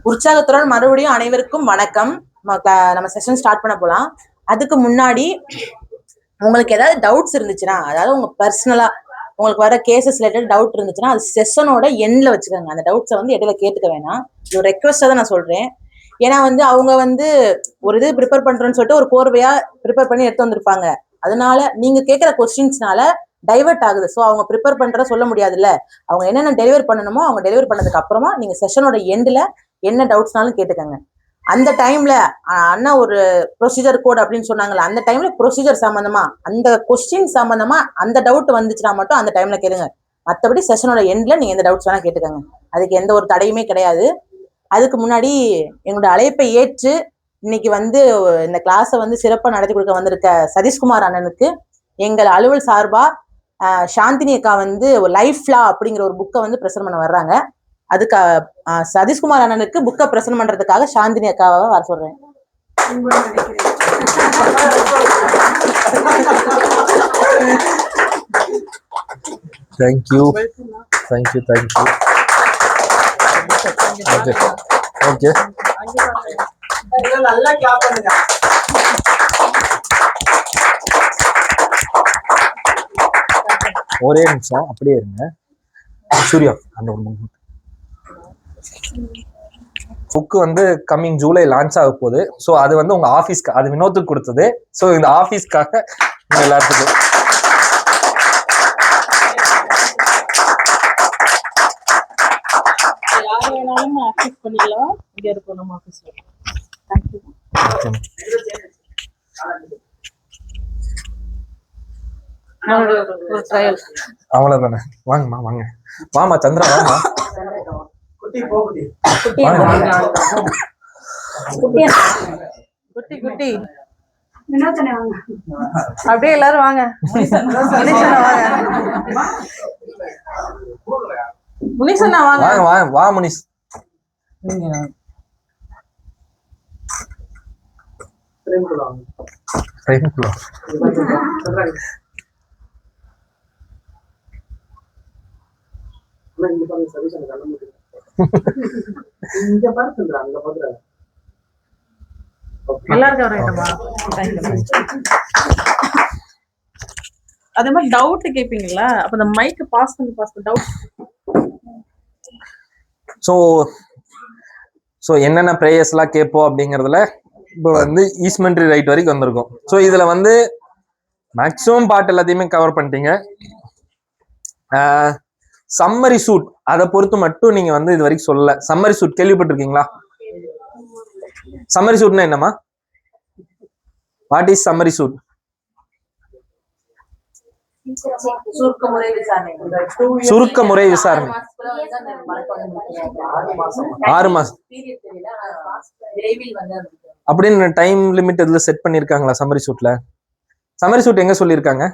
உற்சாகத்துடன் மறுபடியும் அனைவருக்கும் வணக்கம். நம்ம செஷன் ஸ்டார்ட் பண்ண போலாம். அதுக்கு முன்னாடி உங்களுக்கு ஏதாவது டவுட்ஸ் இருந்துச்சுன்னா, அதாவது உங்க பர்சனலா உங்களுக்கு வர கேசஸ் ரிலேட்டட் டவுட் இருந்துச்சுன்னா அது செஷனோட எண்ட்ல வச்சுக்கோங்க. அந்த டவுட்ஸை வந்து இடையில கேட்டுக்க வேணாம். இது ஒரு ரெக்வஸ்டா தான் நான் சொல்றேன். ஏன்னா வந்து அவங்க வந்து ஒரு இது ப்ரிப்பேர் பண்றேன்னு சொல்லிட்டு ஒரு கோர்வையா ப்ரிப்பேர் பண்ணி எடுத்து வந்திருப்பாங்க. அதனால நீங்க கேட்கிற கொஸ்டின்ஸ்னால டைவர்ட் ஆகுது. ஸோ அவங்க ப்ரிப்பேர் பண்றத சொல்ல முடியாதுல்ல. அவங்க என்னென்ன டெலிவர் பண்ணணுமோ அவங்க டெலிவர் பண்ணதுக்கு அப்புறமா நீங்க செஷனோட எண்ட்ல என்ன டவுட்ஸ்னாலும் கேட்டுக்கங்க. அந்த டைம்ல அண்ணா ஒரு ப்ரொசீஜர் கோட் அப்படின்னு சொன்னாங்கல்ல, அந்த டைம்ல ப்ரொசீஜர் சம்பந்தமா அந்த கொஸ்டின் சம்பந்தமா அந்த டவுட் வந்துச்சுன்னா மட்டும் அந்த டைம்ல கேளுங்க. மற்றபடி செஷனோட எண்ட்ல நீங்க எந்த டவுட்ஸ் வேணா கேட்டுக்கங்க. அதுக்கு எந்த ஒரு தடையுமே கிடையாது. அதுக்கு முன்னாடி எங்களோட அழைப்பை ஏற்று இன்னைக்கு வந்து இந்த கிளாஸை வந்து சிறப்பாக நடத்தி கொடுக்க வந்திருக்க சதீஷ்குமார் அண்ணனுக்கு எங்கள் அலுவல் சார்பா சாந்தினி அக்கா வந்து லைஃப்லா அப்படிங்கிற ஒரு புக்கை வந்து பிரசன்ட் பண்ண வர்றாங்க. அதுக்கு சதீஷ்குமார் அண்ணனுக்கு புக்கை பிரசன்ட் பண்றதுக்காக சாந்தினி அக்காவை வர சொல்றேன். Thank you thank you thank you. ஓகே நல்லா கிளாப் பண்ணுங்க. ஒரே நிமிஷம் அப்படியே இருங்க. சூர்யா அந்த புக்கு வந்து கம்மிங் ஜூலை லான்ச் ஆக போகுது. ஸோ அது வந்து உங்க ஆஃபீஸ்க்கு, அது வினோத்துக்கு கொடுத்தது. ஸோ இந்த ஆஃபீஸ்க்காக எல்லாத்துக்கும் அவ்வளவுதானே. வாங்கம்மா வாங்க. வாமா சந்திரா வாமா. குட்டி குட்டி அப்படியே எல்லாரும் வாங்க. முனிஷண்ணா வாங்க. வாங்க வா முனிஷ். அதே மாதிரி டவுட் கேட்பீங்களா? அப்ப அந்த மைக் பாஸ் பண்ணி டவுட். ஸோ என்னென்ன ப்ரேயர்ஸ் எல்லாம் கேட்போம் அப்படிங்கிறதுல இப்போ வந்து ஈஸ்மெண்ட்ரி ரைட் வரைக்கும் வந்திருக்கும். ஸோ இதுல வந்து மேக்சிமம் பார்ட் எல்லாத்தையுமே கவர் பண்ணிட்டீங்க. சம்மரி சூட் அதை பொறுத்து மட்டும் நீங்க வந்து இது வரைக்கும் சொல்லல. சம்மரி சூட் கேள்விப்பட்டிருக்கீங்களா? சம்மரி சூட்னா என்னமா? What is summary suit? சுருக்க முறை விசாரணை. 6 மாசம் அப்படின்னு டைம் லிமிட் இதுல செட் பண்ணிருக்காங்களா சம்மரி சூட்ல? சம்மரி சூட் எங்க சொல்லியிருக்காங்க?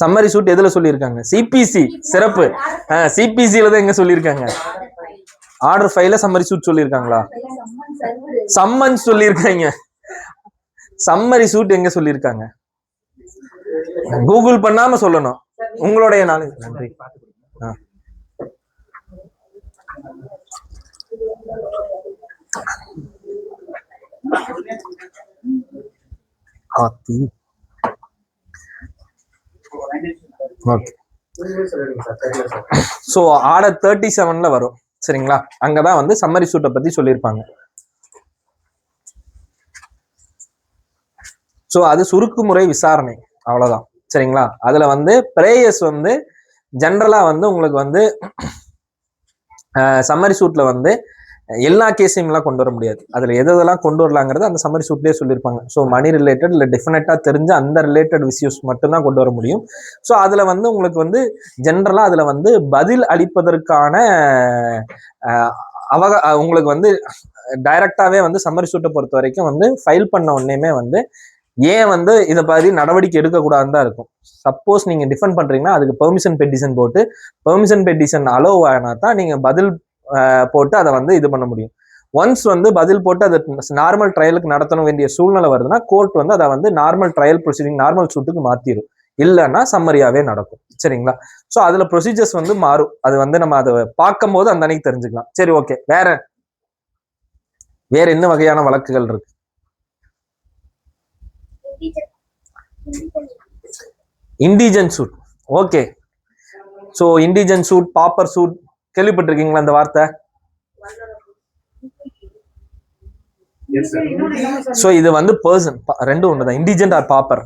சம்மரி சூட் எதுல சொல்லியிருக்காங்க? சிபிசி சிறப்பு. சிபிசில தான் எங்க சொல்லியிருக்காங்க? ஆர்டர் ஃபைல சம்மரி சூட் சொல்லியிருக்காங்களா? சம்மன் சொல்லியிருக்காங்க. சம்மரி சூட் எங்க சொல்லியிருக்காங்க? கூகுள் பண்ணாம சொல்லணும். உங்களுடைய நாலேஜ். நன்றி. சோ ஆர்டர் 37ல வரும். சரிங்களா? அங்கதான் வந்து சம்மரி சூட்டை பத்தி சொல்லியிருப்பாங்க. சோ அது சுருக்கு முறை விசாரணை, அவ்வளவுதான். சரிங்களா? அதுல வந்து பிரேயர்ஸ் வந்து ஜென்ரலா வந்து உங்களுக்கு வந்து சம்மரி சூட்ல வந்து எல்லா கேஸையும் எல்லாம் கொண்டு வர முடியாது. அதுல எதெல்லாம் கொண்டு வரலாங்கிறது அந்த சம்மரி சூட்லயே சொல்லியிருப்பாங்க. ஸோ மணி ரிலேட்டட் இல்ல டெஃபினட்டா தெரிஞ்ச அந்த ரிலேட்டட் இஷ்யூஸ் மட்டும்தான் கொண்டு வர முடியும். ஸோ அதுல வந்து உங்களுக்கு வந்து ஜென்ரலா அதுல வந்து பதில் அளிப்பதற்கான உங்களுக்கு வந்து டைரக்டாவே வந்து சம்மரி சூட்டை பொறுத்த வரைக்கும் வந்து ஃபைல் பண்ண உடனேமே வந்து ஏன் வந்து இதை பத்தி நடவடிக்கை எடுக்கக்கூடாதுன்னு தான் இருக்கும். சப்போஸ் நீங்க டிஃபெண்ட் பண்றீங்கன்னா அதுக்கு பெர்மிஷன் பெட்டிஷன் போட்டு பெர்மிஷன் பெட்டிஷன் அலோவ் ஆனா தான் நீங்க பதில் போட்டு அதை வந்து இது பண்ண முடியும். ஒன்ஸ் வந்து பதில் போட்டு அது நார்மல் ட்ரையலுக்கு நடத்தணும் வேண்டிய சூழ்நிலை வருதுன்னா கோர்ட் வந்து அதை வந்து நார்மல் ட்ரையல் ப்ரொசீடிங் நார்மல் சூட்டுக்கு மாத்திரும், இல்லைன்னா சம்மரியாவே நடக்கும். சரிங்களா? ஸோ அதுல ப்ரொசீஜர்ஸ் வந்து மாறும். அது வந்து நம்ம அதை பார்க்கும் போது அந்த அன்னைக்கு தெரிஞ்சுக்கலாம். சரி, ஓகே. வேற என்ன வகையான வழக்குகள் இருக்கு? Indigent suit. Okay. So indigent suit, pauper suit கேள்விப்பட்டிருக்கீங்களா இந்த வார்த்தை? ஸோ இது வந்து பர்சன், ரெண்டும் ஒண்ணுதான். இண்டிஜென்ட் ஆர் பாப்பர்.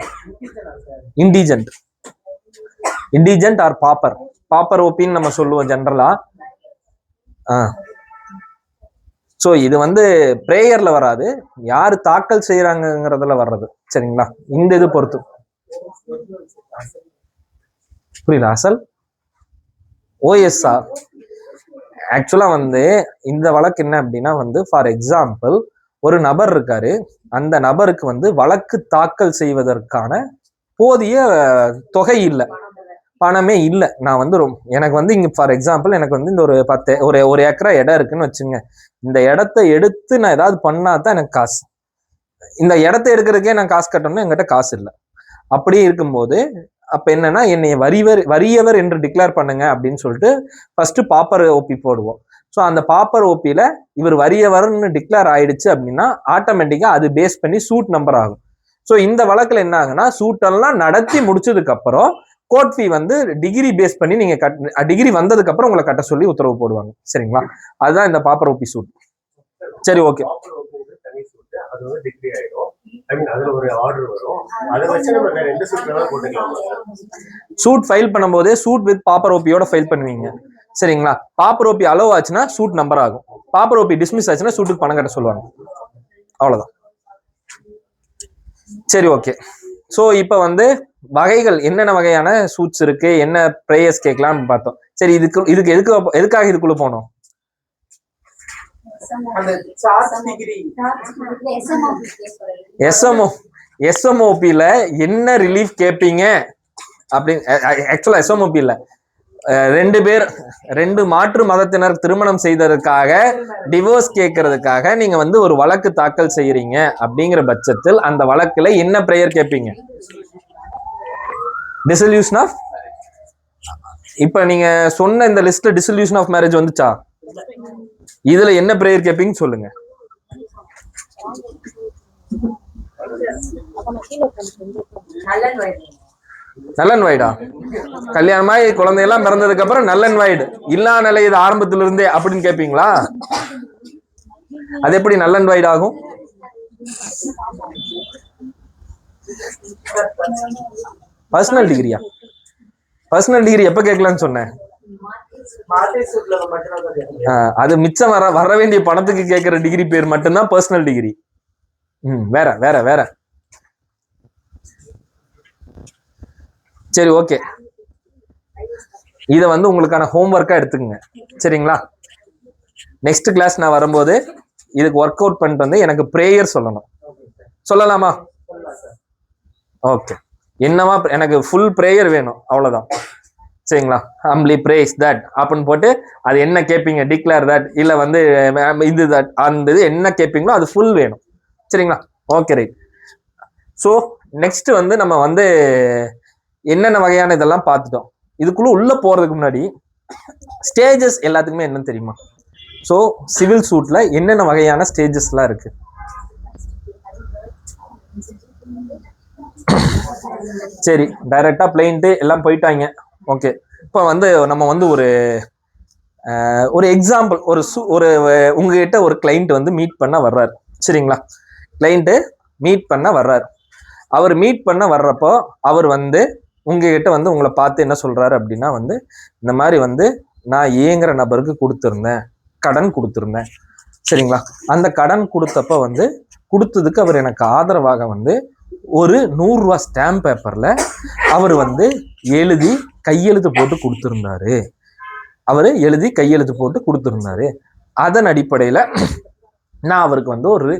இண்டிஜென்ட் ஆர் பாப்பர். பாப்பர் ஓபின்னு நம்ம சொல்லுவோம் ஜென்ரலா. ஸோ இது வந்து பிரேயர்ல வராது, யாரு தாக்கல் செய்யறாங்கிறதுல வர்றது. சரிங்களா? இந்த இது பொறுத்து புரியல. அசல் ஓஎஸ்ஆ ஆக்சுவலா வந்து இந்த வழக்கு என்ன அப்படின்னா வந்து, ஃபார் எக்ஸாம்பிள் ஒரு நபர் இருக்காரு, அந்த நபருக்கு வந்து வழக்கு தாக்கல் செய்வதற்கான போதிய தொகை இல்லை, பணமே இல்லை. நான் வந்து எனக்கு வந்து இங்க ஃபார் எக்ஸாம்பிள் எனக்கு வந்து இந்த ஒரு ஏக்கரா இடம் இருக்குன்னு வச்சுங்க. இந்த இடத்த எடுத்து நான் ஏதாவது பண்ணாதான் எனக்கு காசு. இந்த இடத்த எடுக்கிறதுக்கே நான் காசு கட்டணும்னு என்கிட்ட காசு இல்லை. அப்படியே இருக்கும்போது அப்ப என்னன்னா, என்னை வறியவர் என்று டிக்ளேர் பண்ணுங்க அப்படின்னு சொல்லிட்டு ஃபர்ஸ்ட் பாப்பர் ஓபி போடுவோம். ஸோ அந்த பாப்பர் ஓபியில இவர் வறியவர்னு டிக்ளேர் ஆயிடுச்சு அப்படின்னா ஆட்டோமேட்டிக்கா அது பேஸ் பண்ணி சூட் நம்பர் ஆகும். ஸோ இந்த வழக்குல என்ன ஆகுன்னா, சூட்டெல்லாம் நடத்தி முடிச்சதுக்கு அப்புறம் கோர்ட் ஃபீ வந்து டிகிரி பேஸ் பண்ணி நீங்க டிகிரி வந்ததுக்கு அப்புறம் உங்களை கட்ட சொல்லி உத்தரவு போடுவாங்க. சரிங்களா? அதுதான் இந்த பாப்பர் ஓபி சூட். சரி, ஓகே. சூட் ஃபைல் பண்ணும்போதே சூட் வித் பாப்பர் ஓபியோட ஃபைல் பண்ணுவீங்க. சரிங்களா? பாப்பர் ஓபி அலோவ் ஆச்சுன்னா சூட் நம்பர் ஆகும். பாப்பர் ஓபி டிஸ்மிஸ் ஆச்சுன்னா சூட்டுக்கு பணம் கட்ட சொல்லுவாங்க. அவ்வளவுதான். சரி, ஓகே. ஸோ இப்போ வந்து வகைகள் என்னென்ன வகையான சூட்ஸ் இருக்கு, என்ன பிரேயர்ஸ் கேட்கலாம்னு பார்த்தோம். சரி, இதுக்கு எதுக்காக இதுக்குள்ள போனோம்? எஸ்எம்ஓபில என்ன ரிலீஃப் கேட்பீங்க அப்படின்னு. ஆக்சுவலா எஸ்எம்ஓபில ரெண்டு மாற்று மதத்தினர் திருமணம் செய்ததற்காக டிவோர்ஸ் கேட்கறதுக்காக நீங்க வந்து ஒரு வழக்கு தாக்கல் செய்யறீங்க அப்படிங்கிற பட்சத்தில் அந்த வழக்குல என்ன பிரேயர் கேட்பீங்க? Dissolution of. இப்ப நீங்க சொன்ன இந்த லிஸ்ட்ல டிசல்யூஷன் ஆஃப் மேரேஜ் வந்துச்சா? இதுல என்ன பிரேயர் கேட்பீங்க சொல்லுங்க. நல்லன் வைடா? கல்யாணமாய் குழந்தையெல்லாம் பிறந்ததுக்கு அப்புறம் நல்லன் வைடு இல்லா நிலை இது ஆரம்பத்துல இருந்தே அப்படின்னு கேட்பீங்களா? அது எப்படி நல்லன் வைடு ஆகும்? பர்சனல் டிகிரியா? பர்சனல் டிகிரி எப்ப கேட்கலான்னு சொன்னேன்? அது மிச்சம் வர வேண்டிய பணத்துக்கு கேட்கிற டிகிரி பேர் மட்டும்தான் பர்சனல் டிகிரி. வேற வேற வேற. சரி, ஓகே. இத வந்து உங்களுக்கான ஹோம்ஒர்க்கா எடுத்துக்கங்க. சரிங்களா? நெக்ஸ்ட் கிளாஸ் நான் வரும்போது இதுக்கு ஒர்க் அவுட் பண்ணிட்டு வந்து எனக்கு பிரேயர் சொல்லணும். சொல்லலாமா? ஓகே. என்னவா எனக்கு ஃபுல் பிரேயர் வேணும், அவ்வளவுதான். சரிங்களா? ஹம்பிளி பிரேஸ் தட் அப்படின்னு போட்டு அது என்ன கேட்பீங்க, டிக்ளேர் தட் இல்ல வந்து இது தட், அந்த இது என்ன கேட்பீங்களோ அது ஃபுல் வேணும். சரிங்களா? Okay, right. ஸோ நெக்ஸ்ட் வந்து நம்ம வந்து என்னென்ன வகையான இதெல்லாம் பார்த்துட்டோம். இதுக்குள்ள உள்ள போறதுக்கு முன்னாடி ஸ்டேஜஸ் எல்லாத்துக்குமே என்னன்னு தெரியுமா? ஸோ சிவில் சூட்ல என்னென்ன வகையான ஸ்டேஜஸ்லாம் இருக்கு? சரி, டைரக்டா பிளைன்ட்டு எல்லாம் போயிட்டாங்க. ஓகே. இப்போ வந்து நம்ம வந்து ஒரு எக்ஸாம்பிள், ஒரு உங்ககிட்ட ஒரு கிளைண்ட் வந்து மீட் பண்ண வர்றாரு. சரிங்களா? கிளைண்ட்டு மீட் பண்ண வர்றாரு. அவர் மீட் பண்ண வர்றப்போ அவர் வந்து உங்ககிட்ட வந்து உங்களை பார்த்து என்ன சொல்றாரு அப்படின்னா வந்து, இந்த மாதிரி வந்து நான் ஏங்கிற நபருக்கு கடன் கொடுத்துருந்தேன். சரிங்களா? அந்த கடன் கொடுத்தப்ப வந்து கொடுத்ததுக்கு அவர் எனக்கு ஆதரவாக வந்து ஒரு 100 ரூபாய் ஸ்டாம்ப் பேப்பர்ல அவர் வந்து எழுதி கையெழுத்து போட்டு கொடுத்துருந்தாரு. அதன் அடிப்படையில நான் அவருக்கு வந்து ஒரு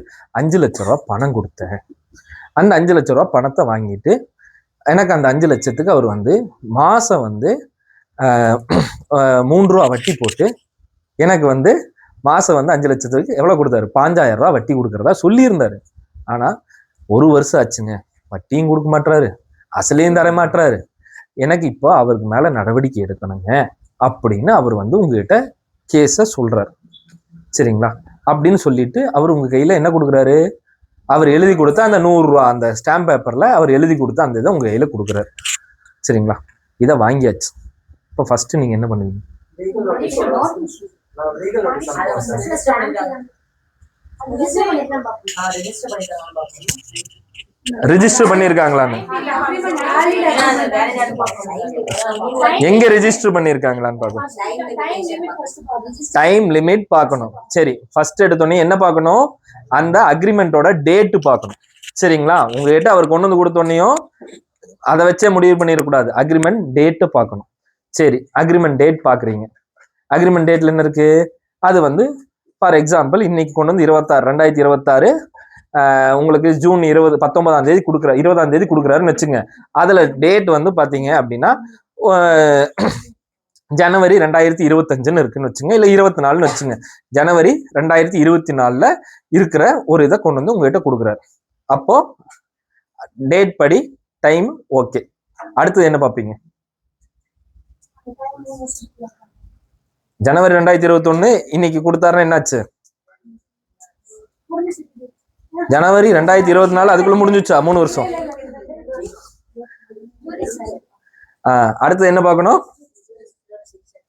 5 லட்சம் ரூபாய் பணம் கொடுத்தேன். அந்த 5 லட்சம் ரூபாய் பணத்தை வாங்கிட்டு எனக்கு அந்த 5 லட்சத்துக்கு அவர் வந்து மாசம் வந்து 3 ரூபா வட்டி போட்டு எனக்கு வந்து மாசம் வந்து 5 லட்சத்துக்கு எவ்வளவு கொடுத்தாரு? 5,000 ரூபாய் வட்டி கொடுக்கறதா சொல்லியிருந்தாரு. ஆனா 1 வருஷம் ஆச்சுங்க, வட்டியும் கொடுக்க மாட்டாரு, அசலையும் தர மாட்டாரு. எனக்கு இப்போ அவருக்கு மேல நடவடிக்கை எடுக்கணுங்க அப்படின்னு அவர் வந்து உங்ககிட்ட கேஸ சொல்றாரு. சரிங்களா? அப்படின்னு சொல்லிட்டு அவர் உங்க கையில என்ன கொடுக்குறாரு? அவர் எழுதி கொடுத்த அந்த 100 ரூபா அந்த ஸ்டாம்ப் பேப்பர்ல அவர் எழுதி கொடுத்த அந்த இதை உங்க கையில கொடுக்குறாரு. சரிங்களா? இதை வாங்கியாச்சு. இப்போ ஃபர்ஸ்ட் நீங்க என்ன பண்ணுவீங்க? ரிஜிஸ்டர் பண்ணிருக்காங்களான்னு, எங்க ரிஜிஸ்டர் பண்ணிருக்காங்களான்னு பார்க்கணும். டைம் லிமிட் பார்க்கணும். சரி, ஃபர்ஸ்ட் எடுத்தோடனே என்ன பார்க்கணும்? அந்த அக்ரிமெண்டோட டேட் பார்க்கணும். சரிங்களா? உங்ககிட்ட அவர் கொண்டு வந்து கொடுத்தோன்னையும் அதை வச்சே முடிவு பண்ணிடக்கூடாது. அக்ரிமெண்ட் டேட்டு பார்க்கணும். சரி, அக்ரிமெண்ட் டேட் பாக்குறீங்க. அக்ரிமெண்ட் டேட்ல என்ன இருக்கு? அது வந்து ஃபார் எக்ஸாம்பிள் இன்னைக்கு கொண்டு வந்து 2026 உங்களுக்கு ஜூன் 19ஆம் தேதி கொடுக்குற 20ஆம் தேதி கொடுக்குறாருன்னு வச்சுங்க. அதுல டேட் வந்து பாத்தீங்க அப்படின்னா ஜனவரி 2025 இருக்குன்னு வச்சுங்க, இல்ல 24ன்னு வச்சுங்க. ஜனவரி 2024 இருக்கிற ஒரு இதை கொண்டு வந்து உங்ககிட்ட கொடுக்குறாரு. அப்போ டேட் படி டைம் ஓகே. அடுத்தது என்ன பார்ப்பீங்க? ஜனவரி 2021 இன்னைக்கு கொடுத்தாருன்னா என்னாச்சு? ஜனவரி 2024 அதுக்குள்ள முடிஞ்சுச்சா? 3 வருஷம். அடுத்தது என்ன பார்க்கணும்?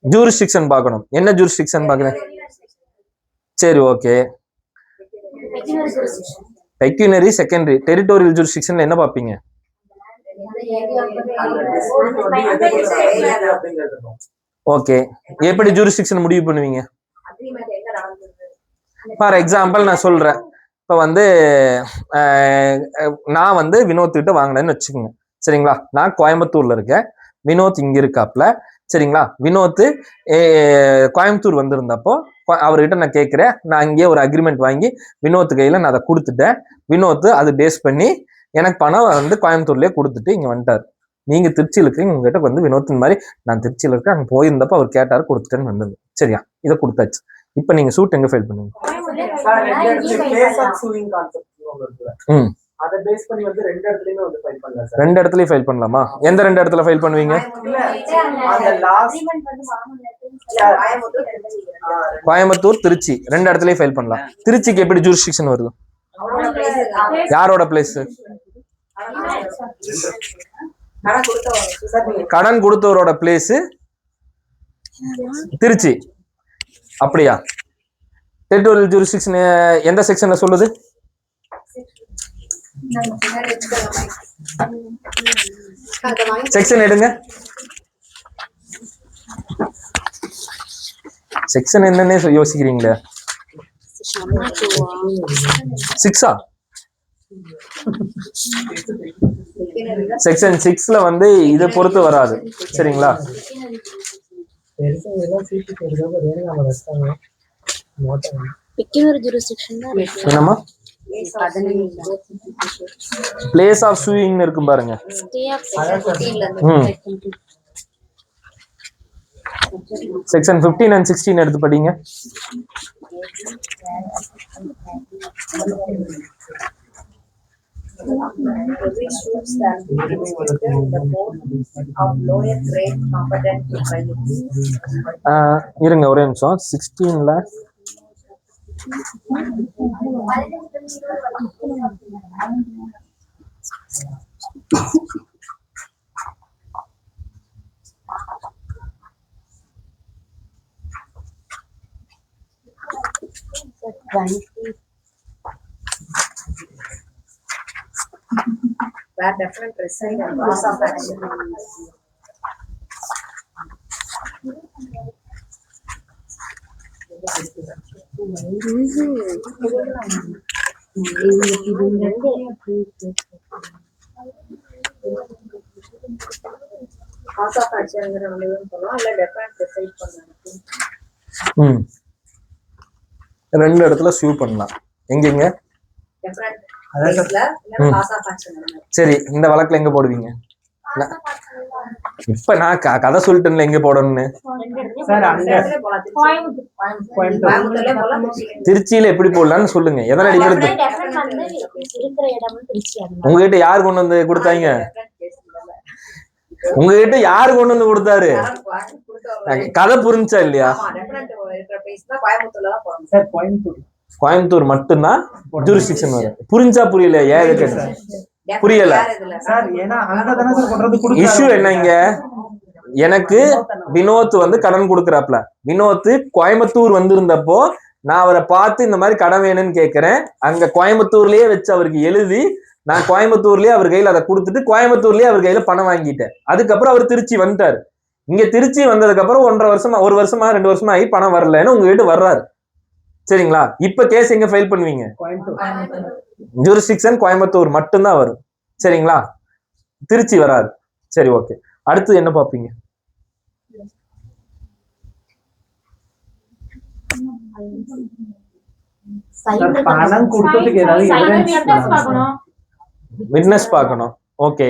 ஜூரிஸ்டிக்ஷன் பார்க்கணும். என்ன ஜூரிஸ்டிக்ஷன் பார்க்கணும்? சரி, ஓகே. பெக்யூனரி செகண்டரி டெரிட்டோரியல் ஜூரிஸ்டிக்ஷன்ல என்ன பார்ப்பீங்க? ஓகே. எப்படி ஜூரிஸ்டிக்ஷன் முடிவு பண்ணுவீங்க? ஃபார் எக்ஸாம்பிள் நான் சொல்றேன். இப்ப வந்து நான் வந்து வினோத் கிட்ட வாங்கினேன்னு வச்சுக்கோங்க. சரிங்களா? நான் கோயம்புத்தூர்ல இருக்கேன், வினோத் இங்க இருக்காப்ல. சரிங்களா? வினோத் கோயம்புத்தூர் வந்திருந்தப்போ அவர்கிட்ட நான் கேட்கிறேன், நான் இங்கே ஒரு அக்ரிமெண்ட் வாங்கி வினோத் கையில நான் அதை கொடுத்துட்டேன். வினோத் அது பேஸ் பண்ணி எனக்கு பணம் வந்து கோயம்புத்தூர்லயே கொடுத்துட்டு இங்க வந்துட்டாரு. நீங்க திருச்சியில் இருக்கீங்க, உங்ககிட்ட வந்து வினோத்தின் மாதிரி நான் திருச்சியில் இருக்கேன், அங்க போயிருந்தப்ப அவர் கேட்டாரு, கொடுத்துட்டேன்னு வந்தது. சரியா? இதை கொடுத்தாச்சு. இப்ப நீங்க சூட் எங்க ஃபைல் பண்ணுவீங்க? ரெண்டு இடத்துலயும் ஃபைல் பண்ணலாமா? எந்த 2 இடத்துல ஃபைல் பண்ணுவீங்க? கோயம்புத்தூர், திருச்சி 2 இடத்துலயும் ஃபைல் பண்ணலாம். திருச்சிக்கு எப்படி ஜூரிஸ்டிக்ஷன் வருது? யாரோட பிளேஸ்? கடன் கொடுத்தவரோட பிளேஸ் திருச்சி. அப்படியா? டெரிட்டோரியல் ஜூரிஸ்டிக்ஷன் எந்த செக்ஷன்ல சொல்லுது? செக்ஷன் எடுங்க. செக்ஷன் என்னன்னே யோசிக்கிறீங்களே. 6ஆ? செக்ஷன் 6ல வந்து இதை பொறுத்து வராது. சரிங்களா? என்னமா பிளேஸ் ஆஃப் சூயிங் இருக்கும் பாருங்க. செக்ஷன் 15 and 16 எடுத்து படிங்க. இருங்க ஒரே நிமிஷம். 16ல where different reside and cause of action. Cause of action சொல்லலாம், இல்ல different reside பண்ணலாம். 2 இடத்துல சூ பண்ணலாம். எங்கெங்க? different placeல இல்ல cause of action. சரி, இந்த வழக்குல எங்க போடுவீங்க? இப்ப நான் கதை சொல்லிட்டேன்ல எங்க போடணும்னு. சார் அங்க கோயம்புத்தூர்லயே போலாம். திருச்சியில எப்படி போடலாம்னு சொல்லுங்க. எதனா அடிக்கிறது உங்ககிட்ட யாரு கொண்டு வந்து கொடுத்தாங்க? உங்ககிட்ட யாரு கொண்டு வந்து கொடுத்தாரு? கதை புரிஞ்சா இல்லையா? சார் கோயம்புத்தூர் கோயம்புத்தூர் மட்டும்தான் ஜூரிஸ்டிக்ஷன் வரும். புரிஞ்சா புரியல? ஏன் கேட்டேன் புரியல சார். ஏன்னா அங்கதானே சார் கொண்டு வந்து கொடுத்தாரு. இஷ்யூ என்ன இங்க? எனக்கு வினோத் வந்து கடன் கொடுக்குறாப்ல. வினோத் கோயம்புத்தூர் வந்திருந்தப்போ நான் அவரை பார்த்து இந்த மாதிரி கடன் வேணும்னு கேட்கிறேன். அங்க கோயம்புத்தூர்லயே வச்சு அவருக்கு எழுதி நான் கோயம்புத்தூர்லயே அவர் கையில அதை கொடுத்துட்டு கோயம்புத்தூர்லயே அவர் கையில பணம் வாங்கிட்டேன். அதுக்கப்புறம் அவர் திருச்சி வந்துட்டாரு. இங்க திருச்சி வந்ததுக்கு அப்புறம் 1.5 வருஷமா 1 வருஷமா 2 வருஷமா ஆகி பணம் வரலன்னு உங்ககிட்ட வர்றாரு. சரிங்களா? இப்ப கேஸ் எங்க ஃபைல் பண்ணுவீங்க? ஜூரிஸ்டிக்ஷன் கோயம்புத்தூர் மட்டும்தான் வரும். சரிங்களா? திருச்சி வராது. சரி, ஓகே. அடுத்து என்ன பாப்பீங்க? பணம் கொடுத்ததுக்கு ஏதாவது விட்னஸ் பார்க்கணும். ஓகே,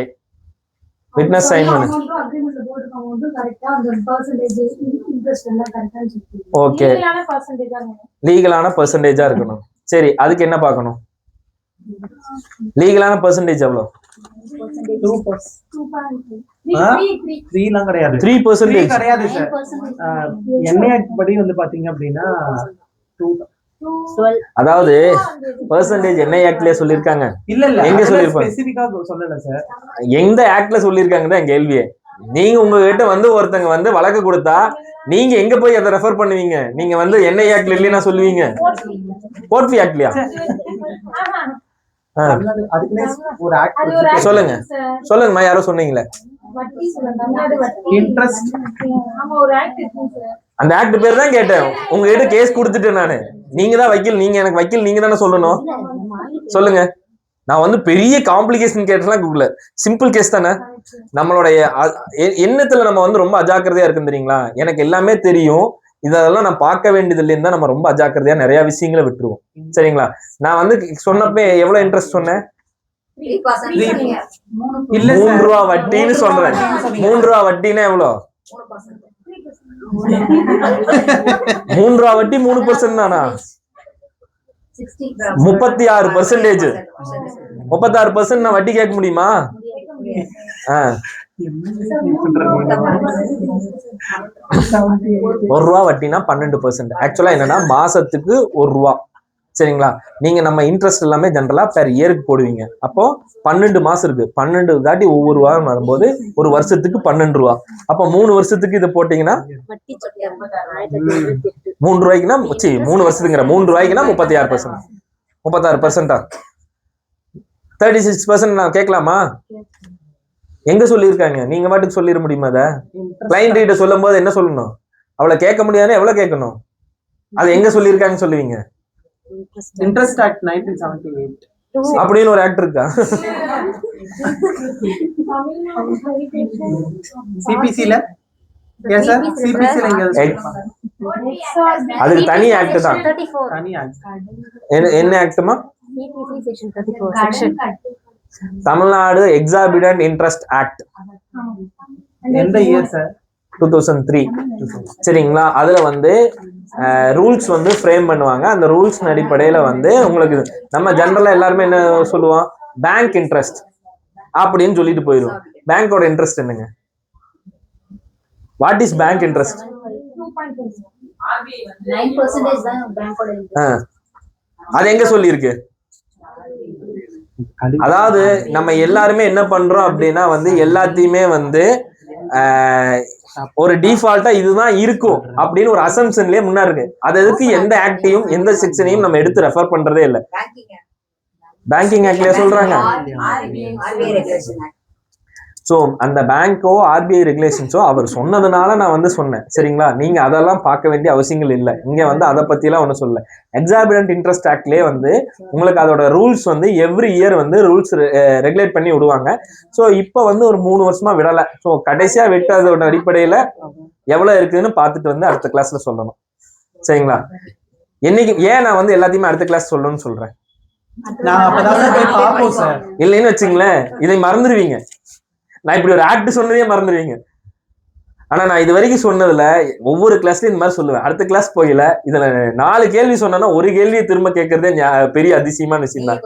விட்னஸ் சைன் பண்ணு. ஓகே, லீகலான பெர்சன்டேஜா இருக்கணும். சரி, அதுக்கு என்ன பார்க்கணும்? லீகலான பெர்சன்டேஜ் எவ்வளவு? 3% கிடையாது சார். என்ஐ படி வந்து பாத்தீங்க அப்படின்னா அதாவது பெர்சன்டேஜ் என்ஐ ஆக்ட்லயே சொல்லிருக்காங்க. இல்ல இல்ல, எங்க சொல்லிருப்பாங்க? ஸ்பெசிபிக்கா சொல்லல சார். எந்த ஆக்ட்ல சொல்லிருக்காங்க தான் கேள்வியே. நீங்க உங்ககிட்ட வந்து ஒருத்தங்க வந்து வழக்கு கொடுத்தா நீங்க எங்க போய் அதை ரெஃபர் பண்ணுவீங்க? நீங்க வந்து என்ஐ ஆக்ட்ல இல்லைன்னா சொல்லுவீங்க கோர்ட் ஃபீ ஆக்ட்லயா? சொல்லுங்க சொல்லுங்கம்மா, யாரோ சொன்னீங்களே அந்த ஆக்ட் பேர் தான் கேட்டேன். உங்ககிட்ட கேஸ் கொடுத்துட்டேன் நானு. நீங்க தான் வக்கீல். நீங்க எனக்கு வக்கீல் நீங்க தானே சொல்லணும். சொல்லுங்க. நான் வந்து பெரிய காம்ப்ளிகேஷன் கேட்டெல்லாம் கூகுள சிம்பிள் கேஸ் தானே. நம்மளுடைய எண்ணத்துல நம்ம வந்து ரொம்ப அஜாக்கிரதையா இருக்கு தெரியுங்களா? எனக்கு எல்லாமே தெரியும், இதெல்லாம் நான் பார்க்க வேண்டியது இல்லைன்னு தான் நம்ம ரொம்ப அஜாக்கிரதையா நிறைய விஷயங்களை விட்டுருவோம். சரிங்களா? நான் வந்து சொன்னப்ப எவ்வளவு இன்ட்ரெஸ்ட் சொன்னேன்? 3 ரூபா வட்டின்னு சொல்றேன். 3 ரூபா வட்டினா எவ்வளோ? 3 ரூபா வட்டி 3% தானா? 36%. 36% நான் வட்டி கேட்க முடியுமா? 1 ரூபா வட்டினா 12%. ஆக்சுவலா என்னன்னா மாசத்துக்கு 1 ரூபா. சரிங்களா? நீங்க நம்ம இன்ட்ரெஸ்ட் எல்லாமே ஜென்ரலா பெர் இயருக்கு போடுவீங்க. அப்போ 12 மாசம் இருக்கு. 12 தாட்டி ஒவ்வொரு வாரம் வரும்போது ஒரு வருஷத்துக்கு 12 ரூபா. அப்ப 3 வருஷத்துக்கு இதை போட்டீங்கன்னா 3 ரூபாய்க்குன்னா 3 வருஷத்துக்குங்கிற 3 ரூபாய்க்குன்னா 36%. 36%. 36% நான் கேட்கலாமா? எங்க சொல்லியிருக்காங்க? நீங்க பாட்டுக்கு சொல்லிட முடியுமா? அதை கிளைண்ட் கிட்ட சொல்லும் போது என்ன சொல்லணும்? அவளை கேட்க முடியாதுன்னு எவ்வளவு கேட்கணும்? அது எங்க சொல்லியிருக்காங்கன்னு சொல்லுவீங்க? இன்ட்ரெஸ்ட் ஆக்ட் 1978 அப்படின்னு ஒரு ஆக்ட் இருக்கா? சிபிசில எஸ் சார், சிபிசில அதுக்கு தனி ஆக்ட் தான். தனி ஆக்ட். என்ன ஆக்ட்மா? Tamil Nadu exorbitant interest act. எந்த இயர் சார்? 2003. சரிங்களா? அதுல வந்து ரூல்ஸ் வந்து ஃப்ரேம் பண்ணுவாங்க. அந்த ரூல்ஸ் அடிப்படையில வந்து உங்களுக்கு நம்ம ஜெனரலா எல்லாருமே என்ன சொல்லுவோம்? பேங்க் இன்ட்ரெஸ்ட் அப்படின்னு சொல்லிட்டு போயிடும். பேங்கோட இன்ட்ரெஸ்ட் என்னங்க? What is bank interest? 9% தான் பேங்கோட இன்ட்ரெஸ்ட். அது எங்க சொல்லி இருக்கு? அதாவது நம்ம எல்லாருமே என்ன பண்றோம் அப்படின்னா வந்து எல்லாத்தையுமே வந்து ஒரு டிஃபால்ட்டா இதுதான் இருக்கும் அப்படின்னு ஒரு அசம்ஷன்லயே முன்னா இருக்கு. அது எதுக்கு எந்த ஆக்டையும் எந்த செக்ஷனையும் நம்ம எடுத்து ரெஃபர் பண்றதே இல்லை. பேங்கிங் ஆக்ட்லயே சொல்றாங்க. ஸோ அந்த பேங்கோ ஆர்பிஐ ரெகுலேஷன்ஸோ அவர் சொன்னதுனால நான் வந்து சொன்னேன். சரிங்களா? நீங்க அதெல்லாம் பார்க்க வேண்டிய அவசியங்கள் இல்லை. இங்க வந்து அதை பத்தி எல்லாம் ஒன்றும் சொல்லல. எக்ஸாபிடன்ட் இன்ட்ரெஸ்ட் ஆக்ட்லயே வந்து உங்களுக்கு அதோட ரூல்ஸ் வந்து எவ்ரி இயர் வந்து ரூல்ஸ் ரெகுலேட் பண்ணி விடுவாங்க. ஸோ இப்போ வந்து ஒரு 3 வருஷமா விடலை. ஸோ கடைசியா விட்டதோட அடிப்படையில எவ்வளவு இருக்குன்னு பார்த்துட்டு வந்து அடுத்த கிளாஸ்ல சொல்லணும். சரிங்களா? என்னைக்கு ஏன் நான் வந்து எல்லாத்தையுமே அடுத்த கிளாஸ் சொல்லணும்னு சொல்றேன்? நான் அப்பதான் போய் பார்ப்போம் சார். இல்லைன்னு வச்சுங்களேன், இதை மறந்துடுவீங்க. நான் இப்படி ஒரு ஆக்ட் சொன்னதே மறந்துடுவீங்க. ஆனா நான் இது வரைக்கும் சொன்னதுல ஒவ்வொரு கிளாஸ்லயும் இந்த மாதிரி சொல்லுவேன். அடுத்த கிளாஸ் போயில இதுல 4 கேள்வி சொன்னா ஒரு கேள்வியை திரும்ப கேட்கறதே பெரிய அதிசயமான விஷயம் தான்.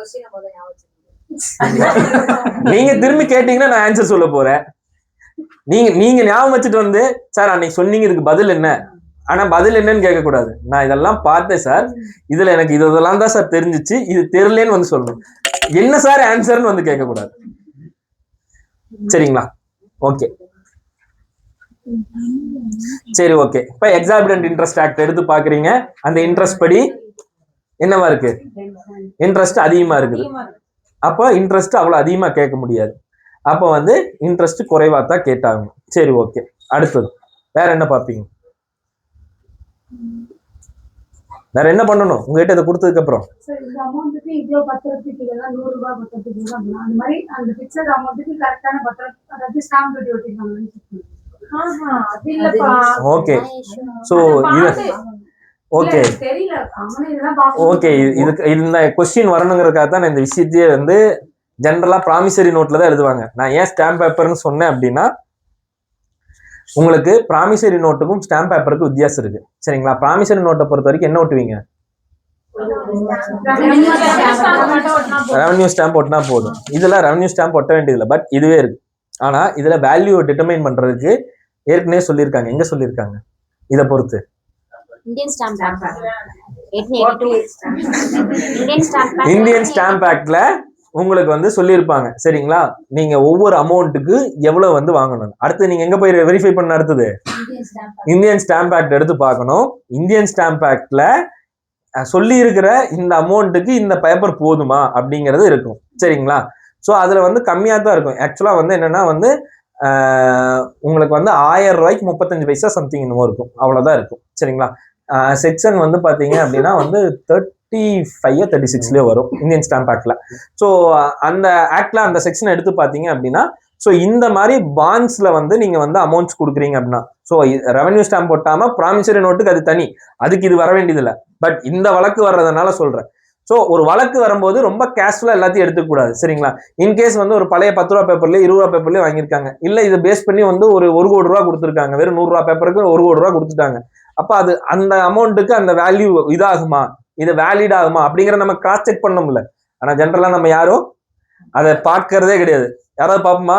நீங்க திரும்பி கேட்டீங்கன்னா நான் ஆன்சர் சொல்ல போறேன். நீங்க ஞாபகம் வச்சுட்டு வந்து சார் அன்னைக்கு சொன்னீங்க இதுக்கு பதில் என்ன, ஆனா பதில் என்னன்னு கேட்க கூடாது. நான் இதெல்லாம் பார்த்தேன் சார், இதுல எனக்கு இதெல்லாம் தான் சார் தெரிஞ்சிச்சு, இது தெரியலன்னு வந்து சொல்லணும். என்ன சார் ஆன்சர்னு வந்து கேட்க கூடாது. சரிங்களா? ஓகே சரி ஓகே. இப்ப எக்ஸாபிடன்ட் இன்ட்ரெஸ்ட் ஆக்ட் எடுத்து பாக்குறீங்க. அந்த இன்ட்ரெஸ்ட் படி என்னவா இருக்கு? இன்ட்ரெஸ்ட் அதிகமா இருக்குது. அப்போ இன்ட்ரெஸ்ட் அவ்வளவு அதிகமா கேட்க முடியாது. அப்போ வந்து இன்ட்ரெஸ்ட் குறைவா தான் கேட்டாங்க. சரி ஓகே. அடுத்தது வேற என்ன பாப்பீங்க? வேற என்ன பண்ணணும் உங்ககிட்ட இதை கொடுத்ததுக்கு அப்புறம்? இந்த அமௌண்ட்டுக்கு இவ்வளோ பத்திரத்துக்கு இதெல்லாம் 100 ரூபாய் பத்திரத்துக்கு அந்த மாதிரி அந்த பிக்சட் அமௌண்ட்டுக்கு கரெக்டான பத்திரம், அதாவது ஸ்டாம்ப் டியூட்டி ஒட்டிருக்காங்க. ஓகே சோ இது ஓகே ஓகே. இதுக்கு இந்த கொஸ்டின் வரணுங்கிறதுக்காக தான் நான் இந்த விஷயத்தையே வந்து ஜென்ரலா ப்ராமிசரி நோட்ல தான் எழுதுவாங்க. நான் ஏன் ஸ்டாம்ப் பேப்பர்னு சொன்னேன் அப்படின்னா, உங்களுக்கு ப்ராமிசரி நோட்டுக்கும் ஸ்டாம்ப் பேப்பருக்கும் வித்தியாசம் இருக்கு. சரிங்களா? ப்ராமிசரி நோட்டை பொறுத்த வரைக்கும் என்ன ஒட்டுவீங்க? ரெவன்யூ ஸ்டாம்ப் ஒட்டினா போதும். இதுல ரெவன்யூ ஸ்டாம்ப் ஒட்ட வேண்டியதில்லை, பட் இதுவே இருக்கு. ஆனா இதுல வேல்யூ டிட்டர்மைன் பண்றதுக்கு ஏற்கனவே சொல்லியிருக்காங்க. எங்க சொல்லியிருக்காங்க? இதை பொறுத்து இந்தியன் ஸ்டாம்ப் ஆக்ட்ல உங்களுக்கு வந்து சொல்லியிருப்பாங்க. சரிங்களா? நீங்க ஒவ்வொரு அமௌண்ட்டுக்கு எவ்வளவு வந்து வாங்கணும். அடுத்து நீங்க எங்க போய் வெரிஃபை பண்ண? அடுத்தது இந்தியன் ஸ்டாம்ப் ஆக்ட் எடுத்து பார்க்கணும். இந்தியன் ஸ்டாம்ப் ஆக்ட்ல சொல்லி இருக்கிற இந்த அமௌண்ட்டுக்கு இந்த பேப்பர் போதுமா அப்படிங்கிறது இருக்கும். சரிங்களா? ஸோ அதுல வந்து கம்மியா தான் இருக்கும். ஆக்சுவலா வந்து என்னன்னா வந்து உங்களுக்கு வந்து 1000 ரூபாய்க்கு 35 பைசா சம்திங் என்னமோ இருக்கும். அவ்வளவுதான் இருக்கும். சரிங்களா? செக்ஷன் வந்து பாத்தீங்க அப்படின்னா வந்து 35 36 வரும் இந்தியன் ஸ்டாம்ப் ஆக்ட்ல. ஸோ அந்த ஆக்ட்ல அந்த செக்ஷன் எடுத்து பாத்தீங்க அப்படின்னா, ஸோ இந்த மாதிரி பாண்ட்ஸ்ல வந்து நீங்க வந்து அமௌண்ட்ஸ் கொடுக்குறீங்க அப்படின்னா, ஸோ ரெவன்யூ ஸ்டாம்ப் போட்டாம ப்ராமிசரி நோட்டுக்கு அது தனி, அதுக்கு இது வர வேண்டியதில்லை. பட் இந்த வழக்கு வர்றதுனால சொல்றேன். ஸோ ஒரு வழக்கு வரும்போது ரொம்ப கேஷுவலா எல்லாத்தையும் எடுத்துக்கூடாது. சரிங்களா? இன்கேஸ் வந்து ஒரு பழைய 10 ரூபா பேப்பர்ல 20 ரூபா பேப்பர்லயே வாங்கியிருக்காங்க, இல்ல இதை பேஸ் பண்ணி வந்து ஒரு 1 கோடி ரூபா கொடுத்துருக்காங்க, வெறும் 100 ரூபா பேப்பருக்கு 1 கோடி ரூபா கொடுத்துட்டாங்க. அப்ப அது அந்த அமௌண்ட்டுக்கு அந்த வேல்யூ இதாகுமா, இது வேலிட் ஆகுமா அப்படிங்கிற நம்ம கிராஸ் செக் பண்ணோம்ல. ஆனா ஜென்ரலா நம்ம யாரும் அதை பார்க்கறதே கிடையாது. யாராவது பார்ப்போமா?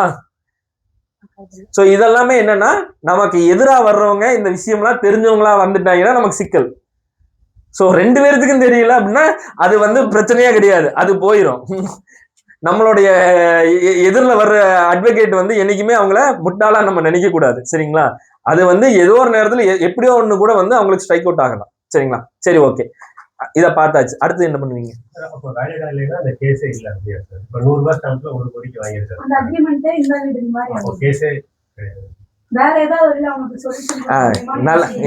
சோ இதெல்லாமே என்னன்னா, நமக்கு எதிரா வர்றவங்க இந்த விஷயம்லாம் தெரிஞ்சவங்களா வந்துட்டாங்கன்னா நமக்கு சிக்கல். சோ 2 பேருக்கும் தெரியல அப்படின்னா அது வந்து பிரச்சனையா கிடையாது, அது போயிடும். நம்மளுடைய எதிரில் வர்ற அட்வொகேட் வந்து என்னைக்குமே அவங்கள முட்டாளா நம்ம நினைக்க கூடாது. சரிங்களா? அது வந்து ஏதோ ஒரு நேரத்துல எப்படியோ ஒண்ணு கூட வந்து அவங்களுக்கு ஸ்ட்ரைக் அவுட் ஆகலாம். சரிங்களா? சரி ஓகே. இத பார்த்தாச்சு. அடுத்து என்ன பண்ணுவீங்க? அப்ப வேலிடா இல்லைன்னா அந்த கேஸே இல்ல அப்படியே சார். இப்ப 100 ரூபாய் ஸ்டாம்ப்ல 1 கோடிக்கு வாங்கியிருக்காரு. அந்த அக்ரிமெண்டே இன்வாலிட் மாதிரி அப்போ கேஸே வேற ஏதாவது இல்ல உங்களுக்கு சொல்யூஷன்?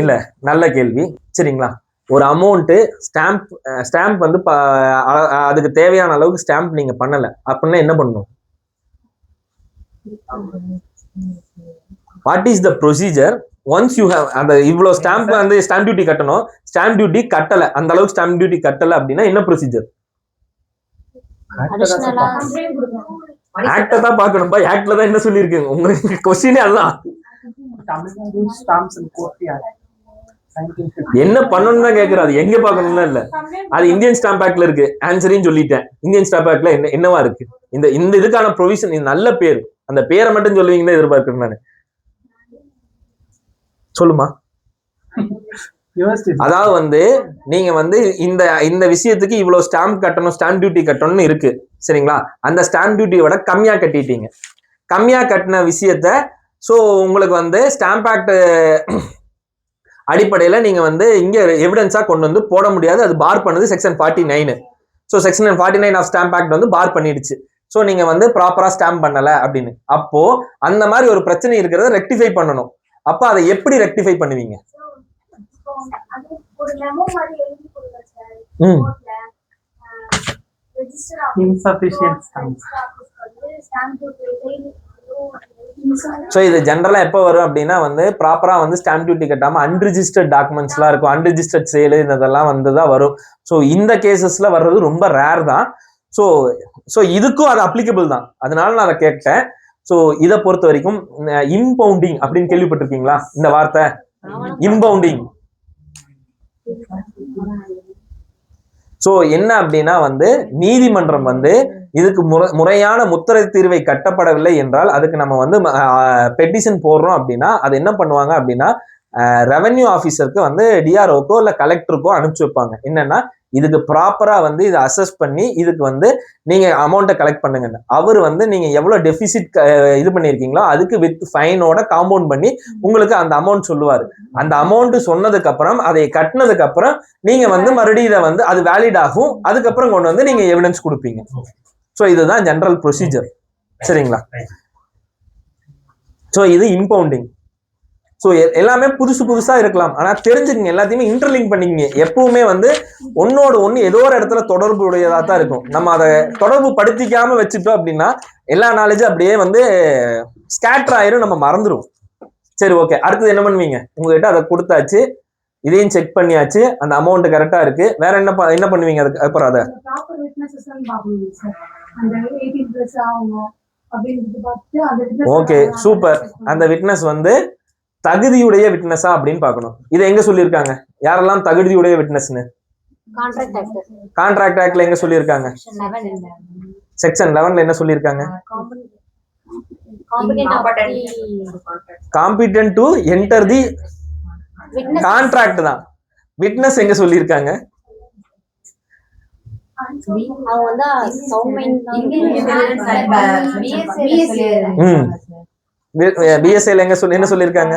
இல்ல நல்ல கேள்வி. சரிங்களா? ஒரு அமௌண்ட் ஸ்டாம்ப் வந்து அதுக்கு தேவையான அளவுக்கு ஸ்டாம்ப் நீங்க பண்ணல அப்படின்னா என்ன பண்ணணும்? What is the procedure once you have அந்த இவ்வளவு ஸ்டாம்ப் வந்து ஸ்டாம்ப் டியூட்டி கட்டணும், ஸ்டாம்ப் டியூட்டி கட்டல, அந்த அளவுக்கு ஸ்டாம்ப் டியூட்டி கட்டல அப்படின்னா என்ன ப்ரொசீஜர்? ஆக்ட தான் பார்க்கணும்பா. ஆக்ட்ல தான் என்ன சொல்லியிருக்கீங்க? உங்களுக்கு கொஸ்டினே அதுதான். என்ன பண்ணணும் தான் கேட்கறோம். அது எங்க பார்க்கணும்னா இல்ல, அது இந்தியன் ஸ்டாம்ப் ஆக்ட்ல இருக்கு. ஆன்சரையும் சொல்லிட்டேன். இந்தியன் ஸ்டாம்ப் ஆக்ட்ல என்னவா இருக்கு? இந்த இதுக்கான ப்ரொவிஷன், நல்ல பேர், அந்த பேரை மட்டும் சொல்லுவீங்கன்னா எதிர்பார்க்கிறேன் நானு. சொல்லுமா? அதாவது வந்து நீங்க வந்து இந்த விஷயத்துக்கு இவ்வளவு ஸ்டாம்ப் கட்டணும், ஸ்டாம்ப் டியூட்டி கட்டணும்னு இருக்கு. சரிங்களா? அந்த ஸ்டாம்ப் டியூட்டியோட கம்மியா கட்டிட்டீங்க. கம்மியா கட்டின விஷயத்த சோ உங்களுக்கு வந்து ஸ்டாம்ப் ஆக்ட் அடிப்படையில நீங்க வந்து இங்க எவிடன்ஸா கொண்டு வந்து போட முடியாது. அது பார் பண்ணது section 49. So section 49 of stamp act வந்து பார் பண்ணிடுச்சு. ஸோ நீங்க வந்து ப்ராப்பரா ஸ்டாம்ப் பண்ணல அப்படின்னு. அப்போ அந்த மாதிரி ஒரு பிரச்சனை இருக்கிறத ரெக்டிஃபை பண்ணணும். அப்ப அதை எப்படி ரெக்டிஃபை பண்ணுவீங்க? ஸோ இது ஜென்ரலா எப்போ வரும் அப்படின்னா வந்து ப்ராப்பரா வந்து ஸ்டாம்ப் டியூட்டி கட்டாம அன்ரிஜிஸ்டர்ட் டாக்குமெண்ட்ஸ் எல்லாம் இருக்கும், அன்ரிஜிஸ்டர்ட் சேலு இதெல்லாம் வந்துதான் வரும். ஸோ இந்த கேசஸ்ல வர்றது ரொம்ப ரேர் தான். ஸோ இதுக்கும் அது அப்ளிகபிள் தான். அதனால நான் அதை கேட்டேன். ஸோ இதை பொறுத்த வரைக்கும் இம்பவுண்டிங் அப்படின்னு கேள்விப்பட்டிருக்கீங்களா இந்த வார்த்தை? இம்பவுண்டிங் ஸோ என்ன அப்படின்னா வந்து நீதிமன்றம் வந்து இதுக்கு முறையான முத்திரை தீர்வை கட்டப்படவில்லை என்றால் அதுக்கு நம்ம வந்து பெட்டிஷன் போடுறோம் அப்படின்னா அது என்ன பண்ணுவாங்க அப்படின்னா ரெவென்யூ ஆஃபீஸருக்கு வந்து டிஆர்ஓக்கோ இல்லை கலெக்டருக்கோ அனுப்பிச்சு வைப்பாங்க. என்னன்னா இதுக்கு ப்ராப்பரா வந்து இதை அசஸ் பண்ணி இதுக்கு வந்து நீங்க அமௌண்ட்டை கலெக்ட் பண்ணுங்க. அவர் வந்து நீங்க எவ்வளவு டெபிசிட் இது பண்ணிருக்கீங்களோ அதுக்கு வித் ஃபைனோட காம்பவுண்ட் பண்ணி உங்களுக்கு அந்த அமௌண்ட் சொல்லுவாரு. அந்த அமௌண்ட் சொன்னதுக்கு அப்புறம் அதை கட்டினதுக்கு அப்புறம் நீங்க வந்து மறுபடியும் இதை வந்து அது வேலிட் ஆகும். அதுக்கப்புறம் கொண்டு வந்து நீங்க எவிடன்ஸ் கொடுப்பீங்க. ஸோ இதுதான் ஜெனரல் ப்ரொசீஜர். சரிங்களா? ஸோ இது இம்பவுண்டிங். ஸோ எல்லாமே புதுசா இருக்கலாம். ஆனா தெரிஞ்சுக்கங்க, எல்லாத்தையுமே இன்டர்லிங்க் பண்ணிக்கங்க. எப்பவுமே வந்து ஒன்னோட ஒண்ணு ஏதோ ஒரு இடத்துல தொடர்பு உடையதா தான் இருக்கும். நம்ம அதை தொடர்பு படுத்திக்காம வச்சுட்டோம் அப்படின்னா எல்லா நாலேஜும் அப்படியே வந்து ஸ்கேட்டர் ஆயிரும், நம்ம மறந்துடும். சரி, ஓகே. அடுத்தது என்ன பண்ணுவீங்க? உங்ககிட்ட அதை கொடுத்தாச்சு, இதையும் செக் பண்ணியாச்சு, அந்த அமௌண்ட் கரெக்டா இருக்கு. வேற என்ன பண்ணுவீங்க அதுக்கு அப்புறம்? அதை ஓகே, சூப்பர். அந்த விட்னஸ் வந்து தகுதியுடைய விட்னஸா அப்படின்னு பார்க்கணும். இதை எங்க சொல்லியிருக்காங்க? யாரெல்லாம் தகுதியுடைய விட்னஸ்னு? கான்ட்ராக்ட் ஆக்ட்ல எங்க சொல்லியிருக்காங்க? செக்ஷன் 11ல என்ன சொல்லியிருக்காங்க? Competent to enter the contract தான். விட்னஸ் எங்க சொல்லியிருக்காங்க? பிஎஸ்ஐல என்ன சொல்லியிருக்காங்க?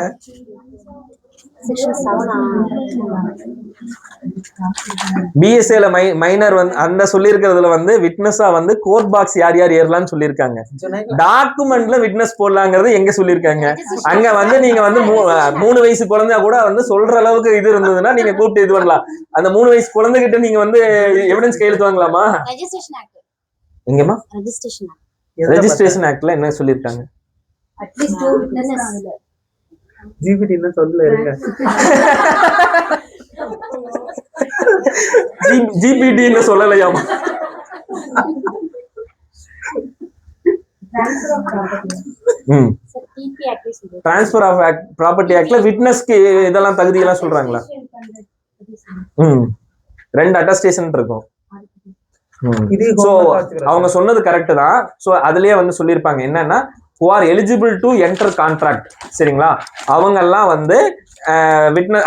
பிஎஸ்ஐல மைனர் வந்து அந்த சொல்லியிருக்கிறதுல வந்து விட்னஸா வந்து கோர்ட் பாக்ஸ் யார் யார் ஏறலாம்னு சொல்லியிருக்காங்க. டாக்குமெண்ட்ல விட்னஸ் போடலாங்கிறது எங்க சொல்லியிருக்காங்க? அங்க வந்து நீங்க வந்து 3 வயசு குழந்தையா கூட வந்து சொல்ற அளவுக்கு இது இருந்ததுன்னா நீங்க கூப்பிட்டு இது பண்ணலாம். அந்த 3 வயசு குழந்தைகிட்ட நீங்க வந்து எவிடன்ஸ் கையெழுத்து வாங்கலாமா? எங்கம்மா? ரெஜிஸ்ட்ரேஷன் ஆக்ட்ல என்ன சொல்லியிருக்காங்க? ஜிபிடி என்ன சொல்ல இருங்க. ஜிபிடி என்ன சொல்லலையாமா? டிரான்ஸ்பர் ஆஃப் ப்ராப்பர்ட்டி ஆக்ட்ல விட்னஸ்க்கு இதெல்லாம் தகுதி எல்லாம் சொல்றாங்களா? 2 அட்டஸ்டேஷன் இருக்கும். அவங்க சொன்னது கரெக்ட் தான். சோ அதுலயே வந்து சொல்லியிருப்பாங்க என்னன்னா who are eligible to enter contract. சரிங்களா? அவங்க எல்லாம் வந்து விட்னஸ்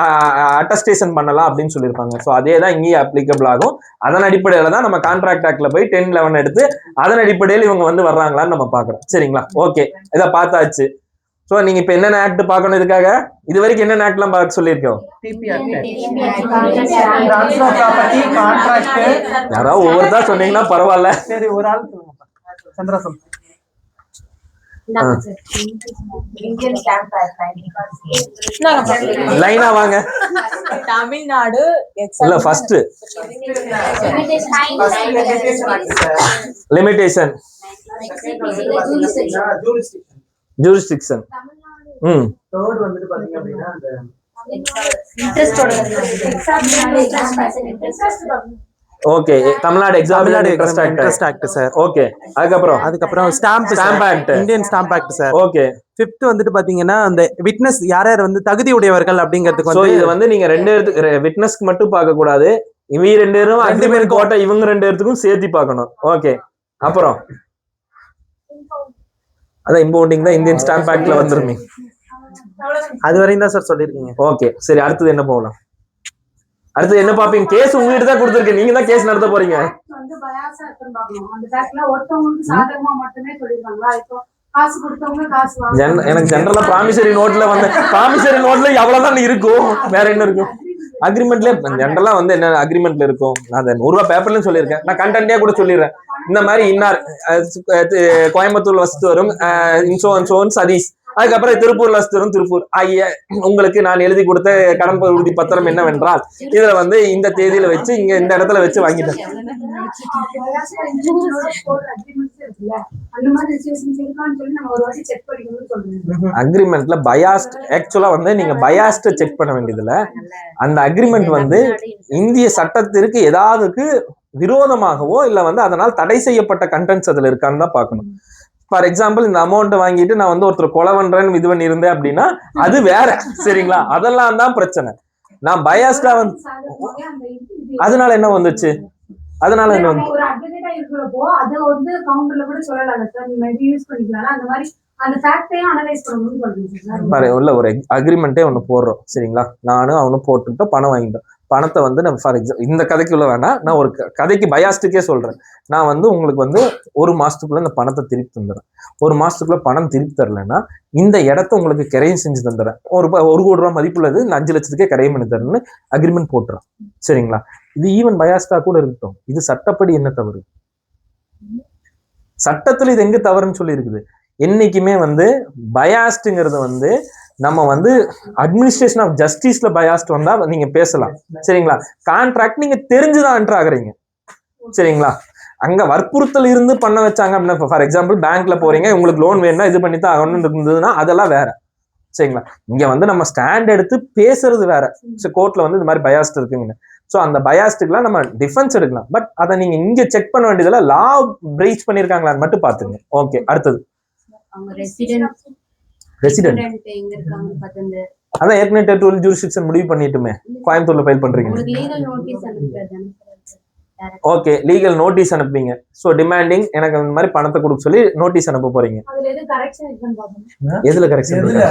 அட்டஸ்டேஷன் பண்ணலாம் அப்படின்னு சொல்லியிருப்பாங்க. ஸோ அதே தான் இங்கேயும் அப்ளிகபிள் ஆகும். அதன் அடிப்படையில தான் நம்ம கான்ட்ராக்ட் ஆக்ட்ல போய் 10, 11 எடுத்து அதன் அடிப்படையில் இவங்க வந்து வர்றாங்களான்னு நம்ம பார்க்கறோம். சரிங்களா? ஓகே, இதை பார்த்தாச்சு. ஸோ நீங்க இப்ப என்னென்ன ஆக்ட் பார்க்கணும்? இதுக்காக இது வரைக்கும் என்னென்ன ஆக்ட்லாம் பார்க்க சொல்லியிருக்கோம்? யாராவது ஒவ்வொருத்தா சொன்னீங்கன்னா பரவாயில்ல. சரி, ஒரு ஆள் சந்திரா சொல்லுங்க. லைனா வாங்க. தமிழ்நாடு இல்ல ஃபர்ஸ்ட் லிமிடேஷன் ஜூரிஸ்டிக்ஷன். தேர்ட் வந்துட்டு பாத்தீங்க அப்படின்னா அந்த okay, Tamil Nadu interest act sir. Okay, அதுக்கப்புறம் stamp act, Indian stamp act sir. Okay. 5th வந்துட்டு பாத்தீங்கன்னா அந்த விட்னஸ் யார் யார் வந்து தகுதி உடையவர்கள் அப்படிங்கிறதுக்கு வந்து இது வந்து நீங்க 2 இடத்துக்கு விட்னஸ்க்கு மட்டும் பார்க்க கூடாது. இவங்க 2 பேரும் அக்ரிமெண்ட் போட்ட இவங்க 2 இடத்துக்கும் சேர்த்து பார்க்கணும். ஓகே, அப்புறம் அதான் இம்பவுண்டிங் தான் இந்தியன் ஸ்டாம்ப் ஆக்ட்ல வந்துருமே. அது வரையும் தான் சார் சொல்லிருக்கீங்க. ஓகே, சரி. அடுத்தது என்ன போகலாம்? அடுத்து என்ன பாப்பீங்க? கேஸ் உங்ககிட்ட தான் கொடுத்துருக்கேன், நீங்க தான் கேஸ் நடத்த போறீங்க. எனக்கு ஜெனரலா ப்ராமிசரி நோட்ல எவ்வளவுதான் இருக்கும், வேற என்ன இருக்கும்? அக்ரிமெண்ட்ல ஜெனரலா வந்து என்ன அக்ரிமெண்ட்ல இருக்கும்? நான் அந்த 100 ரூபாய் பேப்பர்லயும் சொல்லியிருக்கேன், நான் கண்டென்ட்டே கூட சொல்லிடுறேன். இந்த மாதிரி இன்னார் கோயம்புத்தூர்ல வசித்து வரும் இன்சோன் சதீஷ், அதுக்கப்புறம் திருப்பூர்ல வசித்து வரும் திருப்பூர் ஆகிய உங்களுக்கு நான் எழுதி கொடுத்த கடன் உறுதி பத்திரம் என்னவென்றால் இதுல வந்து இந்த தேதியில வச்சு இங்க இந்த இடத்துல வச்சு வாங்கிட்டேன். அக்ரிமெண்ட்ல பயாஸ்ட் ஆக்சுவலா வந்து நீங்க பயாஸ்ட் செக் பண்ண வேண்டியதுல அந்த அக்ரிமெண்ட் வந்து இந்திய சட்டத்திற்கு ஏதாவது விரோதமாகவோ இல்ல வந்து அதனால் தடை செய்யப்பட்ட கண்டென்ட்ஸ் அதுல இருக்கான்னு தான் பார்க்கணும். ஃபார் எக்ஸாம்பிள் இந்த அமௌண்ட் வாங்கிட்டு நான் வந்து ஒருத்தர் கொலை பண்றேன்னு இது பண்ணி இருந்தேன் அப்படின்னா அது வேற. சரிங்களா, அதெல்லாம் தான் பிரச்சனை. நான் பயாஸ்டா வந்து அதனால என்ன வந்துச்சு, அதனால என்ன வந்து ஒரு அட்வொகேட்டா இருக்கிறப்போ அது வந்து கவுண்டர்ல கூட சொல்லலாம் சார், நீங்க மேபி யூஸ் பண்ணிக்கலாம். அந்த மாதிரி அந்த ஃபேக்டையும் அனலைஸ் பண்ணணும்னு சொல்றீங்க சார். பாரு உள்ள ஒரு அக்ரிமெண்ட்டே ஒன்று போடுறோம். சரிங்களா, நானும் அவனும் போட்டுட்டோம், பணம் வாங்கிட்டோம். பணத்தை வந்து நம்ம ஃபார் எக்ஸாம்பிள் இந்த கதைக்குள்ள வேணாம், நான் ஒரு கதைக்கு பயாஸ்டுக்கே சொல்றேன். நான் வந்து உங்களுக்கு வந்து 1 மாசத்துக்குள்ள இந்த பணத்தை திருப்பி தந்துடுறேன். 1 மாசத்துக்குள்ள பணம் திருப்பி தரலைன்னா இந்த இடத்த உங்களுக்கு கிரையம் செஞ்சு தந்துடுறேன். 1 கோடி ரூபாய் மதிப்புள்ளது, இந்த 5 லட்சத்துக்கே கிரையம் பண்ணி தரேன்னு அக்ரிமெண்ட் போட்டுறேன். சரிங்களா, இது ஈவன் பயாஸ்டா கூட இருக்கட்டும், இது சட்டப்படி என்ன தவறு? சட்டத்துல இது எங்க தவறுன்னு சொல்லி இருக்குது. என்னைக்குமே வந்து பயாஸ்டுங்கிறது வந்து நம்ம வந்து அட்மினிஸ்ட்ரேஷன் ஆஃப் ஜஸ்டிஸ்ல பயாஸ்ட் வந்தா நீங்க பேசலாம். சரிங்களா, கான்ட்ராக்ட் நீங்க தெரிஞ்சுதான் என்டர் ஆகுறீங்க. சரிங்களா, அங்க வற்புறுத்தல் இருந்து பண்ண வச்சாங்க அப்படின்னா, ஃபார் எக்ஸாம்பிள் பேங்க்ல போறீங்க, உங்களுக்கு லோன் வேணும்னா இது பண்ணி தான் ஆகணும்னு இருந்ததுன்னா அதெல்லாம் வேற. சரிங்களா, இங்க வந்து நம்ம ஸ்டாண்ட் எடுத்து பேசுறது வேற. கோர்ட்ல வந்து இந்த மாதிரி பயாஸ்ட் இருக்குங்க. ஸோ அந்த பயாஸ்டுக்குலாம் நம்ம டிஃபென்ஸ் எடுக்கலாம். பட் அதை நீங்க இங்க செக் பண்ண வேண்டியதுல லா பிரீச் பண்ணிருக்காங்களான்னு மட்டும் பாத்துங்க. ஓகே, அடுத்தது ரெசிடென்ட் எங்க இருக்காங்க பாத்தீங்க. அதான் ஏற்கனவே டெரிட்டோரியல் ஜூரிஸ்டிக்ஷன் முடிவு பண்ணிட்டுமே, கோயம்புத்தூர்ல ஃபைல் பண்றீங்க. லீகல் நோட்டீஸ் அனுப்புறேன். ஓகே, லீகல் நோட்டீஸ் அனுப்புவீங்க. ஸோ டிமாண்டிங் எனக்கு இந்த மாதிரி பணத்தை கொடுக்க சொல்லி நோட்டீஸ் அனுப்ப போறீங்க. அதுல எது கரெக்ஷன் இருக்குன்னு பாருங்க. எதுல கரெக்ஷன் இருக்கு?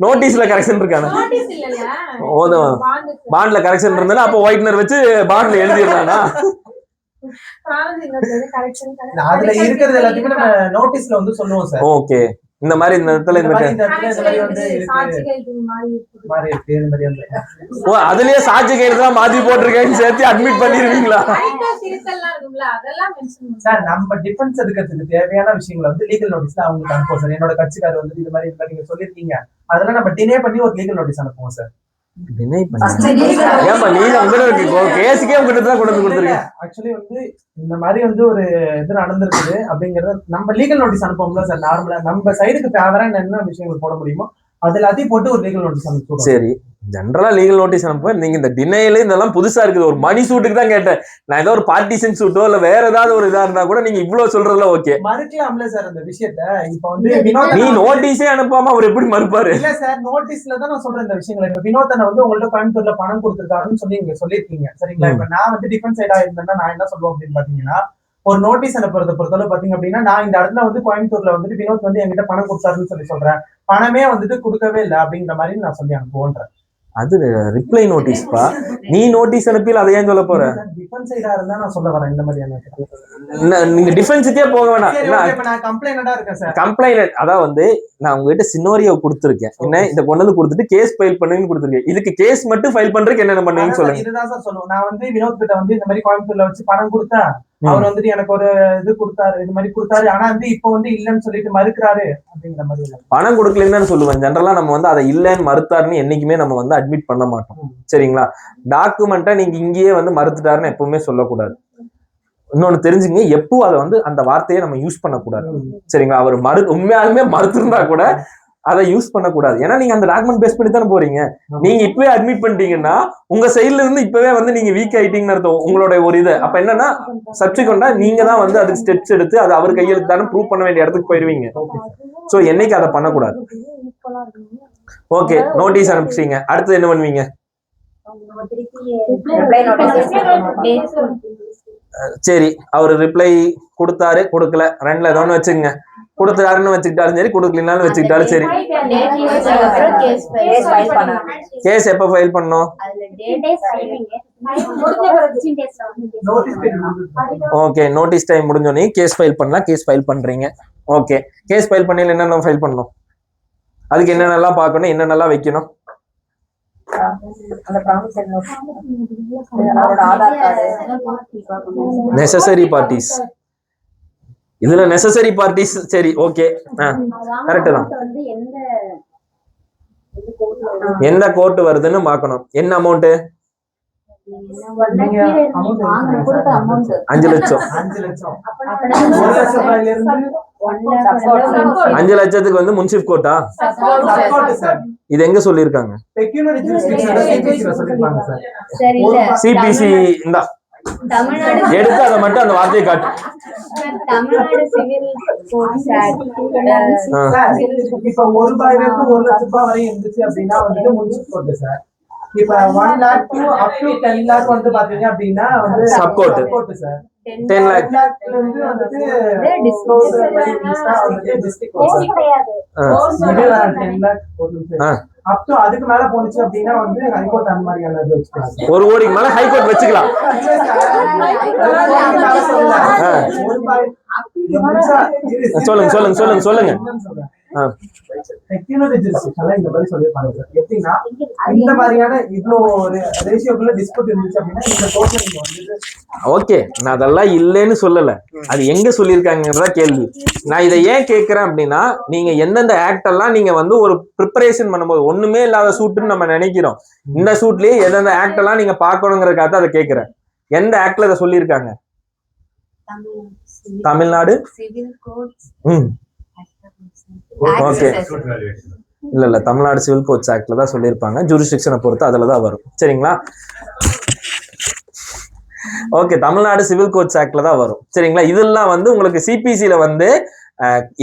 நோட்டீஸ்ல கரெக்ஷன் இருக்கானே. நோட்டீஸ் இல்லல, ஓதும் பாண்ட்ல கரெக்ஷன் இருந்தா அப்போ ஒயிட்னர் வச்சு பாண்ட்ல எழுதிடலாம்னா அதுல இருக்கிறது எல்லாத்தையுமே நம்ம நோட்டீஸ்ல வந்து சொல்லுவோம் சார். ஓகே, இந்த மாதிரி இந்த இடத்துல இந்த ஓ அதுலயே சாட்சி கையெழுத்து தான் மாத்தி போட்டிருக்கேன்னு சேர்த்து அட்மிட் பண்ணிருவீங்களா? சார் நம்ம டிஃபென்ஸ் எடுக்கிறதுக்கு தேவையான விஷயங்களை வந்து லீகல் நோட்டீஸ்ல அவங்களுக்கு அனுப்புவோம் சார். என்னோட கட்சிக்காரர் வந்து இது மாதிரி நீங்க சொல்லிருக்கீங்க, அதெல்லாம் நம்ம டினே பண்ணி ஒரு லீகல் நோட்டீஸ் அனுப்புவோம் சார். ஏன்பா நீங்க உங்களுக்கு கேஸுக்கே உங்ககிட்ட தான் கொண்டு வந்து கொடுத்துருக்கீங்க. ஆக்சுவலி வந்து இந்த மாதிரி வந்து ஒரு இது நடந்திருக்குது அப்படிங்கறத நம்ம லீகல் நோட்டீஸ் அனுப்போம்ல சார். நார்மலா நம்ம சைடுக்கு ஃபேவரா என்ன விஷயங்கள் போட முடியுமோ அதுல அதையும் போட்டு ஒரு லீகல் நோட்டீஸ் அனுப்புவோம். சரி, ஜென்ரலா லீகல் நோட்டீஸ் அனுப்புவேன். நீங்க இந்த டினைல இதெல்லாம் புதுசா இருக்குது. ஒரு மணி சூட்டுக்கு தான் கேட்டேன். நான் ஏதோ ஒரு பார்ட்டிஷன் சூட்டோ இல்ல வேற ஏதாவது ஒரு இதா இருந்தா கூட நீங்க இவ்வளவு சொல்றதுல ஓகே மறுக்கலாம்ல சார் அந்த விஷயத்த. இப்ப வந்து நீ நோட்டீஸே அனுப்பாம அவர் எப்படி மறுப்பாரு? இல்ல சார், நோட்டீஸ்ல தான் நான் சொல்றேன் இந்த விஷயங்களை. இப்ப வினோதனை வந்து உங்கள்ட்ட கோயம்புத்தூர்ல பணம் கொடுத்துருக்காருன்னு சொல்லி நீங்க சொல்லிருக்கீங்க. சரிங்களா, இப்ப நான் வந்து டிஃபென்ஸ் சைடா இருந்தேன்னா நான் என்ன சொல்லுவேன் அப்படின்னு பாத்தீங்கன்னா, ஒரு நோட்டீஸ் அனுப்புறத பொறுத்தவரை பாத்தீங்க அப்படின்னா, நான் இந்த இடத்துல வந்து கோயம்புத்தூர்ல வந்துட்டு வினோத் வந்து என்கிட்ட பணம் கொடுத்தாருன்னு சொல்லி சொல்றேன், பணமே வந்துட்டு கொடுக்கவே இல்லை அப்படிங்கிற மாதிரி நான் சொல்லி அனுப்புவோன்றேன். அது ரிப்ளை நோட்டீஸ்பா. நீ நோட்டீஸ் அனுப்பியில் அதை ஏன் சொல்ல போற? டிஃபென்ஸ் சைடா இருந்தா நான் சொல்ல வரேன் இந்த மாதிரியான. நீங்க டிஃபென்ஸுக்கே போக வேணாம். நான் கம்ப்ளைண்டா இருக்கேன் சார். கம்ப்ளைண்ட் அதான் வந்து நான் உங்ககிட்ட சினோரியோ கொடுத்துருக்கேன். என்ன இதை கொண்டு வந்து கொடுத்துட்டு கேஸ் ஃபைல் பண்ணுன்னு கொடுத்துருக்கேன். இதுக்கு கேஸ் மட்டும் ஃபைல் பண்றதுக்கு என்னென்ன பண்ணுவீங்கன்னு சொல்லுங்க. இதுதான் சார் சொல்லுவோம். நான் வந்து வினோத் கிட்ட வந்து இந்த மாதிரி கோயம்புத்தூர்ல வச்சு பணம் கொடுத்தேன், அவர் வந்துட்டு எனக்கு ஒரு இது கொடுத்தாரு, இது மாதிரி கொடுத்தாரு, ஆனா வந்து இப்ப வந்து இல்லன்னு சொல்லிட்டு மறுக்கிறாரு அப்படிங்கிற மாதிரி. பணம் கொடுக்கலன்னு சொல்லுவேன். ஜென்ரலா நம்ம வந்து அதை இல்லன்னு மறுத்தாருன்னு என்னைக்குமே நம்ம வந்து அட்மிட் பண்ண மாட்டோம். சரிங்களா, டாக்குமெண்ட்டை நீங்க இங்கேயே வந்து மறுத்துட்டாருன்னு எப்பவுமே சொல்லக்கூடாது. இன்னொன்னு தெரிஞ்சுங்க, எப்போ அதை வந்து அந்த வார்த்தையை நம்ம யூஸ் பண்ணக்கூடாது. சரிங்களா, அவர் உண்மையாலுமே மறுத்திருந்தா கூட அதை யூஸ் பண்ணக்கூடாது. ஏன்னா நீங்க அந்த டாக்குமெண்ட் பேஸ் பண்ணி தானே போறீங்க. நீங்க இப்பவே அட்மிட் பண்ணிட்டீங்கன்னா உங்க சைட்ல இருந்து இப்பவே வந்து நீங்க வீக் ஆயிட்டீங்கன்னு அர்த்தம். உங்களோட ஒரு இது அப்ப என்னன்னா சப்சிக்வெண்டா நீங்க தான் வந்து அதுக்கு ஸ்டெப்ஸ் எடுத்து அது அவர் கையெழுத்து தானே ப்ரூவ் பண்ண வேண்டிய இடத்துக்கு போயிருவீங்க. சோ என்னைக்கு அதை பண்ணக்கூடாது. ஓகே, நோட்டீஸ் அனுப்பிச்சிங்க, அடுத்து என்ன பண்ணுவீங்க? சரி, அவர் ரிப்ளை கொடுத்தாரு கொடுக்கல ரெண்டுல ஏதோ ஒண்ணு வச்சுங்க. கொடுத்தாருன்னு வச்சுக்கிட்டாலும் சரி, கொடுக்கலனாலும் வச்சுக்கிட்டாலும் சரி. கேஸ் எப்ப ஃபைல் பண்ணணும்? ஓகே, நோட்டீஸ் டைம் முடிஞ்சோடனே கேஸ் ஃபைல் பண்ணலாம். கேஸ் ஃபைல் பண்றீங்க. ஓகே, கேஸ் ஃபைல் பண்ணல என்னென்ன ஃபைல் பண்ணணும்? அதுக்கு என்னென்னலாம் பார்க்கணும், என்னென்னலாம் வைக்கணும்? Necessary parties. இதுல நெசசரி பார்ட்டிஸ் சரி ஓகே கரெக்ட் தான். எந்த கோர்ட் வருதுன்னு பார்க்கணும். என்ன அமௌண்ட்? 5 லட்சம். 5 லட்சத்துக்கு வந்து முன்சிப் கோர்ட்டா? இது எங்க சொல்லிருக்காங்க? பெக்யூனரி ஜூரிஸ்டிக்ஷன் சிபிசி சொல்லிருக்காங்க சார். சிபிசி இந்த தமிழ்நாடு எடுத்து அதை மட்டும் அந்த வார்த்தையை காட்டு. தமிழ்நாடு சிவில் கோட்ஸ் சார் இப்ப ₹1,000 to ₹1,00,000 வரை இருந்துச்சு அப்படின்னா வந்துட்டு முன்சிப் கோர்ட் சார். இப்ப 1 lakh to up to 10 lakh வந்து பாத்தீங்க அப்படின்னா வந்து சப் கோர்ட் சார். 10 lakh இருந்து வந்துட்டு டிஸ்ட்ரிக்ட் கோர்ட் இது 10 lakh அப் டு அதுக்கு மேல போனுச்சு அப்படின்னா வந்து ஹைகோர்ட் அந்த மாதிரியான இது வச்சுக்கலாம். 1 கோடிக்கு மேல ஹைகோர்ட் வச்சுக்கலாம். சொல்லுங்க. இந்த மாதிரி சொல்லிருப்பாங்க சார். எப்படின்னா இந்த மாதிரியான இவ்வளோ ஒரு ரேஷியோக்குள்ள டிஸ்பியூட் இருந்துச்சு அப்படின்னா இந்த கோர்ட்ல நீங்க வந்து ஓகே, நான் அதெல்லாம் இல்லைன்னு சொல்லல, அது எங்க சொல்லியிருக்காங்கன்றதா கேள்வி. நான் இதை ஏன் கேட்கிறேன் அப்படின்னா, நீங்க எந்தெந்த ஆக்ட் எல்லாம் நீங்க வந்து ஒரு ப்ரிப்பரேஷன் பண்ணும்போது ஒண்ணுமே இல்லாத சூட்டுன்னு நம்ம நினைக்கிறோம். இந்த சூட்லயே எந்தெந்த ஆக்ட் எல்லாம் நீங்க பாக்கணுங்கிறதுக்காக தான் அதை கேட்கிறேன். எந்த ஆக்ட்ல அதை சொல்லியிருக்காங்க? தமிழ்நாடு சிவில் கோட்ஸ் ஓகே, இல்ல தமிழ்நாடு சிவில் கோட்ஸ் ஆக்ட்ல தான் சொல்லியிருப்பாங்க. ஜூரிஸ்டிக்ஷனை பொறுத்து அதுல தான் வரும். சரிங்களா? ஓகே, தமிழ்நாடு சிவில் கோட்ஸ் ஆக்ட்ல தான் வரும். சரிங்களா? இதெல்லாம் வந்து உங்களுக்கு சிபிசில வந்து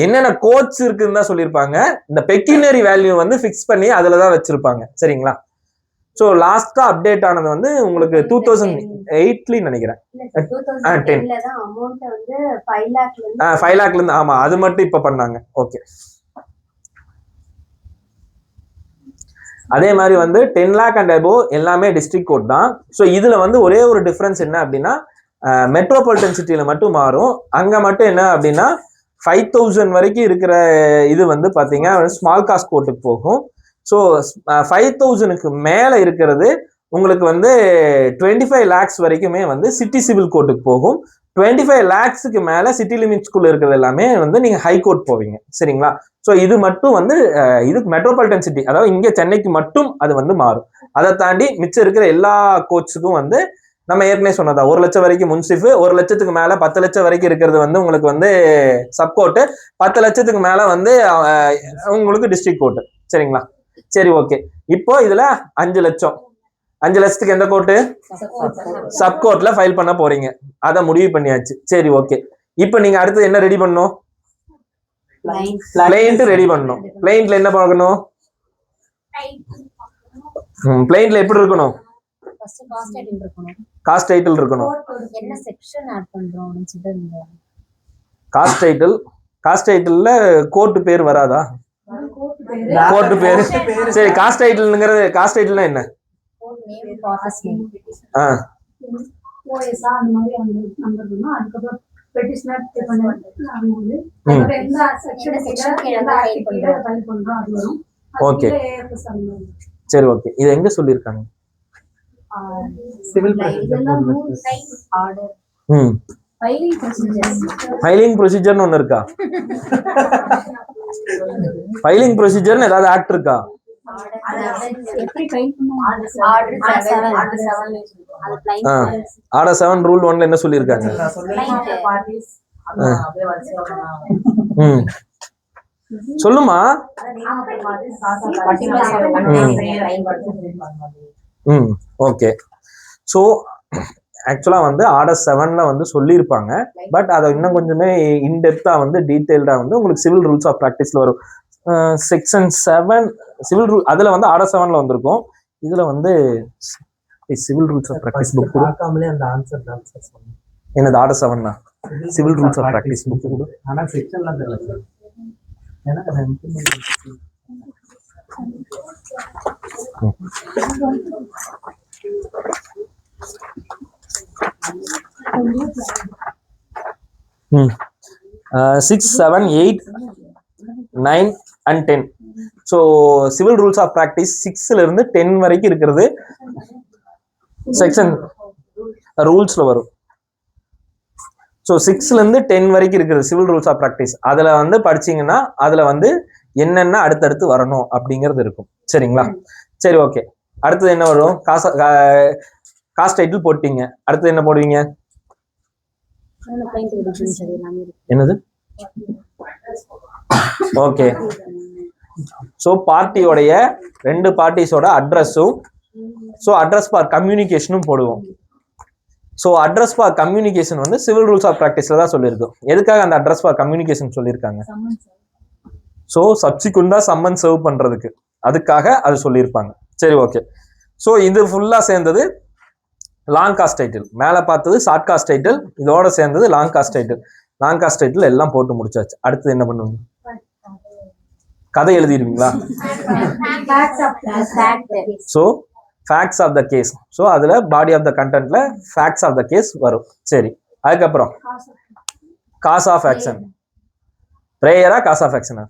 என்னென்ன கோட்ஸ் இருக்குன்னு தான் சொல்லியிருப்பாங்க. இந்த பெக்யூனரி வேல்யூ வந்து ஃபிக்ஸ் பண்ணி அதுலதான் வச்சிருப்பாங்க. சரிங்களா? ஸோ லாஸ்டா அப்டேட் ஆனது வந்து உங்களுக்கு 2008 நினைக்கிறேன். 5 lakhல இருந்து ஆமா, அது மட்டும் இப்ப பண்ணாங்க. ஓகே, அதே மாதிரி வந்து 10 lakh and above எல்லாமே டிஸ்ட்ரிக்ட் கோர்ட் தான். ஸோ இதுல வந்து ஒரே ஒரு டிஃபரன்ஸ் என்ன அப்படின்னா, மெட்ரோபாலிட்டன் சிட்டியில மட்டும் மாறும். அங்க மட்டும் என்ன அப்படின்னா 5,000 வரைக்கும் இருக்கிற இது வந்து பாத்தீங்கன்னா ஸ்மால் காஸ்ட் கோர்ட்டுக்கு போகும். ஸோ 5,000க்கு மேல இருக்கிறது உங்களுக்கு வந்து 25 lakhs வரைக்குமே வந்து சிட்டி சிவில் கோர்ட்டுக்கு போகும். 25 lakhsக்கு மேல சிட்டி லிமிட்ஸ்குள்ள இருக்கிறது எல்லாமே வந்து நீங்க ஹை கோர்ட் போவீங்க. சரிங்களா? ஸோ இது மட்டும் வந்து இதுக்கு மெட்ரோபாலிட்டன் சிட்டி, அதாவது இங்க சென்னைக்கு மட்டும் அது வந்து மாறும். அதை தாண்டி மிச்சம் இருக்கிற எல்லா கோர்ட்ஸுக்கும் வந்து நம்ம ஏற்கனவே சொன்னதா 1 லட்சம் வரைக்கும் முன்சிஃப், 1 லட்சத்துக்கு மேல 10 லட்சம் வரைக்கும் இருக்கிறது வந்து உங்களுக்கு வந்து சப்கோர்ட்டு, 10 லட்சத்துக்கு மேல வந்து உங்களுக்கு டிஸ்ட்ரிக்ட் கோர்ட்டு. சரிங்களா? சரி, ஓகே. இப்போ இதுல 5 லட்சத்துக்கு எந்த கோர்ட்டு? சப்கோர்ட்ல ஃபைல் பண்ண போறீங்க. அதை முடிவு பண்ணியாச்சு. சரி, ஓகே. இப்போ நீங்க அடுத்து என்ன ரெடி பண்ணணும்? பிளைண்ட் ரெடி பண்ணணும். பிளைண்ட்ல என்ன பார்க்கணும்? பிளைண்ட்ல எப்படி இருக்கணும்? காஸ்ட் டைட்டில் இருக்கணும். என்ன செக்ஷன் ஆட் பண்றோம்? காஸ்ட் டைட்டில்ல கோர்ட் பேர் வராதா? கோர்ட் பேரு. சரி, காஸ்ட் டைட்டில்ங்கிறது காஸ்ட் டைட்டில்னா என்ன? ஓகே, சரி, ஓகே. இது எங்க சொல்லிருக்காங்க? சிவில் ஃபைலிங் ப்ரொசீஜர்னு ஒண்ணு இருக்கா? ஃபைலிங் ப்ரொசீஜர்னு ஏதாவது ஆக்ட் இருக்கா? ஆர்டர் 7 ரூல் 1ல என்ன சொல்லியிருக்காங்க? சொல்லுமா. ஓகே. ஸோ ஆக்சுவலா வந்து ஆர்டர் 7ல வந்து சொல்லியிருப்பாங்க. பட் அதை இன்னும் கொஞ்சமே இன்டெப்தா வந்து டீடைல்டா வந்து உங்களுக்கு சிவில் ரூல்ஸ் ஆஃப் பிராக்டிஸ்ல வரும். செக்ஷன் 7 சிவில் ரூல், அதுல வந்து ஆர்டர் 7ல வந்திருக்கும். இதுல வந்து civil rules of practice book பார்க்காமலே அந்த ஆன்சர் சொன்னேன். என்னது ஆர்டர் 7னா? Civil rules of practice book கூட. ஆனா செக்ஷன்லாம் தெரியல சார். எனக்கு அதை இம்ப்ளிமெண்ட் ம் 6, 7, 8, 9 and 10. So civil rules of practice 6ல இருந்து 10 வரைக்கும் இருக்கிறது செக்ஷன் ரூல்ஸ்ல வரும். ஸோ 6ல இருந்து 10 வரைக்கும் இருக்கிறது சிவில் ரூல்ஸ் ஆஃப் பிராக்டிஸ். அதுல வந்து படிச்சீங்கன்னா அதுல வந்து என்னென்ன அடுத்தடுத்து வரணும் அப்படிங்கிறது இருக்கும். சரிங்களா? சரி, ஓகே. அடுத்தது என்ன வரும்? காஸ்ட் டைட்டில் போட்டீங்க. அடுத்தது என்ன போடுவீங்க? என்னது? ஓகே. ஸோ பார்ட்டியோடைய 2 பார்ட்டிஸோட அட்ரஸும், ஸோ அட்ரஸ் ஃபார் கம்யூனிகேஷனும் போடுவோம். ஸோ அட்ரஸ் ஃபார் கம்யூனிகேஷன் வந்து சிவில் ரூல்ஸ் ஆஃப் ப்ராக்டிஸ்ல தான் சொல்லியிருக்கோம். எதுக்காக அந்த அட்ரஸ் ஃபார் கம்யூனிகேஷன் சொல்லியிருக்காங்க? ஸோ சப்சிக்வெண்டா சம்மன் சர்வ் பண்றதுக்கு, அதுக்காக அது சொல்லியிருப்பாங்க. சரி, ஓகே. ஸோ இது ஃபுல்லா சேர்ந்தது லாங் காஸ்ட் டைட்டில். மேலே பார்த்தது ஷார்ட் காஸ்ட் டைட்டில், இதோட சேர்ந்தது long cause title. Long cause title எல்லாம் போட்டு முடிச்சாச்சு. அடுத்து என்ன பண்ணுவீங்க? கதை எழுதிடுவீங்களா? So facts of the case. So அதுல பாடி ஆஃப் த கண்டென்ட்ல ஃபேக்ட்ஸ் ஆஃப் த கேஸ் வரும். சரி, அதுக்கப்புறம் காஸ் ஆஃப் ஆக்ஷன். ப்ரேயரா காஸ் ஆஃப் ஆக்ஷனா?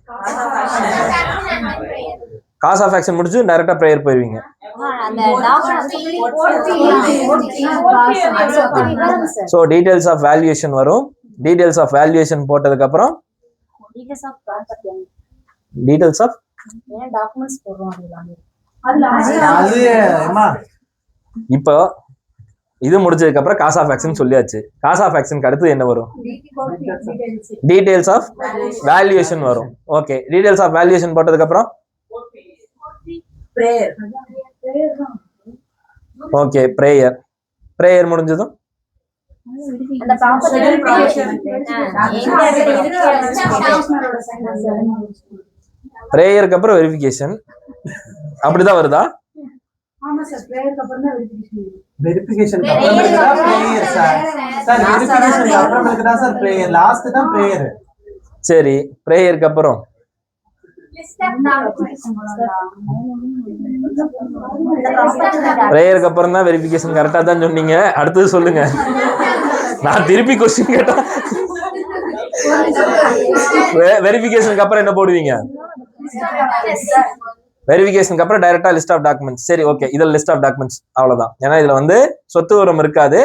காஸ் ஆஃப் ஆக்ஷன் முடிச்சு டைரக்டா ப்ரேயர் போயிருவீங்க. ஸோ டீடைல்ஸ் ஆஃப் வேல்யூவேஷன் வரும். டீடைல்ஸ் ஆஃப் வேல்யூவேஷன் போட்டதுக்கு அப்புறம் டீடைல்ஸ் ஆஃப் டாக்குமெண்ட்ஸ் போடுறோம். இப்போ இது முடிச்சதுக்கு அப்புறம் காஸ் ஆஃப் ஆக்ஷன் சொல்லியாச்சு. காஸ் ஆஃப் ஆக்ஷனுக்கு அடுத்து என்ன வரும்? டீடைல்ஸ் ஆஃப் வேல்யூவேஷன் வரும். ஓகே, டீடைல்ஸ் ஆஃப் வேல்யூவேஷன் போட்டதுக்கு அப்புறம் ஓகே ப்ரேயர். ப்ரேயர் முடிஞ்சதும் ப்ரேயருக்கு அப்புறம் வெரிஃபிகேஷன். அப்படிதான் வருதா? வெரிஃபிகேஷன் சரி, ப்ரேயருக்கு அப்புறம் ப்ரேயருக்கு அப்புறம் தான் வெரிஃபிகேஷன். கரெக்டா தான் சொன்னீங்க. அடுத்தது சொல்லுங்க. நான் திருப்பி கொஸ்டின் கேட்டா வெரிஃபிகேஷனுக்கு அப்புறம் என்ன போடுவீங்க? வெரிஃபிகேஷனுக்கு அப்புறம் டைரக்டா லிஸ்ட் ஆஃப் டாக்குமெண்ட்ஸ். சரி, ஓகே. இதுல லிஸ்ட் ஆஃப் டாக்குமெண்ட்ஸ் அவ்வளவுதான். ஏன்னா இதுல வந்து சொத்து விவரம் இருக்காது.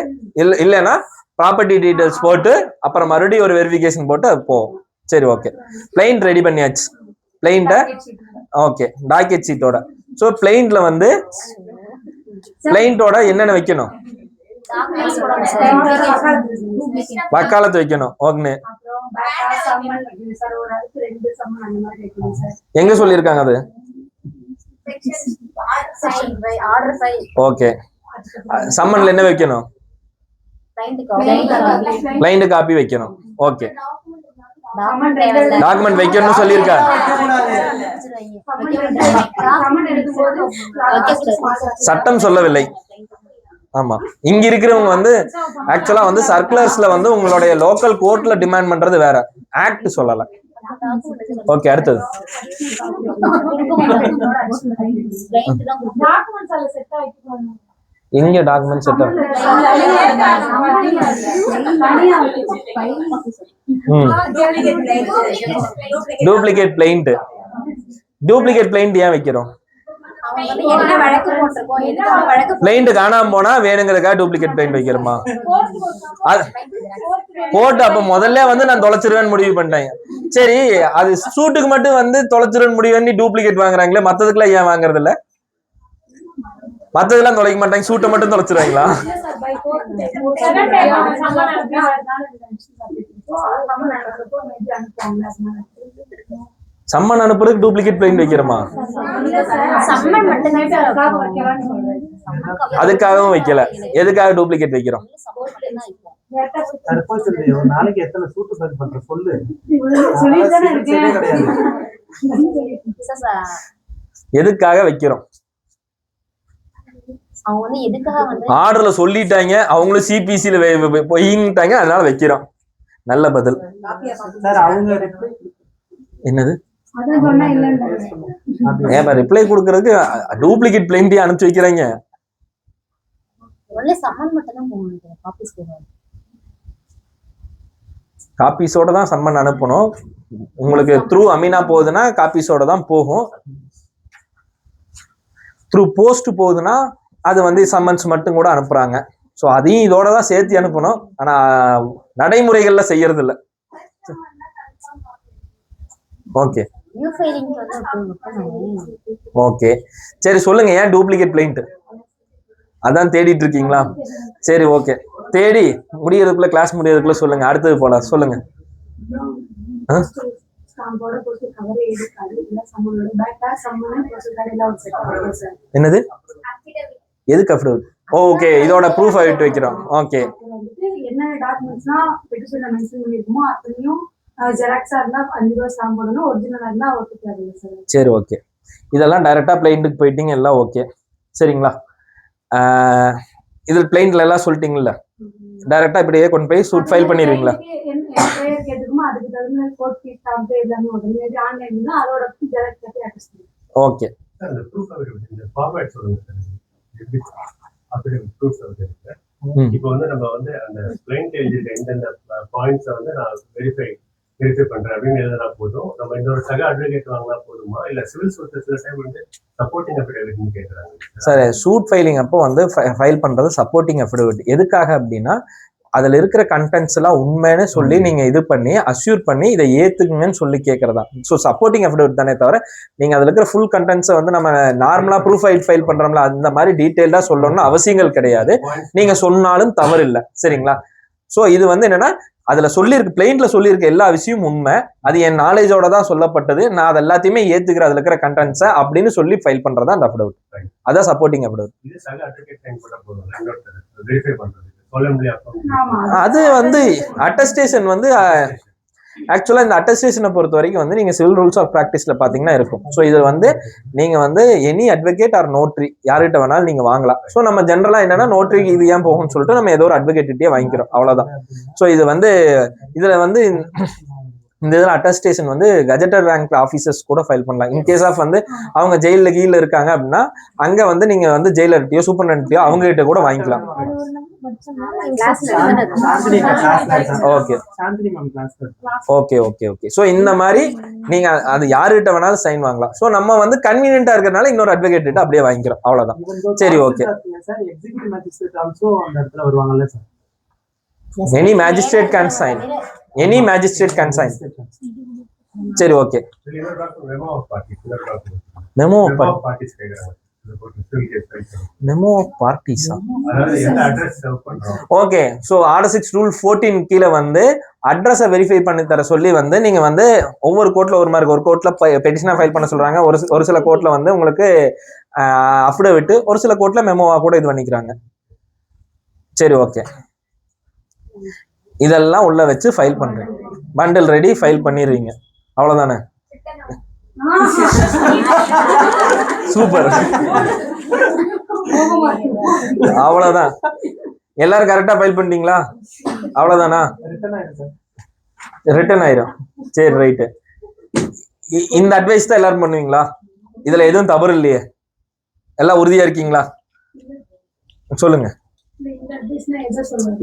இல்லைன்னா ப்ராப்பர்ட்டி டீடைல்ஸ் போட்டு அப்புறம் மறுபடியும் ஒரு வெரிஃபிகேஷன் போட்டு அது போகும். சரி, ஓகே. பிளைண்ட் ரெடி பண்ணியாச்சு. பிளைண்ட ஓகே, டாக்கெட் சீட்டோட. ஸோ பிளைண்ட்ல வந்து பிளைண்டோட என்னென்ன வைக்கணும்? வக்காலத்து வைக்கணும். ஓகே, எங்க சொல்லியிருக்காங்க அது? ஓகே, சம்மன்ல என்ன வைக்கணும்? கிளைண்ட் காப்பி வைக்கணும். ஓகே, டாக்குமெண்ட் வைக்கணும்னு சொல்லியிருக்கா? சட்டம் சொல்லவில்லை. ஆமா, இங்க இருக்கிறவங்க வந்து ஆக்சுவலா வந்து சர்க்குலர்ஸ்ல வந்து உங்களுடைய லோக்கல் கோர்ட்ல டிமாண்ட் பண்றது வேற, ஆக்ட் சொல்லல. ஓகே, அடுத்தது எங்க document set duplicate blind. Duplicate blind ஏன் வைக்கிறோம்? பிளைண்ட் காணாம போனா வேணுங்கிறதுக்காக டூப்ளிகேட் பிளைண்ட் வைக்கிறோமா? போட்டு அப்ப முதல்ல வந்து நான் தொலைச்சிருவேன்னு முடிவு பண்ணிட்டேன். சரி, அது சூட்டுக்கு மட்டும் வந்து தொலைச்சிருவேன்னு முடிவு பண்ணி டூப்ளிகேட் வாங்குறாங்களே, மத்ததுக்குலாம் ஏன் வாங்குறது இல்ல? மத்ததெல்லாம் தொலைக்க மாட்டாங்க, சூட்டை மட்டும் தொலைச்சிருவாங்களா? சம்மன் அனுப்புறதுக்கு டூப்ளிகேட் பிளைண்ட் வைக்கிறோமா? அதுக்காகவும் வைக்கல. எதுக்காக டூப்ளிகேட் வைக்கிறோம்? நாளைக்கு எத்தனை சூட்டு பண்ற சொல்லு. எதுக்காக வைக்கிறோம்? ஆர்டர்ல சொல்லிட்டாங்க, அவங்களும் சிபிசில போயிட்டாங்க, அதனால வைக்கிறோம். நல்ல பதில். என்னது? ஏன் ரிப்ளை கொடுக்கறதுக்கு டூப்ளிகேட் பிளைண்ட் அனுப்பிச்சு வைக்கிறாங்க? காப்பீஸோட தான் சம்மன் அனுப்பணும். உங்களுக்கு த்ரூ அமீனா போகுதுன்னா காப்பீஸோட தான் போகும். த்ரூ போஸ்ட் போகுதுன்னா அது வந்து சம்மன்ஸ் மட்டும் கூட அனுப்புறாங்க. ஸோ அதையும் இதோட தான் சேர்த்து அனுப்பணும். ஆனா நடைமுறைகள்ல செய்யறது இல்லை. ஓகே ஓகே, சரி சொல்லுங்க, ஏன் டூப்ளிகேட் பிளைண்ட்? அதான் தேடிட்டு இருக்கீங்களா? சரி, ஓகே. தேடி முடியறதுக்குள்ள, கிளாஸ் முடியறதுக்குள்ள சொல்லுங்க. அடுத்தது போல சொல்லுங்க. என்னது? எதுக்கு அஃபிடவிட்? ஓகே, இதோட ப்ரூஃப் எடுத்து வைக்கிறோம். ஓகே, வந்துட்டு என்ன டாக்குமெண்ட்ஸ்னா பெட்டிஷன்ல மென்ஷன் பண்ணிருக்கோமோ அத்தனையும் ஜெராக்ஸா இருந்தா 5 ரூபா ஸ்டாம்ப் போடணும், ஒரிஜினலா இருந்தா ஒத்துக்காதுங்க சார். சரி ஓகே. இதெல்லாம் டைரக்டா பிளைண்ட்டுக்கு போயிட்டீங்க, எல்லாம் ஓகே சரிங்களா? இதில் பிளைண்ட்ல எல்லாம் சொல்லிட்டீங்கல்ல, டைரக்டா இப்படியே கொண்டு போய் சூட் ஃபைல் பண்ணிடுவீங்களா? பேர் கேட்டுக்குமோ அதுக்கு தகுந்த கோட் ஃபீஸ் ஸ்டாம்ப் எல்லாமே உடனே ஆன்லைன்ல அதோட ஜெராக்ஸ் கட்டி அட்டஸ்ட் பண்ணுங்க. ஓகே, அந்த ப்ரூஃப் அஃபிடவிட் இந்த ஃபார்மேட் சொல்லுங்க சார். எப்படி அஃபிடவிட் ப்ரூஃப் அஃபிடவிட் இப்போ வந்து நம்ம வந்து அந்த கிளைண்ட் எழுதிருக்க எந்தெந்த பாயிண்ட்ஸை வந்து நான் வெரிஃபை பண்றேன் அப்படின்னு எழுதினா போதும், நம்ம இன்னொரு சக அட்வொகேட் வாங்கினா போதுமா, இல்ல சிவில் சூட் சில டைம் வந்து சப்போர்ட்டிங் அஃபிடவிட்னு கேட்கறாங்க சார். சூட் ஃபைலிங் அப்போ வந்து ஃபைல் பண்றது சப்போர்ட்டிங் அஃபிடவிட் எதுக்காக அப்படின்னா, அதுல இருக்கிற கண்டென்ட்ஸ் எல்லாம் உண்மைன்னு சொல்லி நீங்க இது பண்ணி அஸ்யூர் பண்ணி இதை ஏத்துக்குங்கன்னு சொல்லி கேட்கறதா. ஸோ சப்போர்ட்டிங் அஃபிடவிட் தானே தவிர நீங்க அதுல இருக்கிற ஃபுல் கண்டென்ட்ஸை வந்து நம்ம நார்மலா ப்ரூஃப் ஃபைல் பண்றோம்ல அந்த மாதிரி டீட்டெயில்டா சொல்லணும்னு அவசியங்கள் கிடையாது. நீங்க சொன்னாலும் தவறு இல்லை சரிங்களா? ஸோ இது வந்து என்னன்னா, அதுல சொல்லியிருக்கு பிளைண்ட்ல சொல்லியிருக்க எல்லா விஷயமும் உண்மை, அது என் நாலேஜோட தான் சொல்லப்பட்டது, நான் அது எல்லாத்தையுமே ஏத்துக்கிறேன் அதுல இருக்கிற கண்டென்ட்ஸை அப்படின்னு சொல்லி ஃபைல் பண்றதா அந்த அஃபிடவிட். அதான் சப்போர்ட்டிங் அஃபிடவிட். இது சக அட்வொகேட் சைன் பண்ண போதும் வெரிஃபை பண்றது சொல்ல முடியாது. அது வந்து அட்டஸ்டேஷன் வந்து ஆக்சுவலா இந்த அட்டஸ்டேஷனை பொறுத்த வரைக்கும் வந்து நீங்க சிவில் ரூல்ஸ் ஆஃப் பிராக்டிஸ்ல பாத்தீங்கன்னா இருக்கும். ஸோ இது வந்து நீங்க வந்து எனி அட்வொகேட் ஆர் நோட்ரி யார்கிட்ட வேணாலும் நீங்க வாங்கலாம். ஸோ நம்ம ஜென்ரலா என்னன்னா நோட்ரிக்கு இது ஏன் போகும்னு சொல்லிட்டு நம்ம ஏதோ ஒரு அட்வொகேட்டே வாங்கிக்கிறோம், அவ்வளவுதான். ஸோ இது வந்து இதுல வந்து இந்த இதில் அட்டஸ்டேஷன் வந்து கஜெட்டட் ரேங்க் ஆஃபீஸர்ஸ் கூட ஃபைல் பண்ணலாம். இன்கேஸ் ஆஃப் வந்து அவங்க ஜெயிலில் கீழே இருக்காங்க அப்படின்னா அங்கே வந்து நீங்கள் வந்து ஜெயிலர்கிட்டயோ சூப்பர்டென்ட்டையோ அவங்க கிட்ட கூட வாங்கிக்கலாம். Okay okay okay okay. So இந்த மாதிரி நீங்க அது யாருகிட்ட வேணாலும் சைன் வாங்கலாம். ஸோ நம்ம வந்து கன்வீனியன்டா இருக்கிறதுனால இன்னொரு அட்வொகேட் கிட்ட அப்படியே வாங்கிக்கிறோம், அவ்வளவுதான். சரி okay. Any magistrate can sign, any magistrate can sign. சரி ஓகே. மெமோ ஆஃப் பார்ட்டிஸ் கேக்குறாங்க. மெமோ ஆஃப் பார்ட்டிஸா? ஓகே. ஸோ ஆர்டர் 6 ரூல் 14 கீழே வந்து அட்ரஸை வெரிஃபை பண்ணி தர சொல்லி வந்து நீங்க வந்து ஒவ்வொரு கோர்ட்ல ஒரு மாதிரி, ஒரு கோர்ட்ல பெட்டிஷனா ஃபைல் பண்ண சொல்றாங்க, ஒரு சில கோர்ட்ல வந்து உங்களுக்கு அஃபிடவிட், ஒரு சில கோர்ட்ல மெமோவா கூட இது பண்ணிக்கிறாங்க. சரி ஓகே. இதெல்லாம் உள்ள வச்சு ஃபைல் பண்றேன், பண்டில் ரெடி, ஃபைல் பண்ணிடுவீங்க, அவ்வளவுதானே? சூப்பர், அவ்வளவுதான். எல்லாரும் கரெக்டா ஃபைல் பண்ணிட்டீங்களா? அவ்வளவுதானா? ரிட்டர்ன் ஆயிரும். சரி ரைட்டு. இந்த அட்வைஸ் தான் எல்லாரும் பண்ணுவீங்களா? இதுல எதுவும் தவறு இல்லையே? எல்லாம் உறுதியா இருக்கீங்களா? சொல்லுங்க.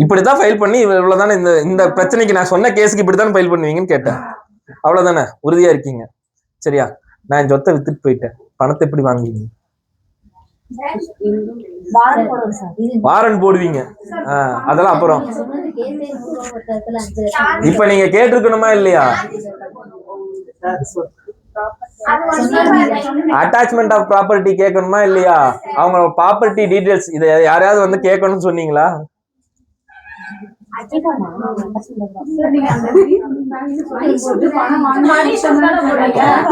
இப்படிதான் ஃபைல் பண்ணி இவ்வளவுதானே, இந்த பிரச்சனைக்கு நான் சொன்ன கேஸுக்கு இப்படித்தான் ஃபைல் பண்ணுவீங்கன்னு கேட்டேன், அவ்வளவுதானே? உறுதியா இருக்கீங்க சரியா? நான் என் சொத்தை வித்துட்டு போயிட்டேன், பணத்தை எப்படி வாங்குவீங்க? வாரண்ட் போடுவீங்க. அதெல்லாம் அப்புறம். இப்ப நீங்க கேட்டிருக்கணுமா இல்லையா? அட்டாச்மெண்ட் ஆஃப் ப்ராப்பர்ட்டி கேட்கணுமா இல்லையா? அவங்க ப்ராப்பர்ட்டி டீடைல்ஸ் இதை யாரையாவது வந்து கேட்கணும்னு சொன்னீங்களா?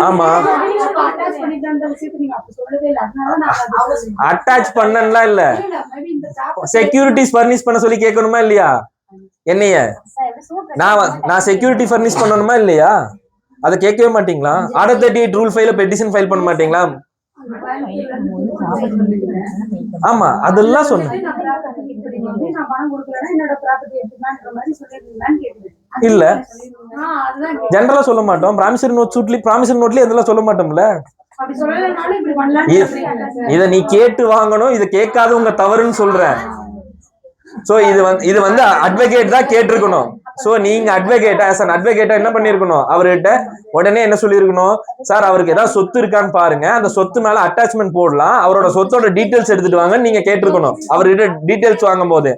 ஆமா, அட்டாச் பண்ணலாம் இல்ல, செக்யூரிட்டிஸ் ஃபர்னிஷ் பண்ண சொல்லி கேட்கணுமா இல்லையா? என்னைய நான் செக்யூரிட்டி ஃபர்னிஷ் பண்ணணுமா இல்லையா? அதை கேட்கவே மாட்டீங்களா? ஆர்டர் 38 ரூல் 5 பெட்டிஷன் ஃபைல் பண்ண மாட்டீங்களா? ஆமா, அதெல்லாம் சொன்னேன். இல்ல, ஜெனரலா சொல்ல மாட்டோம். ப்ராமிசரி நோட்லயே இதெல்லாம் சொல்ல மாட்டோம்ல. இத நீ கேட்டு வாங்கணும், இத கேட்காதவங்க தவறுன்னு சொல்றேன். சோ இது வந்து அட்வொகேட் தான் கேட்டிருக்கணும். சோ நீங்க அட்வொகேட்டா என்ன பண்ணிருக்கணும்? அவர்கிட்ட உடனே என்ன சொல்லிருக்கணும்? சார் அவருக்கு ஏதாவது சொத்து இருக்கான்னு பாருங்க, அந்த சொத்து மேல அட்டாச்மெண்ட் போடலாம், அவரோட சொத்தோட டீடைல்ஸ் எடுத்துட்டு வாங்கன்னு நீங்க கேட்டிருக்கணும் அவர்கிட்ட. டீடைல்ஸ் வாங்கும் போது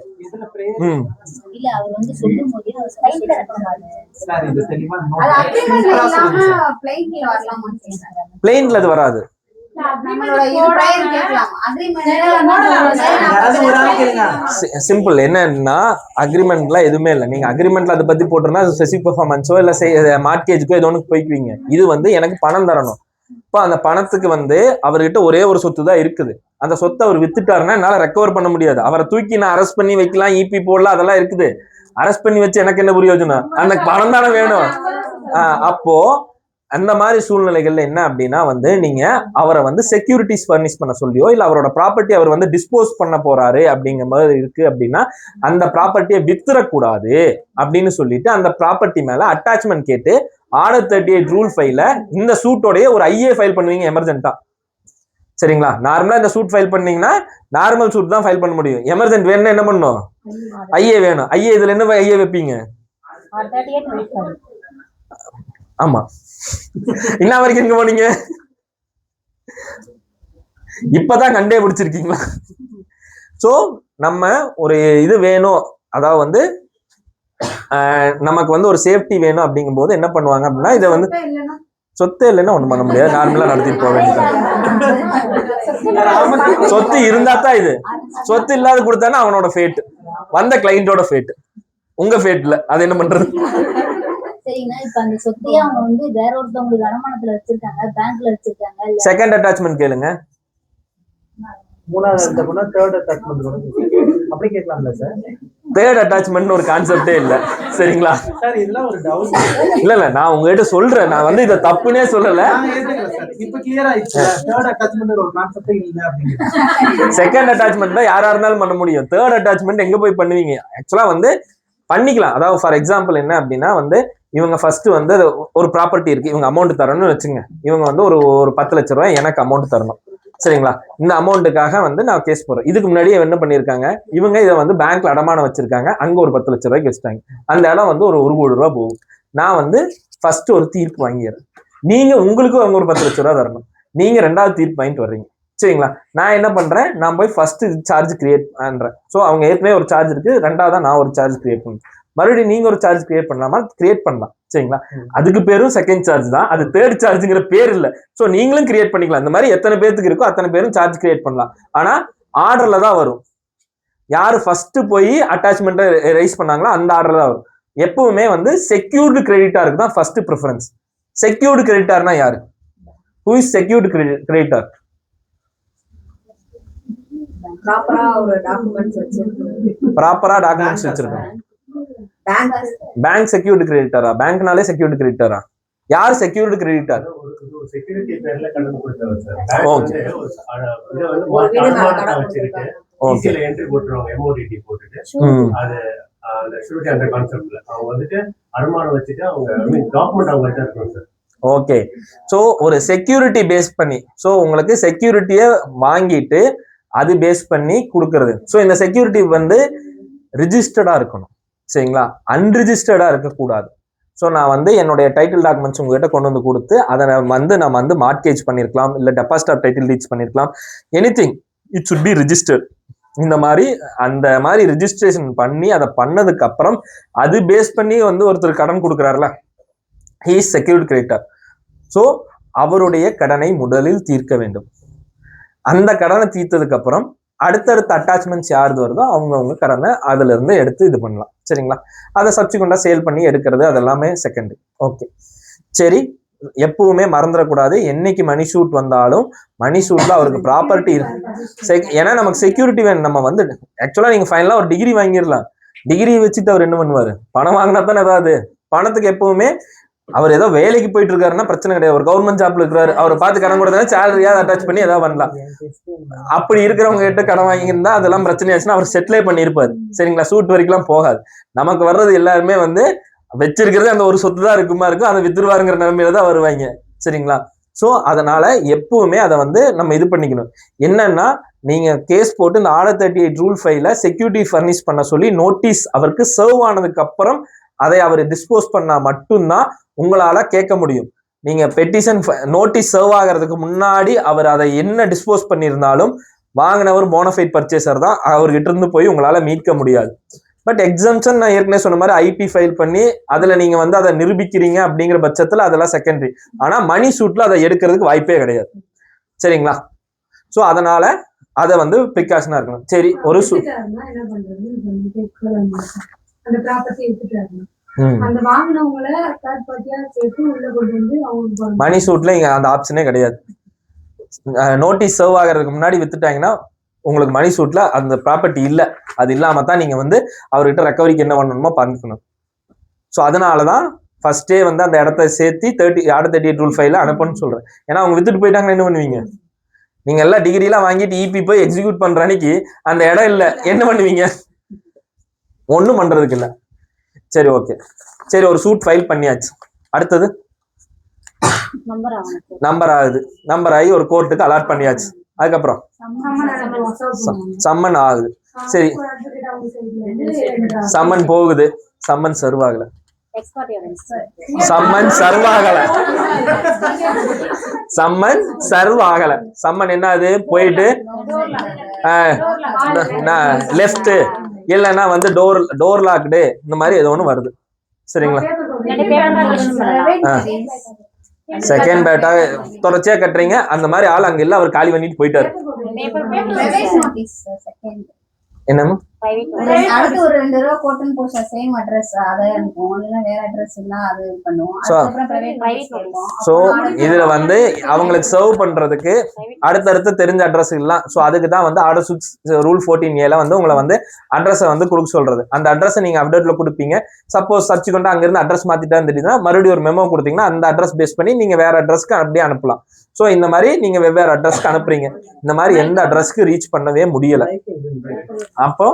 பிளைன்ல அது வராது. சிம்பிள் என்னன்னா, அக்ரிமெண்ட்ல எதுவுமே இல்லை. நீங்க அக்ரிமெண்ட்ல அதை பத்தி போட்டிருந்தா ஸ்பெசிபிக் பெர்ஃபார்மன்ஸோ இல்ல மார்ட்கேஜுக்கோ ஏதோ ஒன்று போய்க்குவீங்க. இது வந்து எனக்கு பணம் தரணும், இப்போ அந்த பணத்துக்கு வந்து அவர்கிட்ட ஒரே ஒரு சொத்து தான் இருக்குது. அந்த சொத்தை அவர் வித்துட்டாருன்னா என்னால ரெக்கவர் பண்ண முடியாது. அவரை தூக்கி நான் அரெஸ்ட் பண்ணி வைக்கலாம், இபி போடலாம், அதெல்லாம் இருக்குது. அரெஸ்ட் பண்ணி வச்சு எனக்கு என்ன பிரயோஜனம்? அந்த பணம் தானே வேணும். அப்போ அந்த மாதிரி சூழ்நிலைகள்ல என்ன அப்படின்னா வந்து நீங்க அவரை வந்து செக்யூரிட்டிஸ் ஃபர்னிஷ் பண்ண சொல்லியோ இல்ல அவரோட ப்ராப்பர்ட்டி அவர் வந்து டிஸ்போஸ் பண்ண போறாரு அப்படிங்கிற மாதிரி இருக்கு அப்படின்னா அந்த ப்ராப்பர்ட்டியை வித்துறக்கூடாது அப்படின்னு சொல்லிட்டு அந்த ப்ராப்பர்ட்டி மேல அட்டாச்மெண்ட் கேட்டு ஆர்டர் 38 ரூல் ஃபைல இந்த சூட்டோடைய ஒரு ஐஏ ஃபைல் பண்ணுவீங்க எமர்ஜென்ட்டா. சரிங்களா? நார்மலா இந்த சூட் ஃபைல் பண்ணீங்கன்னா நார்மல் சூட் தான் ஃபைல் பண்ண முடியும். எமர்ஜென்ட் வேணும்னா என்ன பண்ணும்? ஐஏ வேணும். ஐஏ இதுல என்ன ஐஏ வைப்பீங்க? ஆமா, இன்ன வரைக்கும் எங்க போனீங்க? இப்பதான் கண்டே பிடிச்சிருக்கீங்களா? சோ நம்ம ஒரு இது வேணும், அதாவது வந்து நமக்கு வந்து ஒரு சேஃப்டி வேணும் அப்படிங்கும் போது என்ன பண்ணுவாங்க அப்படின்னா இதை வந்து சொத்து இல்லைன்னா ஒண்ணும் பண்ண முடியாது, நார்மலா நடத்திட்டு போக வேண்டியது. சொத்து இருந்தா தான் இது. சொத்து இல்லாத கொடுத்தானா அவனோட ஃபேட், வந்த கிளைண்டோட ஃபேட், உங்க ஃபேட்ல அது என்ன பண்றது? சரிங்களா? இப்ப அந்த சொத்தையே அவங்க வந்து வேற ஒருத்தவங்களுக்கு அடமானத்துல வச்சிருக்காங்க, பேங்க்ல வச்சிருக்காங்க. செகண்ட் அட்டாச்மெண்ட் கேளுங்க. மூணாவது தேர்ட் அட்டாச்மெண்ட் அப்படி கேட்கலாம்ல சார்? தேர்ட் அட்டாச்மெண்ட் ஒரு கான்செப்டே இல்ல. சரிங்களா சார்? இதெல்லாம் ஒரு டவுட். இல்ல நான் உங்ககிட்ட சொல்றேன், நான் வந்து இதை தப்புனே சொல்லல. இப்ப கிளியர் ஆயிடுச்சு. தேர்ட் அட்டாச்மெண்ட் ஒரு கான்செப்டே இல்ல அப்படிங்கிறது. செகண்ட் அட்டாச்மெண்ட் தான் யாரா இருந்தாலும் பண்ண முடியும். தேர்ட் அட்டாச்மெண்ட் எங்க போய் பண்ணுவீங்க? ஆக்சுவலா வந்து பண்ணிக்கலாம். அதாவது ஃபார் எக்ஸாம்பிள் என்ன அப்படின்னா வந்து இவங்க ஃபர்ஸ்ட் வந்து ஒரு ப்ராப்பர்ட்டி இருக்கு, இவங்க அமௌண்ட் தரணும்னு வச்சுங்க. இவங்க வந்து ஒரு 10 லட்ச ரூபாய் எனக்கு அமௌண்ட் தரணும். சரிங்களா? இந்த அமௌண்ட்டுக்காக வந்து நான் கேஸ் போடுறேன். இதுக்கு முன்னாடியே என்ன பண்ணிருக்காங்க, இவங்க இதை வந்து பேங்க்ல அடமானம் வச்சிருக்காங்க, அங்க ஒரு 10 லட்ச ரூபாய்க்கு வச்சுட்டாங்க. அந்த இடம் வந்து ஒரு 1 கோடி ரூபாய் போகும். நான் வந்து ஃபர்ஸ்ட் ஒரு தீர்ப்பு வாங்கிடுறேன். நீங்க உங்களுக்கு அவங்க ஒரு 10 லட்ச ரூபாய் தரணும். நீங்க 2வது தீர்ப்பு வாங்கிட்டு வர்றீங்க. சரிங்களா? நான் என்ன பண்றேன், நான் போய் ஃபர்ஸ்ட் சார்ஜ் கிரியேட் பண்றேன். ஸோ அவங்க ஏற்கனவே ஒரு சார்ஜ் இருக்கு, 2வதா நான் ஒரு சார்ஜ் கிரியேட் பண்ணுறேன். மறுபடியும் நீங்க ஒரு சார்ஜ் கிரியேட் பண்ணலாமா? கிரியேட் பண்ணலாம். சரிங்களா? அதுக்கு பேரும் செகண்ட் சார்ஜ் தான், அது தேர்ட் சார்ஜ்ங்கிற பேர் இல்ல. சோ நீங்களும் கிரியேட் பண்ணிக்கலாம். இந்த மாதிரி எத்தனை பேருக்கு இருக்கோ அத்தனை பேரும் சார்ஜ் கிரியேட் பண்ணலாம். ஆனா ஆர்டர்ல தான் வரும். யாரு ஃபர்ஸ்ட் போய் அட்டாச்மெண்ட்டை ரைஸ் பண்ணாங்களோ அந்த ஆர்டர்ல தான் வரும். எப்பவுமே வந்து செக்யூர்டு கிரெடிட்டாருக்கு தான் ஃபர்ஸ்ட் ப்ரிஃபரன்ஸ். செக்யூர்டு கிரெடிட்டார்னா யாரு? Who is secured creditor? ப்ராப்பரா ஒரு டாக்குமெண்ட்ஸ் வச்சிருக்கணும். ப்ராப்பரா டாக்குமெண்ட்ஸ் வச்சிருக்கணும். பேங்க் செக்யூர்டு கிரெடிட்டரா? பேங்க்னாலே செக்யூர்டு கிரெடிட்டரா? யார் செக்யூர்டு கிரெடிட்டர்? செக்யூரிட்டி பேர்ல கடன் கொடுத்தவர் சார். பேங்க் வந்து இத வந்து அடமானமா வச்சிருக்கு. ஈஸில என்ட்ரி போட்டுருவாங்க, எம்ஓடிடி போட்டுட்டு. அது அந்த ஷூரிட்டி அந்த கான்செப்ட்ல அவங்க வந்துட்டு அடமானம் வச்சுட்டு அவங்க ஐ மீன் டாக்குமெண்ட் அவங்க கிட்ட இருக்கும் சார். ஓகே. சோ ஒரு செக்யூரிட்டி பேஸ் பண்ணி, சோ உங்களுக்கு செக்யூரிட்டியை வாங்கிட்டு அது பேஸ் பண்ணி கொடுக்கறது. சோ இந்த செக்யூரிட்டி வந்து ரிஜிஸ்டர்டா இருக்கணும். சரிங்களா? அன்ரிஜிஸ்டர்டா இருக்கக்கூடாது. ஸோ நான் வந்து என்னுடைய டைட்டில் டாக்குமெண்ட்ஸ் உங்ககிட்ட கொண்டு வந்து கொடுத்து அதை நம்ம வந்து மார்ட்கேஜ் பண்ணியிருக்கலாம், இல்லை டெபாசிட் ஆஃப் டைட்டில் டீட்ஸ் பண்ணியிருக்கலாம். Anything it should be registered. இந்த மாதிரி அந்த மாதிரி ரிஜிஸ்ட்ரேஷன் பண்ணி அதை பண்ணதுக்கு அப்புறம் அது பேஸ் பண்ணி வந்து ஒருத்தர் கடன் கொடுக்குறாருல, he is secured creditor. So அவருடைய கடனை முதலில் தீர்க்க வேண்டும். அந்த கடனை தீர்த்ததுக்கு அப்புறம் அடுத்தடுத்த அட்டாச்மெண்ட்ஸ் யாரு வருதோ அவங்க கடனை அதுல இருந்து எடுத்து இது பண்ணலாம். சரிங்களா? அதை சப்சிக்வெண்டா சேல் பண்ணி எடுக்கிறது அதெல்லாமே செகண்டரி. ஓகே சரி, எப்பவுமே மறந்துடக்கூடாது, என்னைக்கு மணி ஷூட் வந்தாலும் மணி ஷூட்ல அவருக்கு ப்ராப்பர்ட்டி இருக்கு. ஏன்னா நமக்கு செக்யூரிட்டி வேணும். நம்ம வந்து ஆக்சுவலா நீங்க ஃபைனலா ஒரு டிகிரி வாங்கிடலாம். டிகிரி வச்சுட்டு அவர் என்ன பண்ணுவாரு? பணம் வாங்கினா தானே ஏதாவது. பணத்துக்கு எப்பவுமே அவர் ஏதோ வேலைக்கு போயிட்டு இருக்காருன்னா பிரச்சனை கிடையாது. ஒரு கவர்மெண்ட் ஜாப்ல இருக்கிறாரு, அவரை பார்த்து கடன் கொடுத்தா சேலரியாவது அட்டாச் பண்ணி ஏதாவது பண்ணலாம். அப்படி இருக்கிறவங்க கிட்ட கடன் வாங்கியிருந்தா அதெல்லாம் பிரச்சனை ஆச்சுன்னா அவர் செட்டிலே பண்ணியிருப்பாரு. சரிங்களா? சூட் வரைக்கும் போகாது. நமக்கு வர்றது எல்லாருமே வந்து வச்சிருக்கிறது அந்த ஒரு சொத்து தான் இருக்குமா இருக்கும், அதை வித்துருவாருங்கிற நிலைமையில தான் வருவாங்க. சரிங்களா? ஸோ அதனால எப்பவுமே அதை வந்து நம்ம இது பண்ணிக்கணும். என்னன்னா நீங்க கேஸ் போட்டு இந்த ஆர்டர் 38 ரூல் ஃபைல செக்யூரிட்டி ஃபர்னிஷ் பண்ண சொல்லி நோட்டீஸ் அவருக்கு சர்வ் ஆனதுக்கு அப்புறம் அதை அவர் டிஸ்போஸ் பண்ணா மட்டும்தான் உங்களால கேட்க முடியும். நீங்க பெட்டிஷன் நோட்டீஸ் சர்வ் ஆகிறதுக்கு முன்னாடி அவர் அதை என்ன டிஸ்போஸ் பண்ணியிருந்தாலும் வாங்கினவர் போனஃபைட் பர்ச்சேசர் தான், அவர்கிட்ட இருந்து போய் உங்களால மீட்க முடியாது. பட் எக்ஸம்ஷன் நான் ஏற்கனவே சொன்ன மாதிரி ஐபி ஃபைல் பண்ணி அதுல நீங்க வந்து அதை நிரூபிக்கிறீங்க அப்படிங்கிற பட்சத்துல அதெல்லாம் செகண்டரி. ஆனா மணி சூட்ல அதை எடுக்கிறதுக்கு வாய்ப்பே கிடையாது. சரிங்களா? ஸோ அதனால அதை வந்து ப்ரிகாஷனா இருக்கணும். சரி, ஒரு அந்த வாங்கினவங்கள தேர்ட் பார்ட்டியா சேர்த்து உள்ள கொண்டு வந்து அவங்களுக்கு மணி சூட்ல இங்க அந்த ஆப்ஷனே கிடையாது. நோட்டீஸ் சர்வ் ஆகிறதுக்கு முன்னாடி வித்துட்டாங்கன்னா உங்களுக்கு மணி சூட்ல அந்த ப்ராப்பர்ட்டி இல்ல. அது இல்லாம தான் நீங்க வந்து அவர்கிட்ட ரெக்கவரிக்கு என்ன பண்ணணுமோ பண்ணிக்கணும். ஸோ அதனாலதான் ஃபர்ஸ்டே வந்து அந்த இடத்த சேர்த்து 38 ரூல் 5 அனுப்பணும்னு சொல்றேன். ஏன்னா அவங்க வித்துட்டு போயிட்டாங்கன்னா என்ன பண்ணுவீங்க? நீங்க எல்லாம் டிகிரி எல்லாம் வாங்கிட்டு இபி போய் எக்ஸிக்யூட் பண்ற அன்னைக்கு அந்த இடம் இல்ல, என்ன பண்ணுவீங்க? ஒண்ணும் பண்றதுக்கு இல்ல. சரி ஓகே, சரி ஒரு சூட் ஃபைல் பண்ணியாச்சு. அடுத்தது நம்பர் ஆகுது. நம்பர் ஆகி ஒரு கோர்ட்டுக்கு அலாட் பண்ணியாச்சு. அதுக்கப்புறம் சம்மன் ஆகுது. சரி, சம்மன் போகுது. சம்மன் சர்வ் ஆகல. சம்மன் சர்வ் ஆகல. சம்மன் சர்வ் ஆகல. சம்மன் என்ன அது போயிட்டு லெஃப்ட் இல்லைன்னா வந்து டோர் லாக்டு இந்த மாதிரி ஏதோ ஒன்று வருது. சரிங்களா? செகண்ட் பேட்டா தொடர்ச்சியா கட்டுறீங்க. அந்த மாதிரி ஆள் அங்க இல்ல, அவர் காலி பண்ணிட்டு போயிட்டாரு. என்னமா அடுத்து ஒரு 2 ரூபா கோட்டன் போஸ்ட் சேம் அட்ரஸ் அதே இருக்கும். இல்ல வேற அட்ரஸ் இல்ல அது பண்ணுவோம். அதுக்கப்புறம் பிரைவேட் கேட்போம். சோ இதுல வந்து அவங்களுக்கு சர்வ் பண்றதுக்கு அடுத்தடுத்து தெரிஞ்ச அட்ரஸ் இல்ல. சோ அதுக்கு தான் வந்து ஆர்டர் 6 ரூல் 14A வந்து உங்களை வந்து அட்ரஸை வந்து கொடுக்க சொல்றது. அந்த அட்ரஸை நீங்க அப்டேட்ல கொடுப்பீங்க. சப்போஸ் சப்சிக்வெண்டா அங்க இருந்து அட்ரஸ் மாத்திட்டான்னு தெரியுதுன்னா மறுபடியும் ஒரு மெமோ கொடுத்தீங்கன்னா அந்த அட்ரஸ் பேஸ் பண்ணி நீங்க வேற அட்ரஸ்க்கு அப்படியே அனுப்பலாம். சோ இந்த மாதிரி நீங்க வெவ்வேறு அட்ரஸ்க்கு அனுப்புறீங்க. இந்த மாதிரி எந்த அட்ரஸ்க்கு ரீச் பண்ணவே முடியல. அப்போ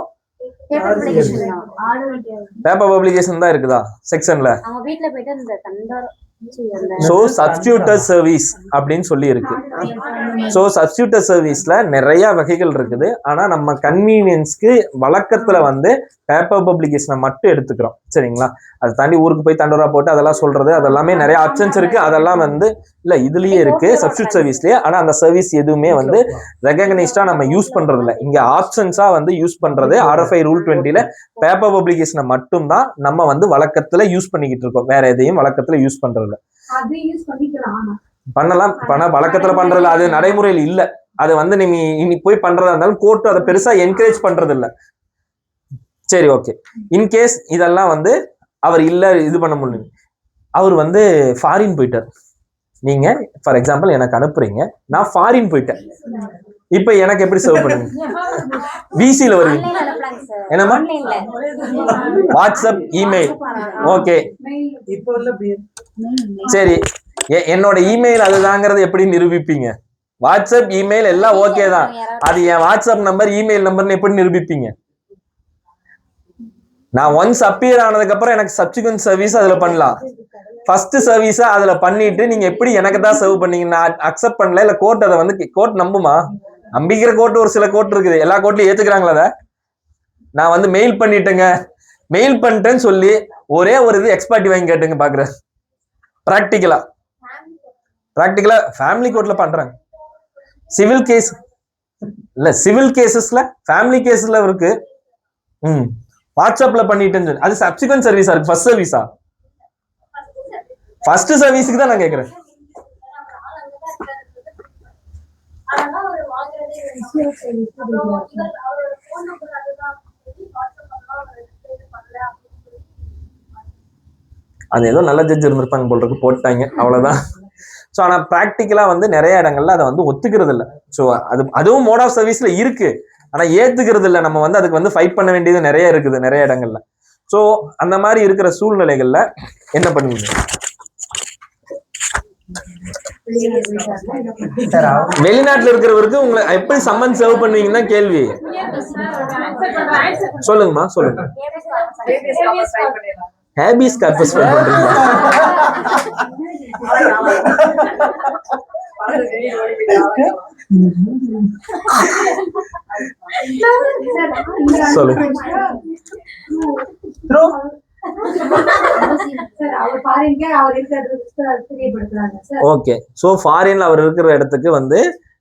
பேப்பர் பப்ளிகேஷன் தான் இருக்குதா செக்ஷன்ல? சோ சப்ஸ்டிடியூட்டர் சர்வீஸ் அப்படின்னு சொல்லி இருக்கு. சோ சப்ஸ்டிடியூட்டர் சர்வீஸ்ல நிறைய வகைகள் இருக்குது. ஆனா நம்ம கன்வீனியன்ஸ்க்கு வழக்கத்துல வந்து பேப்பர் பப்ளிகேஷனை மட்டும் எடுத்துக்கிறோம். சரிங்களா? அதை தாண்டி ஊருக்கு போய் தண்டரா போட்டு அதெல்லாம் சொல்றது அதெல்லாமே நிறைய ஆப்ஷன்ஸ் இருக்கு. அதெல்லாம் வந்து இல்ல இதுலயே இருக்கு சப்ஸ்டிடியூட் சர்வீஸ்லயே. ஆனா அந்த சர்வீஸ் எதுவுமே வந்து ரெகக்னைஸ்டா நம்ம யூஸ் பண்றது இல்ல. இங்க ஆப்ஷன்ஸா வந்து யூஸ் பண்றது RFI ரூல் 20ல பேப்பர் பப்ளிகேஷனை மட்டும் தான் நம்ம வந்து வழக்கத்துல யூஸ் பண்ணிக்கிட்டு இருக்கோம். வேற எதையும் வழக்கத்துல யூஸ் பண்றது இல்ல. பண்ணலாம், வழக்கத்துல பண்றது அது நடைமுறையில் இல்ல. அது வந்து நீங்க இனி போய் பண்றதா இருந்தாலும் கோர்ட் அதை பெருசா என்கரேஜ் பண்றது இல்ல. சரி ஓகே. இன்கேஸ் இதெல்லாம் வந்து அவர் இல்ல இது பண்ண முடியும், அவர் வந்து ஃபாரின் போயிட்டார். நீங்க ஃபார் எக்ஸாம்பிள் எனக்கு அனுப்புறீங்க, நான் ஃபாரின் போயிட்டேன். இப்ப எனக்கு எப்படி சர்வ் பண்ணுவீங்க? விசில வருவீங்க. என்னமா? WhatsApp, email. ஓகே சரி, என்னோட இமெயில் அதுதாங்கிறது எப்படி நிரூபிப்பீங்க? வாட்ஸ்அப், இமெயில் எல்லாம் ஓகே தான். அது என் வாட்ஸ்அப் நம்பர் இமெயில் நம்பர்னு எப்படி நிரூபிப்பீங்க? நான் ஒன்ஸ் அப்பியர் ஆனதுக்கு அப்புறம் எனக்கு சப்சிக்வெண்ட் சர்வீஸ் அதுல பண்ணலாம். ஃபர்ஸ்ட் சர்வீஸா அதுல பண்ணிட்டு நீங்க எப்படி எனக்கு தான் சர்வ் பண்ணீங்க? நான் அக்செப்ட் பண்ணல. இல்ல கோர்ட் அதை வந்து கோர்ட் நம்புமா? நம்பிக்கிற கோர்ட் ஒரு சில கோர்ட் இருக்குது. எல்லா கோர்ட்லயும் ஏத்துக்கிறாங்களா? அதை நான் வந்து மெயில் பண்ணிட்டேங்க, மெயில் பண்ணிட்டேன்னு சொல்லி ஒரே ஒரு இது எக்ஸ்பர்ட்டி வாங்கி கேட்டுங்க பாக்குறேன். பிராக்டிக்கலா ஃபேமிலி கோர்ட்ல பண்றாங்க. சிவில் கேஸ் இல்ல, சிவில் கேசஸ்ல ஃபேமிலி கேஸ்ல இருக்கு. வாட்ஸ்அப்ல பண்ணிட்டேன்னு சொல்லி அது சப்சிக்வெண்ட் சர்வீஸா இருக்கு? ஃபர்ஸ்ட் சர்வீஸா? ஃபர்ஸ்ட் சர்வீஸ்க்கு தான் நான் கேக்குறேன். அது ஏதோ நல்ல ஜட்ஜ் இருந்திருப்பாங்க போல இருக்கு, போட்டாங்க அவ்வளவுதான். ஸோ ஆனா ப்ராக்டிக்கலா வந்து நிறைய இடங்கள்ல அதை வந்து ஒத்துக்கிறது இல்லை. ஸோ அதுவும் மோட் ஆஃப் சர்வீஸ்ல இருக்கு, ஆனா ஏத்துக்கிறது இல்லை. நம்ம வந்து அதுக்கு வந்து ஃபைட் பண்ண வேண்டியது நிறைய இருக்குது நிறைய இடங்கள்ல. ஸோ அந்த மாதிரி இருக்கிற சூழ்நிலைகள்ல என்ன பண்ணுவீங்க? வெளிநாட்டுல இருக்கிறவருக்கு உங்களை எப்படி சம்மன் சர்வ் பண்ணுவீங்கன்னா கேள்வி. சொல்லுங்கம்மா சொல்லுங்க. ஹேபிஸ் கார்பஸ் பண்றீங்களா? சொல்லுங்க. ஓகே. சோ ஃபாரின்ல அவர் இருக்கிற இடத்துக்கு வந்து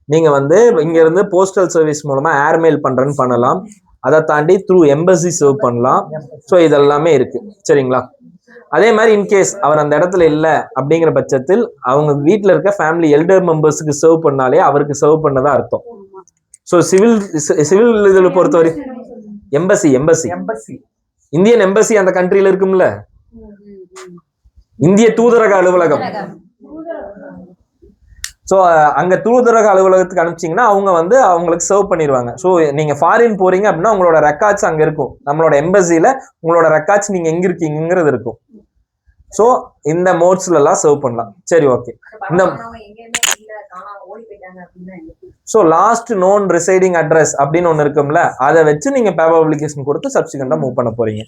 நீங்க வந்து இங்க இருந்து போஸ்டல் சர்வீஸ் மூலமா ஏர்மெயில் பண்றேன்னு பண்ணலாம். அதை தாண்டி த்ரூ எம்பசி சர்வ் பண்ணலாம். ஸோ இதெல்லாமே இருக்கு. சரிங்களா? அதே மாதிரி இன்கேஸ் அவர் அந்த இடத்துல இல்ல அப்படிங்கிற பட்சத்தில் அவங்க வீட்டுல இருக்க ஃபேமிலி எல்டர் மெம்பர்ஸுக்கு சர்வ் பண்ணாலே அவருக்கு சர்வ் பண்ணதா அர்த்தம். ஸோ சிவில் இதுல பொறுத்தவரை எம்பசி இந்தியன் எம்பசி அந்த கண்ட்ரியில இருக்கும்ல, இந்திய தூதரக அலுவலகம். ஸோ அங்க தூதரக அலுவலகத்துக்கு அனுப்பிச்சிங்கன்னா அவங்க வந்து அவங்களுக்கு சர்வ் பண்ணிடுவாங்க. ஸோ நீங்க ஃபாரின் போறீங்க அப்படின்னா உங்களோட ரெக்கார்ட்ஸ் அங்க இருக்கும். நம்மளோட எம்பசில உங்களோட ரெக்கார்ட்ஸ் நீங்க எங்க இருக்கீங்கிறது இருக்கும். ஸோ இந்த மோட்ஸ்ல எல்லாம் சர்வ் பண்ணலாம். சரி, ஓகே. இந்த so last known residing address அப்படின்னு ஒன்று இருக்கும்ல, அதை வச்சு நீங்க பேப்பர் பப்ளிகேஷன் கொடுத்து சப்சிக்வெண்டா மூவ் பண்ண போறீங்க.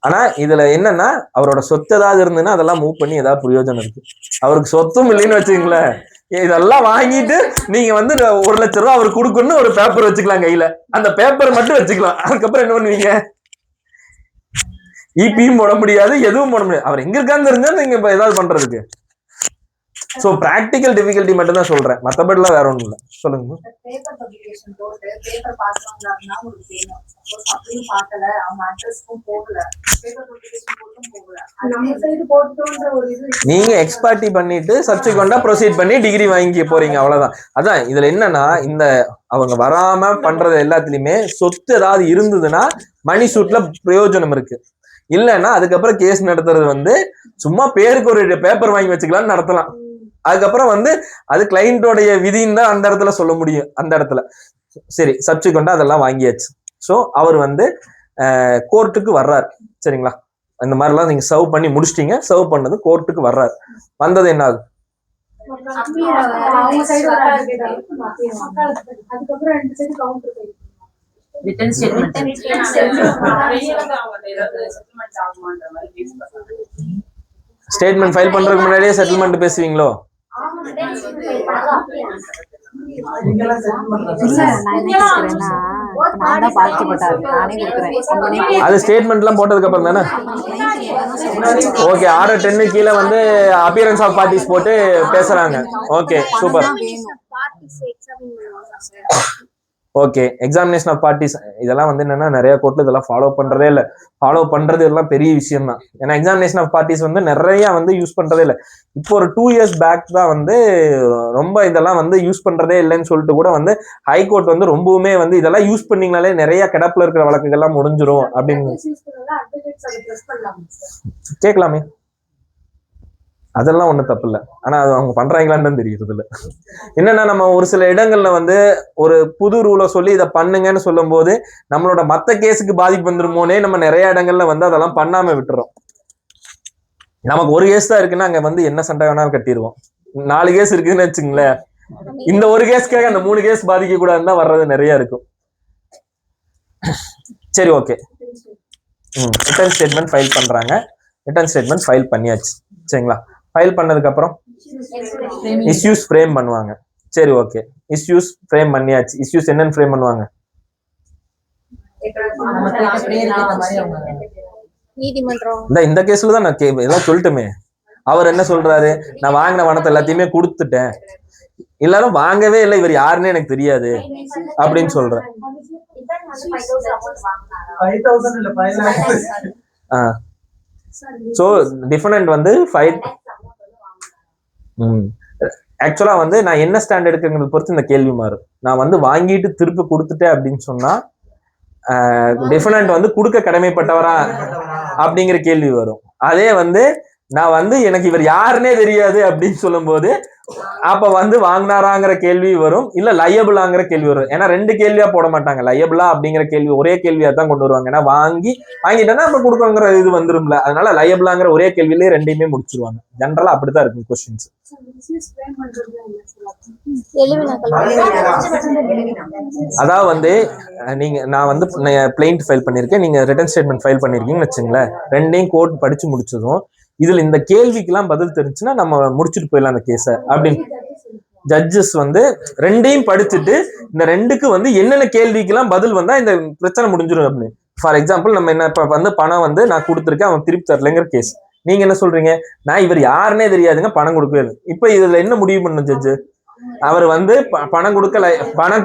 ஆனா இதுல என்னன்னா அவரோட சொத்து ஏதாவது இருந்ததுன்னா அதெல்லாம் மூவ் பண்ணி ஏதாவது பிரயோஜனம் இருக்கு. அவருக்கு சொத்தும் இல்லைன்னு வச்சுங்களேன், இதெல்லாம் வாங்கிட்டு நீங்க வந்து 1 லட்சம் ரூபாய் அவருக்கு கொடுக்கணும்னு ஒரு பேப்பர் வச்சுக்கலாம் கையில, அந்த பேப்பர் மட்டும் வச்சுக்கலாம். அதுக்கப்புறம் என்ன பண்ணுவீங்க? இபியும் போட முடியாது, எதுவும் போட முடியாது. அவர் எங்க இருக்கான்னு தெரிஞ்சா நீங்க ஏதாவது பண்றதுக்கு. சோ பிராக்டிக்கல் டிஃபிகல்ட்டி மட்டும் தான் சொல்றேன், மத்தபடிலாம் வேற ஒண்ணும் இல்ல. சொல்லுங்க. பேப்பர் பப்ளிகேஷன் போட்டு பேப்பர் பாஸ்வாங்கனா உங்களுக்கு வேணும். சப்போஸ் அப்படியும் பார்க்கல, அவங்க அட்ரஸ்க்கும் போகல, பேப்பர் பப்ளிகேஷன் போட்டும் போகல, நம்ம சைடு போட்டோன்ற ஒரு இது நீங்க எக்ஸ்பர்ட்டி பண்ணிட்டு சப்சிக்வெண்டா ப்ரொசீட் பண்ணி டிகிரி வாங்கி போறீங்க, அவ்வளவுதான். அதான் இதுல என்னன்னா இந்த அவங்க வராம பண்றது எல்லாத்துலயுமே சொத்து ஏதாவது இருந்ததுன்னா மணி சூட்ல பிரயோஜனம் இருக்கு. இல்லைன்னா அதுக்கப்புறம் கேஸ் நடத்துறது வந்து சும்மா பேருக்கு ஒரு பேப்பர் வாங்கி வச்சுக்கலாம்னு நடத்தலாம். அதுக்கப்புறம் வந்து அது கிளைண்டோடைய விதின்னு தான் அந்த இடத்துல சொல்ல முடியும். அந்த இடத்துல சரி சப்சிக்வெண்டா அதெல்லாம் வாங்கியாச்சு. ஸோ அவர் வந்து கோர்ட்டுக்கு வர்றாரு. சரிங்களா? இந்த மாதிரிலாம் நீங்க சர்வ் பண்ணி முடிச்சிட்டீங்க. சர்வ் பண்ணது கோர்ட்டுக்கு வர்றாரு. வந்தது என்ன ஆகுது? அவங்க சைடு ஒரு அதுக்கப்புறம் 2 சைடு கவுண்டர் போயிருக்கு. ஸ்டேட்மெண்ட் ஃபைல் பண்றதுக்கு முன்னாடியே செட்டில்மெண்ட் பேசுவீங்களோ? அது ஸ்டேட்மெண்ட் எல்லாம் போட்டதுக்கு அப்புறம் தானே. ஓகே, ஆர்டர் 10 கீழே வந்து அப்பியரன்ஸ் ஆஃப் பார்ட்டிஸ் போட்டு பேசுறாங்க. Okay, super. Okay, examination of parties இதெல்லாம் வந்து என்னன்னா நிறைய கோர்ட்ல இதெல்லாம் ஃபாலோ பண்றதே இல்லை. ஃபாலோ பண்றது எல்லாம் பெரிய விஷயம் தான். ஏன்னா எக்ஸாமினேஷன் ஆஃப் பார்ட்டிஸ் வந்து நிறைய வந்து யூஸ் பண்றதே இல்லை. இப்போ ஒரு 2 இயர்ஸ் பேக் தான் வந்து ரொம்ப இதெல்லாம் வந்து யூஸ் பண்றதே இல்லைன்னு சொல்லிட்டு கூட வந்து ஹைகோர்ட் வந்து ரொம்பவுமே வந்து இதெல்லாம் யூஸ் பண்ணீங்கனாலே நிறைய கிடப்புல இருக்கிற வழக்குகள்லாம் முடிஞ்சிரும் அப்படின்னு கேட்கலாமே. அதெல்லாம் ஒண்ணும் தப்பு இல்லை. ஆனா அது அவங்க பண்றாங்களான்னு தெரியுறது இல்லை. என்னன்னா நம்ம ஒரு சில இடங்கள்ல வந்து ஒரு புது ரூலை சொல்லி இதை பண்ணுங்கன்னு சொல்லும் போது நம்மளோட மத்த கேஸுக்கு பாதிப்பு வந்துருமோனே நம்ம நிறைய இடங்கள்ல வந்து அதெல்லாம் பண்ணாம விட்டுறோம். நமக்கு ஒரு கேஸ் தான் இருக்குன்னா அங்க வந்து என்ன சண்டை வேணாலும் கட்டிடுவோம். 4 கேஸ் இருக்குன்னு வச்சுங்களேன், இந்த ஒரு கேஸ்க்காக அந்த 3 கேஸ் பாதிக்க கூடாதுன்னு தான் வர்றது நிறைய இருக்கும். சரி, ஓகே. ரிட்டர்ன் ஸ்டேட்மெண்ட் ஃபைல் பண்றாங்க. ரிட்டர்ன் ஸ்டேட்மெண்ட் ஃபைல் பண்ணியாச்சு. சரிங்களா? ஃபைல் பண்ணதுக்கு அப்புறம் இஷ்யூஸ் ஃப்ரேம் பண்ணுவாங்க. சரி, ஓகே. இஷ்யூஸ் ஃப்ரேம் பண்ணியாச்சு. இஷ்யூஸ் என்னன்னு ஃப்ரேம் பண்ணுவாங்க? இந்த கேஸ்ல தான் நான் ஏதாவது சொல்லட்டுமே. அவர் என்ன சொல்றாரு? நான் வாங்கின பணத்தை எல்லாத்தையுமே கொடுத்துட்டேன், எல்லாரும் வாங்கவே இல்லை, இவர் யாருன்னு எனக்கு தெரியாது அப்படின்னு சொல்றேன். ஸோ டிஃபரண்ட் வந்து 5 ஆக்சுவலா வந்து நான் என்ன ஸ்டாண்ட் எடுக்கிறத பொறுத்து இந்த கேள்வி மாறும். நான் வந்து வாங்கிட்டு திருப்பி கொடுத்துட்டேன் அப்படின்னு சொன்னா டிஃபரண்ட் வந்து கொடுக்க கடமைப்பட்டவரா அப்படிங்கிற கேள்வி வரும். அதே வந்து நான் வந்து எனக்கு இவர் யாருன்னே தெரியாது அப்படின்னு சொல்லும் போது அப்ப வந்து வாங்கினாராங்கிற கேள்வி வரும், இல்ல லயபிளாங்கிற கேள்வி வரும். ஏன்னா 2 கேள்வியா போட மாட்டாங்க. லயபிளா அப்படிங்கிற கேள்வி ஒரே கேள்வியா தான் கொண்டு வருவாங்க. ஏன்னா வாங்கிட்டேன்னா அப்ப கொடுக்கணுங்கிற இது வந்துரும்ல. அதனால லயபிளாங்கிற ஒரே கேள்வியிலேயே 2யுமே முடிச்சிருவாங்க. ஜென்ரலா அப்படித்தான் இருக்கும் கொஸ்டின்ஸ். அதாவது வந்து நான் வந்து பிளைண்ட் ஃபைல் பண்ணிருக்கேன், நீங்க ரிட்டர்ன் ஸ்டேட்மெண்ட் ஃபைல் பண்ணிருக்கீங்கன்னு வச்சுங்களேன். 2யும் கோர்ட் படிச்சு முடிச்சதும் இதுல இந்த கேள்விக்கெல்லாம் பதில் தெரிஞ்சுன்னா நம்ம முடிச்சுட்டு போயிடலாம் அந்த கேஸ அப்படின்னு ஜட்ஜஸ் வந்து 2யும் படிச்சுட்டு இந்த 2க்கு வந்து என்னென்ன கேள்விக்கெல்லாம் பதில் வந்தா இந்த பிரச்சனை முடிஞ்சிடும் அப்படின்னு. ஃபார் எக்ஸாம்பிள் நம்ம என்ன இப்ப வந்து பணம் வந்து நான் கொடுத்துருக்கேன், அவன் திருப்பி தரலைங்கிற கேஸ். நீங்க என்ன சொல்றீங்க? நான் இவர் யாருன்னே தெரியாதுங்க, பணம் கொடுக்கவே இல்லை. இப்ப இதுல என்ன முடிவு பண்ணும் ஜட்ஜு? அவர் வந்து பணம்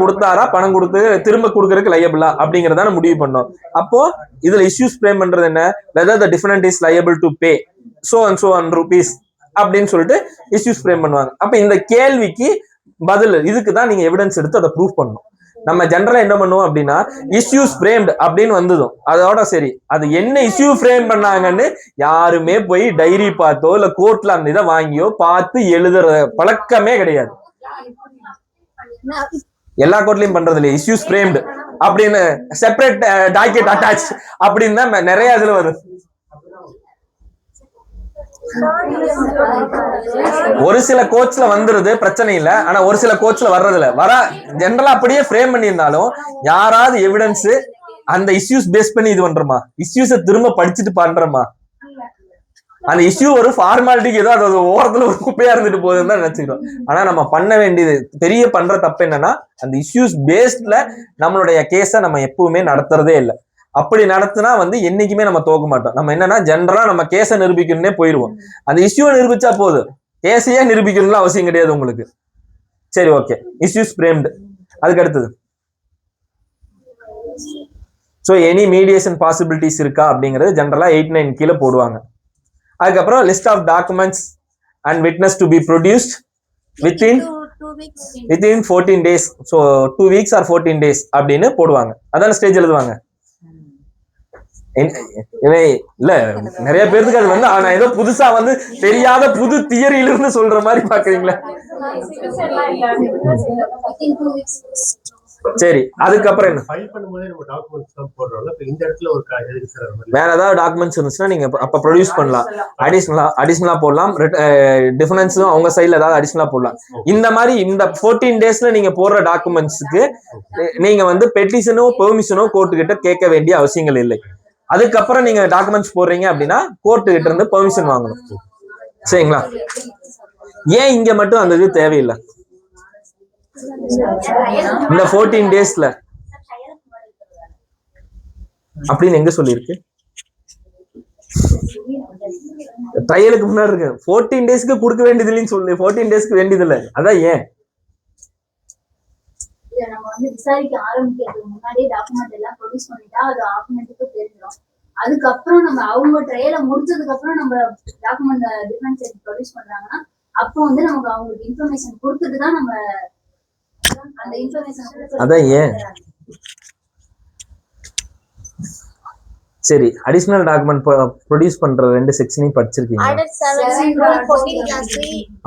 கொடுத்தாரா, பணம் கொடுத்து திரும்ப கொடுக்கறதுக்கு லயபிளா அப்படிங்கறதான முடிவு பண்ணோம். அப்போ இதுல இஷ்யூஸ் ஃப்ரேம் பண்றது என்ன? whether the defendant is liable to pay so and rupees அப்படின்னு சொல்லிட்டு இஷ்யூஸ் ஃப்ரேம் பண்ணுவாங்க. அப்ப இந்த கேள்விக்கு பதில் இதுக்கு தான் நீங்க எவிடன்ஸ் எடுத்து அதை ப்ரூவ் பண்ணணும். நம்ம ஜென்ரலா என்ன பண்ணுவோம் அப்படின்னா இஷ்யூஸ் ஃப்ரேம்டு அப்படின்னு வந்ததும் அதோட சரி, அது என்ன இஷ்யூ ஃப்ரேம் பண்ணாங்கன்னு யாருமே போய் டைரி பார்த்தோ இல்ல கோர்ட்ல அந்த இதை வாங்கியோ பார்த்து எழுதுற பழக்கமே கிடையாது. எல்லா கோர்ட்லயும் பண்றது இல்லையா இஷ்யூஸ் ஃப்ரேம்டு அப்படின்னு செப்பரேட் டாக்கெட் அட்டாச் அப்படின்னு தான் நிறைய இதுல வருது. ஒரு சில கோச்ல வந்துருது பிரச்சனை இல்ல, ஆனா ஒரு சில கோச்ல வர்றது இல்ல. ஜெனரலா அப்படியே ஃப்ரேம் பண்ணியிருந்தாலும் யாராவது எவிடன்ஸ் அந்த இஷ்யூஸ் பேஸ் பண்ணி இது பண்றோமா, இஷ்யூஸை திரும்ப படிச்சுட்டு பண்றோமா, அந்த இஷ்யூ ஒரு ஃபார்மாலிட்டிக்கு ஏதோ அது ஓரத்துல ஒரு குப்பையா இருந்துட்டு போகுதுன்னு தான் நினைச்சுக்கிறோம். ஆனா நம்ம பண்ண வேண்டியது பெரிய பண்ற தப்பு என்னன்னா அந்த இஷ்யூஸ் பேஸ்ட்ல நம்மளுடைய கேஸை நம்ம எப்பவுமே நடத்துறதே இல்லை. அப்படி நடத்தினா என்னைக்குமே நம்ம தோக்க மாட்டோம். நம்ம என்னன்னா ஜென்ரலா நம்ம கேஸை நிரூபிக்கணும்னே போயிடுவோம். அந்த இஷ்யூவை நிரூபிச்சா போதும், கேஸையே நிரூபிக்கணும்னு அவசியம் கிடையாது உங்களுக்கு. சரி, ஓகே, இஷ்யூஸ் ஃப்ரேம்டு. அதுக்கு அடுத்தது ஸோ எனி மீடியேஷன் பாசிபிலிட்டிஸ் இருக்கா அப்படிங்கிறது ஜென்ரலா 8-9 கீழே போடுவாங்க. அதுக்கப்புறம் list of documents and witness to be produced within 14 days. So 2 weeks or 14 days அப்படின்னு போடுவாங்க. அதான ஸ்டேஜ் எழுதுவாங்க. இல்ல நிறைய பேருக்கு அது நான் ஏதோ புதுசா தெரியாத புது தியரியில இருந்து சொல்ற மாதிரி பாக்குறீங்களா? சரி, அதுக்கப்புறம் என்ன வேற ஏதாவது டாக்குமெண்ட்ஸ் இருந்துச்சுன்னா நீங்க அப்ப ப்ரொடியூஸ் பண்ணலாம். அடிஷனலா போடலாம். டிஃபரன்ஸும் அவங்க சைட்ல ஏதாவது அடிஷனலா போடலாம். இந்த மாதிரி இந்த 14 daysல நீங்க போடுற டாக்குமெண்ட்ஸ்க்கு நீங்க பெட்டிஷனோ பெர்மிஷனோ கோர்ட்டு கிட்ட கேட்க வேண்டிய அவசியங்கள் இல்லை. அதுக்கப்புறம் நீங்க டாக்குமெண்ட்ஸ் போடுறீங்க அப்படின்னா கோர்ட்டு கிட்ட இருந்து பெர்மிஷன் வாங்கணும். சரிங்களா? ஏன் இங்க மட்டும் அந்த இது தேவையில்லை? இந்த 14 daysல அப்படின்னு எங்க சொல்லிருக்கு? ட்ரையலுக்கு முன்னாடி இருக்கு. 14 daysக்கு கொடுக்க வேண்டியது இல்லைன்னு சொல்லு. 14 daysக்கு வேண்டியது இல்லை. அதான் ஏன் நம்ம விசாரிக்க ஆரம்பிக்கிறதுக்கு முன்னாடியே டாக்குமெண்ட் எல்லாம் ப்ரொடியூஸ் பண்ணிட்டா அது ஆப்போனன்ட்டுக்கு தெரிஞ்சிடும். அதுக்கப்புறம் நம்ம அவங்க ட்ரையலை முடிச்சதுக்கு அப்புறம் நம்ம டாக்குமெண்ட் டிஃபென்ஸ் ப்ரொடியூஸ் பண்றாங்கன்னா அப்போ நமக்கு அவங்களுக்கு இன்ஃபர்மேஷன் கொடுத்துட்டு தான் நம்ம அந்த இன்ஃபர்மேஷன். அதான் ஏன்? சரி, அடிஷனல் டாக்குமெண்ட் ப்ரொடியூஸ் பண்ற 2 செக்ஷனையும் படிச்சிருக்கீங்க.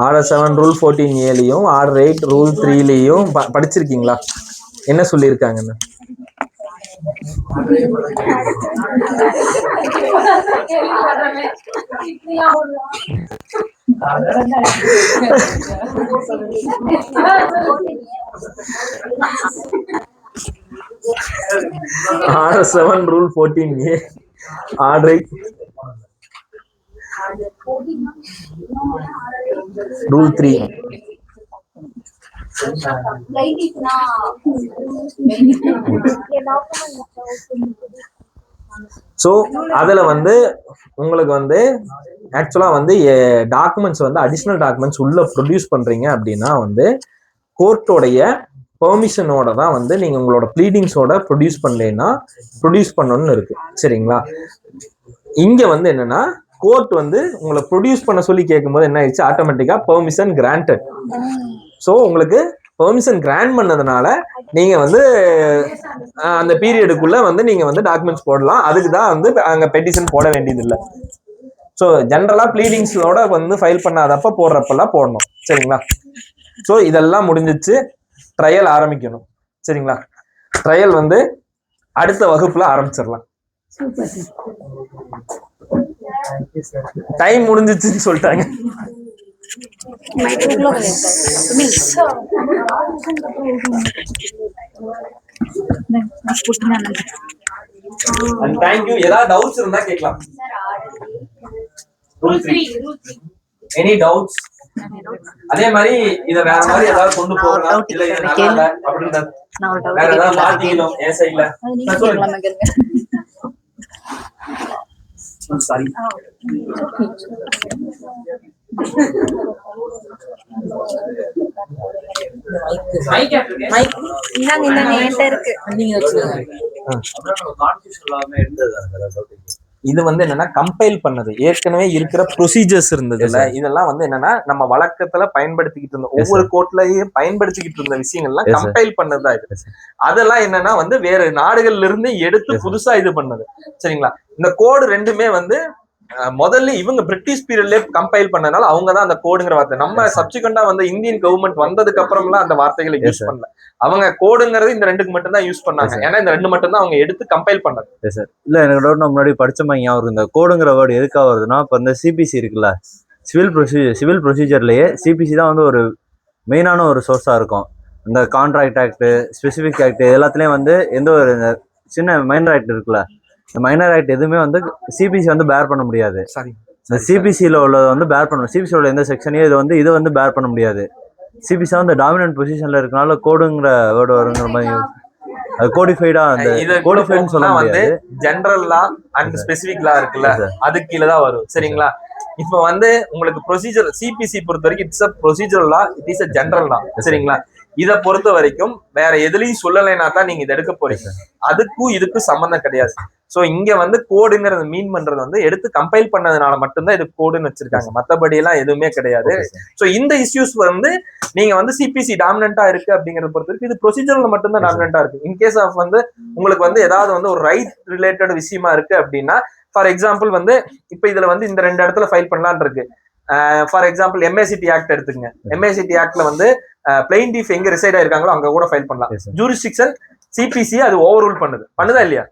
Order 7 rule 14A order 8 rule 3 படிச்சிருக்கீங்களா? என்ன சொல்லியிருக்காங்கன்னு? Order 7 rule 14A order 8 rule 3. So அதுல உங்களுக்கு ஆக்சுவலா டாக்குமெண்ட்ஸ் அடிஷனல் டாக்குமெண்ட்ஸ் உள்ள ப்ரொடியூஸ் பண்றீங்க அப்படின்னா கோர்ட்டோடைய பெர்மிஷனோட தான் நீங்க உங்களோட ப்ளீடிங்ஸோட ப்ரொடியூஸ் பண்ணலைன்னா ப்ரொடியூஸ் பண்ணணும்னு இருக்கு. சரிங்களா? இங்க என்னன்னா கோர்ட் உங்களை ப்ரொடியூஸ் பண்ண சொல்லி கேட்கும்போது என்ன ஆயிடுச்சு, ஆட்டோமேட்டிக்கா பெர்மிஷன் கிராண்டட். ஸோ உங்களுக்கு பெர்மிஷன் கிராண்ட் பண்ணதுனால நீங்க அந்த பீரியடுக்குள்ள நீங்க டாக்குமெண்ட்ஸ் போடலாம். அதுக்கு தான் அங்க பெட்டிஷன் போட வேண்டியது இல்லை. ஸோ ஜென்ரலா ப்ளீடிங்ஸோட ஃபைல் பண்ணாதப்ப போடுறப்பெல்லாம் போடணும். சரிங்களா? ஸோ இதெல்லாம் முடிஞ்சிச்சு, ட்ரையல் ஆரம்பிக்கணும். சரிங்களா? ட்ரையல் அடுத்த வகுப்புல ஆரம்பிச்சிடலாம். டைம் முடிஞ்சிச்சுன்னு சொல்லிட்டாங்க. And thank you. ஏதாவது டவுட்ஸ் இருந்தா கேட்கலாம். Rule 3 any doubts? அதே மாதிரி இத வேற மாதிரி ஏதாவது கொண்டு போகலாம் இல்ல இது நல்லா இல்ல அப்படினா வேற ஏதாவது மாத்திக்கணும் ஏ சைடுல சாரி மைக் இந்தாங்க என்கிட்ட இருக்கு நீங்க வச்சுங்க. அப்புறம் நம்ம கான்ஃபியூஷன் இல்லாம இருந்தது அந்த டாபிக் இது வந்து என்னன்னா கம்பைல் பண்ணது, ஏற்கனவே இருக்கிற ப்ரொசீஜர்ஸ் இருந்ததுல இதெல்லாம் வந்து என்னன்னா நம்ம வழக்கத்துல பயன்படுத்திக்கிட்டு இருந்த ஒவ்வொரு கோர்ட்லயும் பயன்படுத்திக்கிட்டு இருந்த விஷயங்கள்லாம் கம்பைல் பண்ணதுதான் இது. அதெல்லாம் என்னன்னா வந்து வேற நாடுகள்ல இருந்து எடுத்து புதுசா இது பண்ணது. சரிங்களா? இந்த கோடு ரெண்டுமே வந்து முதல்ல இவங்க பிரிட்டிஷ் பீரியட்ல கம்பைல் பண்ணனால அவங்கதான் அந்த கோடுங்கிற வார்த்தை. நம்ம சப்சிக்வெண்டா வந்து இந்தியன் கவர்மெண்ட் வந்ததுக்கு அப்புறம்லாம் அந்த வார்த்தைகளை யூஸ் பண்ணல. அவங்க கோடுங்கிறது இந்த ரெண்டுக்கு மட்டும் தான் யூஸ் பண்ணாங்க. ஏன்னா இந்த ரெண்டு மட்டும் தான் அவங்க எடுத்து கம்பைல் பண்ணது. இல்ல எனக்கு டவுட், முன்னாடி படிச்ச மாதிரி ஞாபகம் இந்த கோடுங்கிற வேர்டு எதுக்காக வருதுன்னா, இப்போ இந்த சிபிசி இருக்குல்ல, சிவில் ப்ரொசீஜர்லயே சிபிசி தான் வந்து ஒரு மெயினான ஒரு சோர்ஸா இருக்கும். இந்த கான்ட்ராக்ட் ஆக்ட், ஸ்பெசிபிக் ஆக்ட் எல்லாத்துலயும் வந்து எந்த ஒரு சின்ன மைனர் ஆக்ட் இருக்குல்ல, இந்த மைனர் ஆக்ட் எதுவுமே வந்து சிபிசி வந்து பேர் பண்ண முடியாது. இந்த சிபிசியில உள்ளது வந்து பேர் பண்ணணும். சிபிசி உள்ள எந்த செக்ஷனையும் இது வந்து பேர் பண்ண முடியாது. சிபிசி வந்து டாமினன்ட் பொசிஷன்ல இருக்கனால கோடுங்கிற வேர்டு வருங்கிற மாதிரி அது கோடிஃபைடா அந்த கோடிஃபைடுன்னு சொல்ல முடியாது. ஜெனரல் லா அண்ட் ஸ்பெசிபிக் லா இருக்குல்ல, அது கீழே தான் வரும். சரிங்களா? இப்ப வந்து உங்களுக்கு ப்ரொசீஜர் சிபிசி பொறுத்த வரைக்கும் it's a procedure law, it is a general law. சரிங்களா? இதை பொறுத்த வரைக்கும் வேற எதுலையும் சொல்லலைன்னா தான் நீங்க இதை எடுக்க போறீங்க. அதுக்கும் இதுக்கும் சம்பந்தம் கிடையாது. சோ இங்க வந்து கோடுங்கிறது மீன் பண்றது வந்து எடுத்து கம்பைல் பண்ணதுனால மட்டும்தான் இது கோடுன்னு வச்சிருக்காங்க. மத்தபடி எல்லாம் எதுவுமே கிடையாது. சோ இந்த இஷ்யூஸ் வந்து நீங்க வந்து சிபிசி டாமினண்டா இருக்கு அப்படிங்கறத பொறுத்த வரைக்கும் இது ப்ரொசீஜர்ல மட்டும்தான் டாமினண்டா இருக்கு. இன்கேஸ் ஆஃப் வந்து உங்களுக்கு வந்து ஏதாவது வந்து ஒரு ரைட் ரிலேட்டட் விஷயமா இருக்கு அப்படின்னா, ஃபார் எக்ஸாம்பிள் வந்து இப்ப இதுல வந்து இந்த ரெண்டு இடத்துல ஃபைல் பண்ணலான் இருக்கு. ஃபார் எக்ஸாம்பிள் எம்ஏசிடி ஆக்ட் எடுத்துக்கங்க. எம்ஏசிடி ஆக்ட்ல வந்து பிளைன்டிஃப் எங்க ரிசைட் ஆயிருக்காங்களோ அங்க கூட ஃபைல் பண்ணலாம். ஜூரிஸ்டிக்ஷன் சிபிசி அது ஓவர் பண்ணுதா இல்லையா?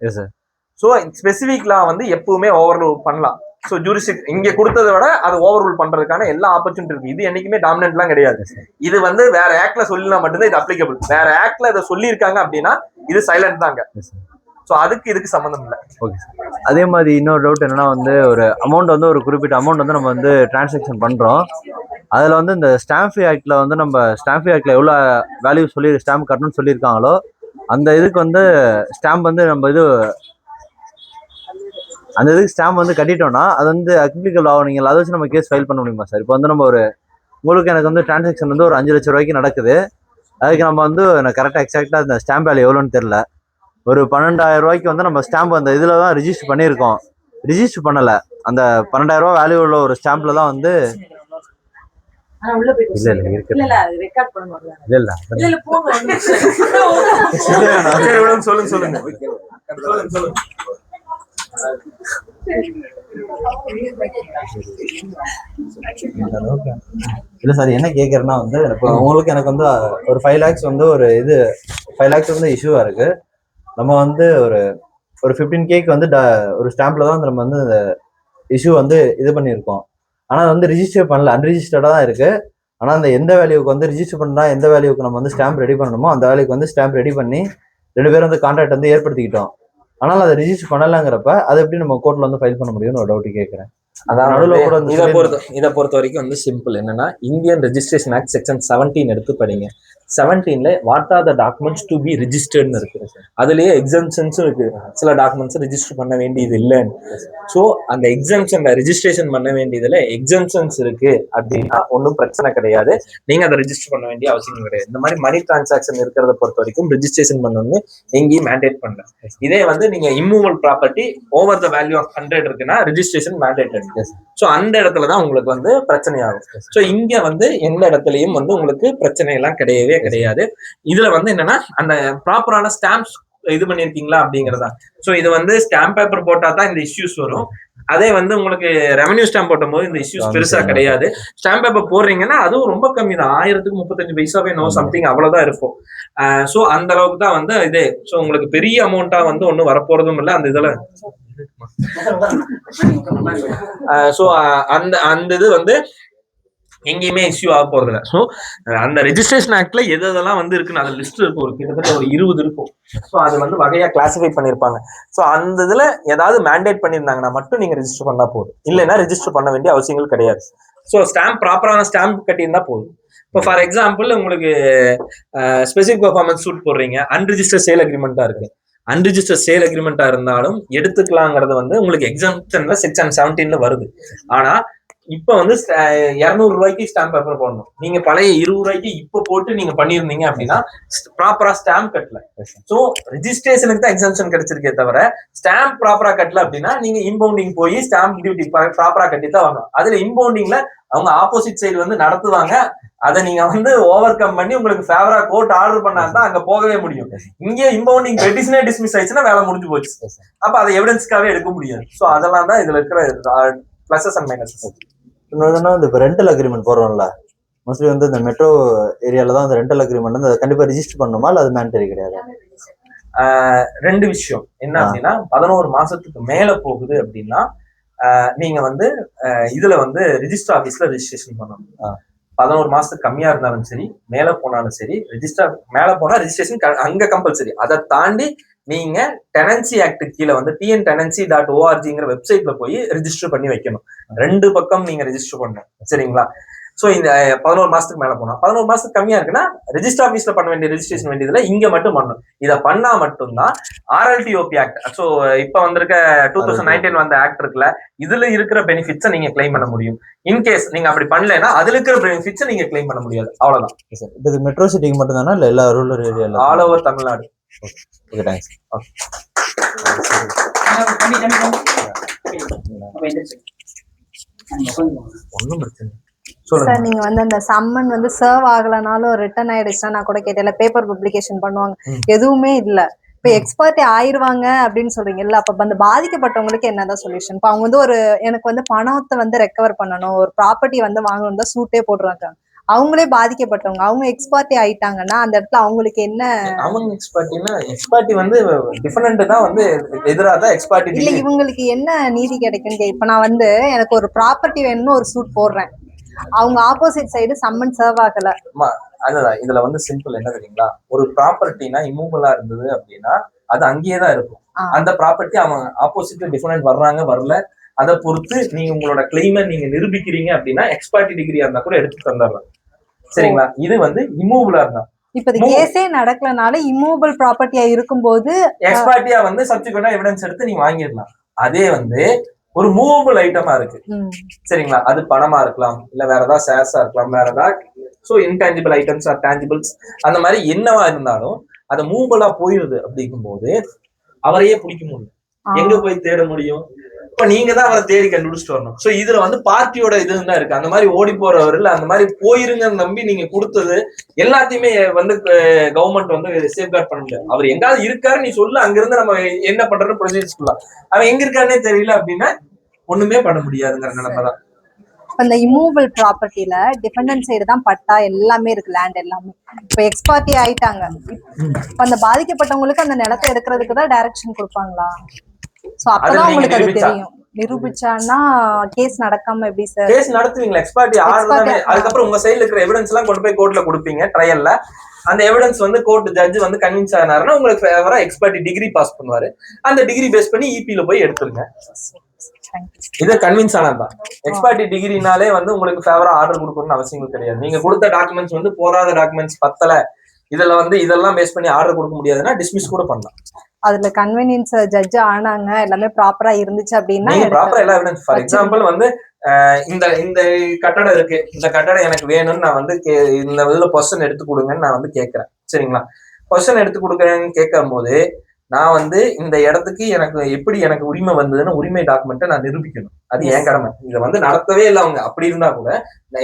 சோ ஸ்பெசிபிக் லா வந்து எப்பவுமே ஓவர் பண்ணலாம். சோ ஜூரிஸ்டிக் இங்க கொடுத்ததை விட அது ஓவர் பண்றதுக்கான எல்லா ஆப்பர்ச்சுனிட்டி இருக்கு. இது என்னைக்குமே டாமினன்ட்லாம் கிடையாது. இது வந்து வேற ஆக்ட்ல சொல்லினா மட்டும்தான் இது அப்ளிகபிள். வேற ஆக்ட்ல இதை சொல்லியிருக்காங்க அப்படின்னா இது சைலண்ட் தாங்க. ஸோ அதுக்கு இதுக்கு சம்மந்தம் இல்லை. Okay sir. அதே மாதிரி இன்னொரு டவுட் என்னன்னா வந்து ஒரு அமௌண்ட் வந்து ஒரு குறிப்பிட்ட அமௌண்ட் வந்து நம்ம வந்து டிரான்சாக்ஷன் பண்றோம். அதுல வந்து இந்த ஸ்டாம்ப் ஆக்ட்ல வந்து நம்ம ஸ்டாம்ப் ஆக்ட்ல எவ்வளவு வேல்யூ சொல்லி ஸ்டாம்ப் கட்டணும்னு சொல்லியிருக்காங்களோ அந்த இதுக்கு வந்து ஸ்டாம்ப் வந்து நம்ம அந்த இதுக்கு ஸ்டாம்ப் வந்து கட்டிட்டோம்னா அது வந்து அப்ளிகபிள் ஆகும். நீங்கள் அதை வச்சு நம்ம கேஸ் ஃபைல் பண்ண முடியுமா சார்? இப்போ வந்து நம்ம உங்களுக்கு எனக்கு வந்து டிரான்சாக்ஷன் வந்து ஒரு 5 லட்சம் ரூபாய்க்கு நடக்குது. அதுக்கு நம்ம வந்து எனக்கு கரெக்டாக எக்ஸாக்டாக அந்த ஸ்டாம்ப் வேல்யூ எவ்வளோன்னு தெரியல. ஒரு 12,000 ரூபாய்க்கு வந்து நம்ம ஸ்டாம்ப் அந்த இதில் தான் ரிஜிஸ்டர் பண்ணியிருக்கோம். ரிஜிஸ்டர் பண்ணலை. அந்த 12,000 ரூபா வேல்யூ உள்ள ஒரு ஸ்டாம்ப்ல தான் வந்து சொல்லுங்க. இல்ல சார், என்ன கேக்குறேன்னா வந்து இப்போ உங்களுக்கு எனக்கு வந்து ஒரு 5 lakhs வந்து ஒரு 5 lakhs வந்து இஷ்யூவா இருக்கு. நம்ம வந்து ஒரு 15K வந்து ஒரு ஸ்டாம்ப்ல தான் நம்ம வந்து இந்த இஷ்யூ வந்து இது பண்ணியிருக்கோம். ஆனா அது வந்து ரிஜிஸ்டர் பண்ணல, அன்ரிஜிஸ்டர்டா தான் இருக்கு. ஆனா அந்த எந்த வேல்யூக்கு வந்து ரிஜிஸ்டர் பண்ணா எந்த வேல்யூக்கு நம்ம வந்து ஸ்டாம்ப் ரெடி பண்ணணுமோ அந்த வேல்யூக்கு வந்து ஸ்டாம்ப் ரெடி பண்ணி 2 பேரும் வந்து கான்ட்ராக்ட் வந்து ஏற்படுத்திக்கிட்டோம். ஆனால் அதை ரிஜிஸ்டர் பண்ணலாங்கிறப்ப அதை எப்படி நம்ம கோர்ட்ல வந்து ஃபைல் பண்ண முடியும்னு ஒரு டவுட் கேட்கறேன். இதை பொறுத்த வரைக்கும் வந்து சிம்பிள் என்னன்னா, இந்தியன் ரெஜிஸ்ட்ரேஷன் ஆக்ட் செக்ஷன் 17 எடுத்து படிங்க. 17ல what are the documents to be ரிஜிஸ்டர்ட்னு இருக்கு. அதுலயே எக்ஸம்ஷன்ஸும் இருக்கு. சில டாக்குமெண்ட்ஸ் ரிஜிஸ்டர் பண்ண வேண்டியது இல்லைன்னு. ஸோ அந்த எக்ஸம்ஷன்ல ரிஜிஸ்ட்ரேஷன் பண்ண வேண்டியதுல எக்ஸம்ஷன்ஸ் இருக்கு அப்படின்னா ஒன்றும் பிரச்சனை கிடையாது. நீங்க அதை ரிஜிஸ்டர் பண்ண வேண்டிய அவசியம் கிடையாது. இந்த மாதிரி மணி டிரான்சாக்ஷன் இருக்கிறத பொறுத்த வரைக்கும் ரிஜிஸ்ட்ரேஷன் பண்ணணும்னு எங்கேயும் மேண்டேட் பண்ணல. இதே வந்து நீங்க immovable property over the value of 100 இருக்குன்னா ரிஜிஸ்ட்ரேஷன் மேண்டேட். ஸோ அந்த இடத்துலதான் உங்களுக்கு வந்து பிரச்சனை ஆகும். ஸோ இங்க வந்து எந்த இடத்துலயும் வந்து உங்களுக்கு பிரச்சனை எல்லாம் கிடையவே கிடையாது. இதுல வந்து என்னன்னா அந்த ப்ராப்பரான ஸ்டாம்ப்ஸ் இது பண்ணிருக்கீங்களா அப்படிங்கறதா. சோ இது வந்து ஸ்டாம்ப் பேப்பர் போட்டா தான் இந்த இஷ்யூஸ் வரும். அதே வந்து உங்களுக்கு ரெவன்யூ ஸ்டாம்ப் போட்டும் போது இந்த இஷ்யூஸ் பெருசா கிடையாது. ஸ்டாம்ப் பேப்பர் போடுறீங்கன்னா அதுவும் ரொம்ப கம்மி தான். 1000க்கு 35 பைசாவே நோ சம்திங் அவ்வளவுதான் இருக்கும். சோ அந்த அளவுக்கு தான் வந்து இது. சோ உங்களுக்கு பெரிய அமௌண்டா வந்து ஒன்னும் வரப்போறதும் இல்லை அந்த இதுல. சோ அந்த இது வந்து எங்கேயுமே இஷ்யூ ஆக போறது இல்லை. ஸோ அந்த ரெஜிஸ்ட்ரேஷன் ஆக்ட்ல எதெல்லாம் வந்து இருக்குன்னு அந்த லிஸ்ட் இருக்கும். ஒரு கிட்டத்தட்ட ஒரு 20 இருக்கும். ஸோ அது வந்து வகையா கிளாசிஃபை பண்ணிருப்பாங்க. ஸோ அந்த இதுல ஏதாவது மேண்டேட் பண்ணியிருந்தாங்கன்னா மட்டும் நீங்க ரெஜிஸ்டர் பண்ணா போதும். இல்லைன்னா ரெஜிஸ்டர் பண்ண வேண்டிய அவசியங்கள் கிடையாது. ஸோ ஸ்டாம்ப் ப்ராப்பரான ஸ்டாம்ப் கட்டியிருந்தா போதும். இப்போ ஃபார் எக்ஸாம்பிள் உங்களுக்கு ஸ்பெசிபிக் பெர்ஃபார்மன்ஸ் சூட் போடுறீங்க, அன்ரிஜிஸ்டர் சேல் அக்ரிமெண்டா இருக்கு. அன்ரிஜிஸ்டர் சேல் அக்ரிமெண்டா இருந்தாலும் எடுத்துக்கலாங்கிறது வந்து உங்களுக்கு எக்ஸாம்ஷன்ல செக்ஷன் 17ல வருது. ஆனா இப்ப வந்து 200 ரூபாய்க்கு ஸ்டாம்ப் பேப்பர் போடணும். நீங்க பழைய 20 ரூபாய்க்கு இப்ப போட்டு நீங்க பண்ணிருந்தீங்க அப்படின்னா ப்ராப்பரா ஸ்டாம்ப் கட்டல. சோ ரெஜிஸ்ட்ரேஷனுக்கு தான் எக்ஸம்ஷன் கிடைச்சிருக்கே தவிர ஸ்டாம்ப் ப்ராப்பரா கட்டல அப்படின்னா நீங்க இம்பவுண்டிங் போய் ஸ்டாம்ப் டியூட்டி ப்ராப்பரா கட்டி தான் வாங்கணும். அதுல இம்பவுண்டிங்ல அவங்க ஆப்போசிட் சைடு வந்து நடத்துவாங்க. அதை நீங்க வந்து ஓவர் கம் பண்ணி உங்களுக்கு ஃபேவரா கோர்ட் ஆர்டர் பண்ணாதான் அங்க போகவே முடியும். இங்கே இம்பவுண்டிங் பெட்டிஷனே டிஸ்மிஸ் ஆயிடுச்சுன்னா வேலை முடிஞ்சு போச்சு. அப்ப அதை எவிடன்ஸ்க்காவே எடுக்க முடியாது. சோ அதெல்லாம் தான் இதுல இருக்கிற பிளஸஸ் அண்ட் மைனஸஸ். இன்னொன்னா இந்த ரெண்டல் அக்ரிமெண்ட் போடுறோம்ல, மோஸ்ட்லி வந்து இந்த மெட்ரோ ஏரியால தான் அந்த ரெண்டல் அக்ரிமெண்ட் வந்து கண்டிப்பா ரிஜிஸ்டர் பண்ணணுமா இல்ல அது மேண்டரி கிடையாது? ரெண்டு விஷயம் என்ன அப்படின்னா 11 மாசத்துக்கு மேல போகுது அப்படின்னா நீங்க வந்து இதுல வந்து ரிஜிஸ்டர் ஆபீஸ்ல ரெஜிஸ்ட்ரேஷன் பண்ணணும். 11 மாசத்துக்கு கம்மியா இருந்தாலும் சரி, மேல போனாலும் சரி, ரெஜிஸ்டர் மேல போனா ரெஜிஸ்ட்ரேஷன் அங்க கம்பல்சரி. அதை தாண்டி நீங்க டெனன்சி ஆக்ட் கீழே வந்து tntenancy.orgங்கிற வெப்சைட்ல போய் ரெஜிஸ்டர் பண்ணி வைக்கணும். 2 பக்கம் நீங்க ரெஜிஸ்டர் பண்ணணும். சரிங்களா? சோ இந்த 11 மாசத்துக்கு மேல போனா, 11 மாசத்துக்கு கம்மியா இருக்குன்னா ரெஜிஸ்டர் ஆபீஸ்ல பண்ண வேண்டிய ரெஜிஸ்ட்ரேஷன் வேண்டியதுல இங்க மட்டும் பண்ணணும். இதை பண்ணா மட்டும்தான் RLTOP ஆக்ட், சோ இப்ப வந்திருக்க 2019 வந்த ஆக்ட் இருக்குல்ல, இதுல இருக்கிற பெனிஃபிட்ஸை நீங்க கிளைம் பண்ண முடியும். இன்கேஸ் நீங்க அப்படி பண்ணலன்னா அதுல இருக்கிற பெனிஃபிட்ஸை நீங்க கிளைம் பண்ண முடியாது. அவ்வளவுதான். இது மெட்ரோ சிட்டிக்கு மட்டும் தானா இல்ல எல்லா ரூரல் ஏரியால? All over Tamil Nadu. Okay, thanks. ஒன்னும் பிரச்சனை. சார் நீங்க வந்து அந்த சம்மன் வந்து சர்வ் ஆகலனாலும் ரிட்டர்ன் ஆயிடுச்சுன்னா நான் கூட கேட்டேன், பேப்பர் பப்ளிகேஷன் பண்ணுவாங்க, எதுவுமே இல்ல. இப்ப எக்ஸ்பர்ட் ஆயிருவாங்க அப்படின்னு சொல்றீங்கல்ல, அப்ப அந்த பாதிக்கப்பட்டவங்களுக்கு என்னதான் சொல்யூஷன்? இப்ப அவங்க வந்து எனக்கு வந்து பணத்தை வந்து ரெக்கவர் பண்ணணும், ஒரு ப்ராப்பர்ட்டி வந்து வாங்கணும் தான் சூட்டே போடுறாங்க. அவங்களே பாதிக்கப்பட்டவங்க, அவங்க எக்ஸ்பர்ட்டி ஆயிட்டாங்கன்னா அந்த இடத்துல அவங்களுக்கு என்ன? அவங்க எக்ஸ்பர்ட்டி வந்து டிஃபரெண்ட் தான், வந்து எதிராக தான் எக்ஸ்பர்ட்டி இல்ல. இவங்களுக்கு என்ன நீதி கிடைக்குன்னு இப்ப நான் வந்து எனக்கு ஒரு ப்ராப்பர்ட்டி வேணும்னு ஒரு சூட் போடுறேன், அவங்க ஆப்போசிட் சைடு சம்மன் சர்வ் ஆகல. அதுதான் இதுல வந்து சிம்பிள் என்ன தெரியுங்களா, ஒரு ப்ராப்பர்ட்டினா இம்மூவலா இருந்தது அப்படின்னா அது அங்கேயே தான் இருக்கும். அந்த ப்ராப்பர்ட்டி அவங்க ஆப்போசிட்ல டிஃபரெண்ட் வர்றாங்க வரல, அதை பொறுத்து நீங்க உங்களோட கிளைமை நீங்க நிரூபிக்கிறீங்க அப்படின்னா எக்ஸ்பர்ட்டி டிகிரியா இருந்தா கூட எடுத்து தந்துடலாம். சரிங்களா? இது வந்து இம்மூவலா இருந்தா. இப்ப கேஸே நடக்கலனால இம்மூவபிள் ப்ராப்பர்ட்டியா இருக்கும்போது எக்ஸ்பர்ட்டியா வந்து சப்சிக்வெண்டா எவிடன்ஸ் எடுத்து நீங்க வாங்கிடலாம். அதே வந்து ஒரு மூவபிள் ஐட்டமா இருக்கு. சரிங்களா? அது பணமா இருக்கலாம், இல்ல வேற ஏதாவது ஷேர்ஸா இருக்கலாம், வேற ஏதாவது சோ இன்டான்ஜிபிள் ஐட்டம்ஸ் ஆர் டான்ஜிபிள்ஸ், அந்த மாதிரி என்னவா இருந்தாலும் அதை மூவபிளா போயிருது அப்படிங்கும் போது அவரையே பிடிக்க முடியும். எங்க போய் தேட முடியும்? இப்ப நீங்க தான் அவரை தேடி கண்டுபிடிச்சிட்டு வரணும். சோ இதுல வந்து பார்ட்டியோட இதுதான் இருக்கு. அந்த மாதிரி ஓடி போறவர் இல்ல, அந்த மாதிரி போயிருங்கன்னு நம்பி நீங்க கொடுத்தது எல்லாத்தையுமே வந்து கவர்மெண்ட் வந்து சேஃப்கார்ட் பண்ண முடியாது. அவர் எங்காவது இருக்காரு நீ சொல்லு, அங்க இருந்து நம்ம என்ன பண்றோம்னு ப்ரொசீஜர் சொல்லலாம். அவன் எங்க இருக்காருன்னே தெரியல அப்படின்னா ஒண்ணுமே பண்ண முடியாதுங்கிற நிலைமை தான். இந்த இம்மூவபிள் ப்ராப்பர்ட்டில டிபெண்டன்ட் சைடு தான் பட்டா எல்லாமே இருக்கு, லேண்ட் எல்லாமே. இப்ப எக்ஸ்பர்ட்டி ஆயிட்டாங்க, இப்ப அந்த பாதிக்கப்பட்டவங்களுக்கு அந்த நிலத்தை எடுக்கிறதுக்கு தான் டைரக்ஷன் கொடுப்பாங்களா? சோ அப்பதான் உங்களுக்கு அது தெரியும். நிரூபிச்சான்னா கேஸ் நடக்காம எப்படி சார்? கேஸ் நடத்துவீங்களா? எக்ஸ்பர்ட்டி ஆர்டர், அதுக்கப்புறம் உங்க சைடுல இருக்கிற எவிடன்ஸ் எல்லாம் கொண்டு போய் கோர்ட்ல கொடுப்பீங்க ட்ரையல்ல. அந்த எவிடன்ஸ் வந்து கோர்ட் ஜட்ஜ் வந்து கன்வின்ஸ் ஆனாருன்னா உங்களுக்கு ஃபேவரா எக்ஸ்பர்ட்டி டிகிரி பாஸ் பண்ணுவாரு. அந்த டிகிரி பேஸ் பண்ணி இபில போய் எடுத்துருங்க. இது கன்வின்ஸ் ஆனதுதான். எக்ஸ்பர்ட்டி டிகிரினாலே வந்து உங்களுக்கு ஃபேவரா ஆர்டர் கொடுக்கணும்னு அவசியம் கிடையாது. நீங்க கொடுத்த டாக்குமெண்ட்ஸ் வந்து போராத டாக்குமெண்ட்ஸ் பத்தல, இதுல வந்து இதெல்லாம் பேஸ் பண்ணி ஆர்டர் கொடுக்க முடியாதுன்னா டிஸ்மிஸ் கூட பண்ணலாம். அதுல கன்வீனியன்ஸ் ஜட்ஜ் ஆனாங்க, எல்லாமே ப்ராப்பரா இருந்துச்சு அப்படின்னா ப்ராப்பரா எல்லா எவிடன்ஸ், ஃபார் எக்ஸாம்பிள் வந்து இந்த கட்டடம் இருக்கு, இந்த கட்டடம் எனக்கு வேணும்னு நான் வந்து இந்த இதுல பொசிஷன் எடுத்து கொடுங்கன்னு நான் வந்து கேட்கறேன். சரிங்களா? பொசிஷன் எடுத்து கொடுக்குறேன்னு கேட்கும் போது நான் வந்து இந்த இடத்துக்கு எனக்கு உரிமை வந்ததுன்னு உரிமை டாக்குமெண்ட்டை நான் நிரூபிக்கணும். அது என் கடமை. இதை வந்து நடத்தவே இல்லை அவங்க. அப்படி இருந்தா கூட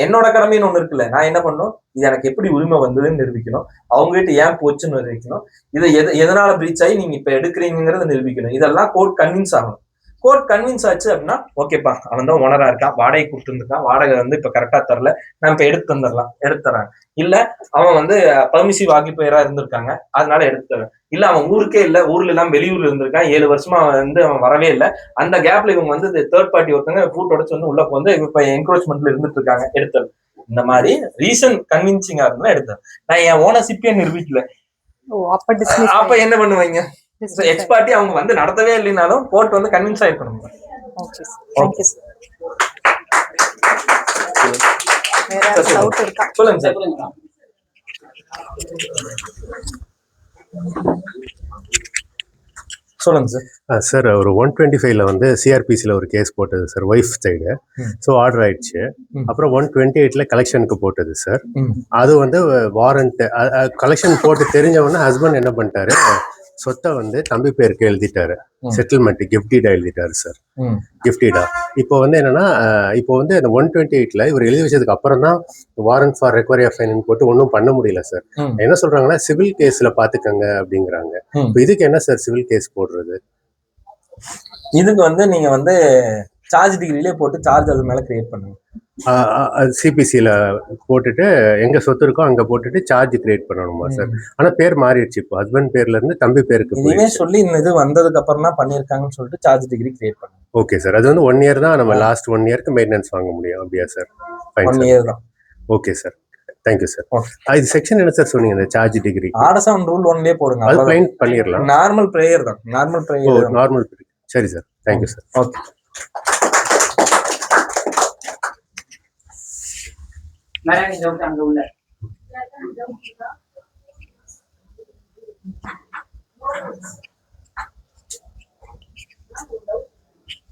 என்னோட கடமைன்னு ஒண்ணு இருக்குல்ல, நான் என்ன பண்ணும், இது எனக்கு எப்படி உரிமை வந்ததுன்னு நிரூபிக்கணும், அவங்க கிட்ட ஏன் போச்சுன்னு நிரூபிக்கணும், இதை எதனால பிரீச் ஆகி நீங்க இப்ப எடுக்கிறீங்கிறத நிரூபிக்கணும். இதெல்லாம் கோர்ட் கன்வின்ஸ் ஆகணும். கோர்ட் கன்வின்ஸ் ஆச்சு அப்படின்னா ஓகேப்பா, அவன் தான் ஓனரா இருக்கான், வாடகை கொடுத்து இருந்திருக்கான், வாடகை வந்து இப்ப கரெக்டா தரல, நான் இப்ப எடுத்து தர்றாங்க. இல்ல அவன் வந்து பர்மிசிவ் ஆக்கிபையரா இருந்திருக்காங்க, அதனால எடுத்து தரேன். இல்ல அவன் ஊருக்கே இல்ல, ஊர்ல எல்லாம் வெளியூர்ல இருந்திருக்கான், 7 வருஷமா வந்து அவன் வரவே இல்லை, அந்த கேப்ல இவங்க வந்து தேர்ட் பார்ட்டி ஒருத்தங்க ஃபுட் உடச்சு வந்து உள்ள வந்து இப்ப என்க்ரோச்மெண்ட்ல இருந்துட்டு இருக்காங்க, எடுத்தது. இந்த மாதிரி ரீசன் கன்வின்சிங்கா இருந்தா எடுத்தேன். நான் என் ஓனர்ஷிப்பே நிரூபிக்கல, அப்ப என்ன பண்ணுவாங்க? எக்ஸ்பர்ட்டி அவங்க வந்து நடத்தவே இல்லைனாலும் கோர்ட் வந்து கன்வின்ஸ் ஆயிருக்கணும். சொல்லுங்க சார். சொல்லுங்க சார். சார் ஒரு 125ல வந்து சிஆர்பிசியில் ஒரு கேஸ் போட்டது sir, wife side. So order ஆயிடுச்சு. அப்புறம் 128ல கலெக்ஷனுக்கு போட்டது சார். அது வந்து வாரண்ட் கலெக்ஷன் போட்டு தெரிஞ்சவொன்னே ஹஸ்பண்ட் என்ன பண்ணிட்டாரு, சொத்தை வந்து தம்பி பேருக்கு எழுதிட்டாரு, செட்டில்மெண்ட் கிஃப்டீடா எழுதிட்டாரு சார், கிஃப்டீடா. இப்போ வந்து என்னன்னா, இப்போ வந்து அந்த 128ல இவர் எழுதி வச்சதுக்கு அப்புறம் தான் warrant for recovery of fine போட்டு ஒன்றும் பண்ண முடியல சார். என்ன சொல்றாங்கன்னா சிவில் கேஸ்ல பாத்துக்கங்க அப்படிங்கிறாங்க. இப்போ இதுக்கு என்ன சார் சிவில் கேஸ் போடுறது? இதுக்கு வந்து நீங்க வந்து சார்ஜ் டிகிரிலே போட்டு சார்ஜ் அது மேல கிரியேட் பண்ணுங்க. சிபிசியில் போட்டுட்டு எங்க சொத்து இருக்கோ அங்க போட்டுட்டு சார்ஜ் கிரியேட் பண்ணணுமா சார்? ஆனா பேர் மாறிடுச்சு, இப்போ ஹஸ்பண்ட் பேர்ல இருந்து தம்பி பேருக்கு இதுவே சொல்லி இந்த இது வந்ததுக்கு அப்புறம் தான் பண்ணிருக்காங்கன்னு சொல்லிட்டு சார்ஜ் டிகிரி கிரியேட் பண்ணுங்க. Okay sir. அது வந்து 1 இயர் தான் நம்ம லாஸ்ட் 1 இயருக்கு மெயின்டெனன்ஸ் வாங்க முடியும் அப்படியா சார்? 1 இயர் தான். Okay sir, thank you sir. இது செக்ஷன் என்ன சார் சொன்னீங்க, இந்த சார்ஜ் டிகிரி? ஆர்டர் ரூல் 1லே போடுங்க. அது பிளைன் பண்ணிடலாம். நார்மல் ப்ரேயர் தான், நார்மல் ப்ரேயர். நார்மல். சரி சார், தேங்க்யூ சார். ஓகே. வேற நீங்க அங்க உள்ள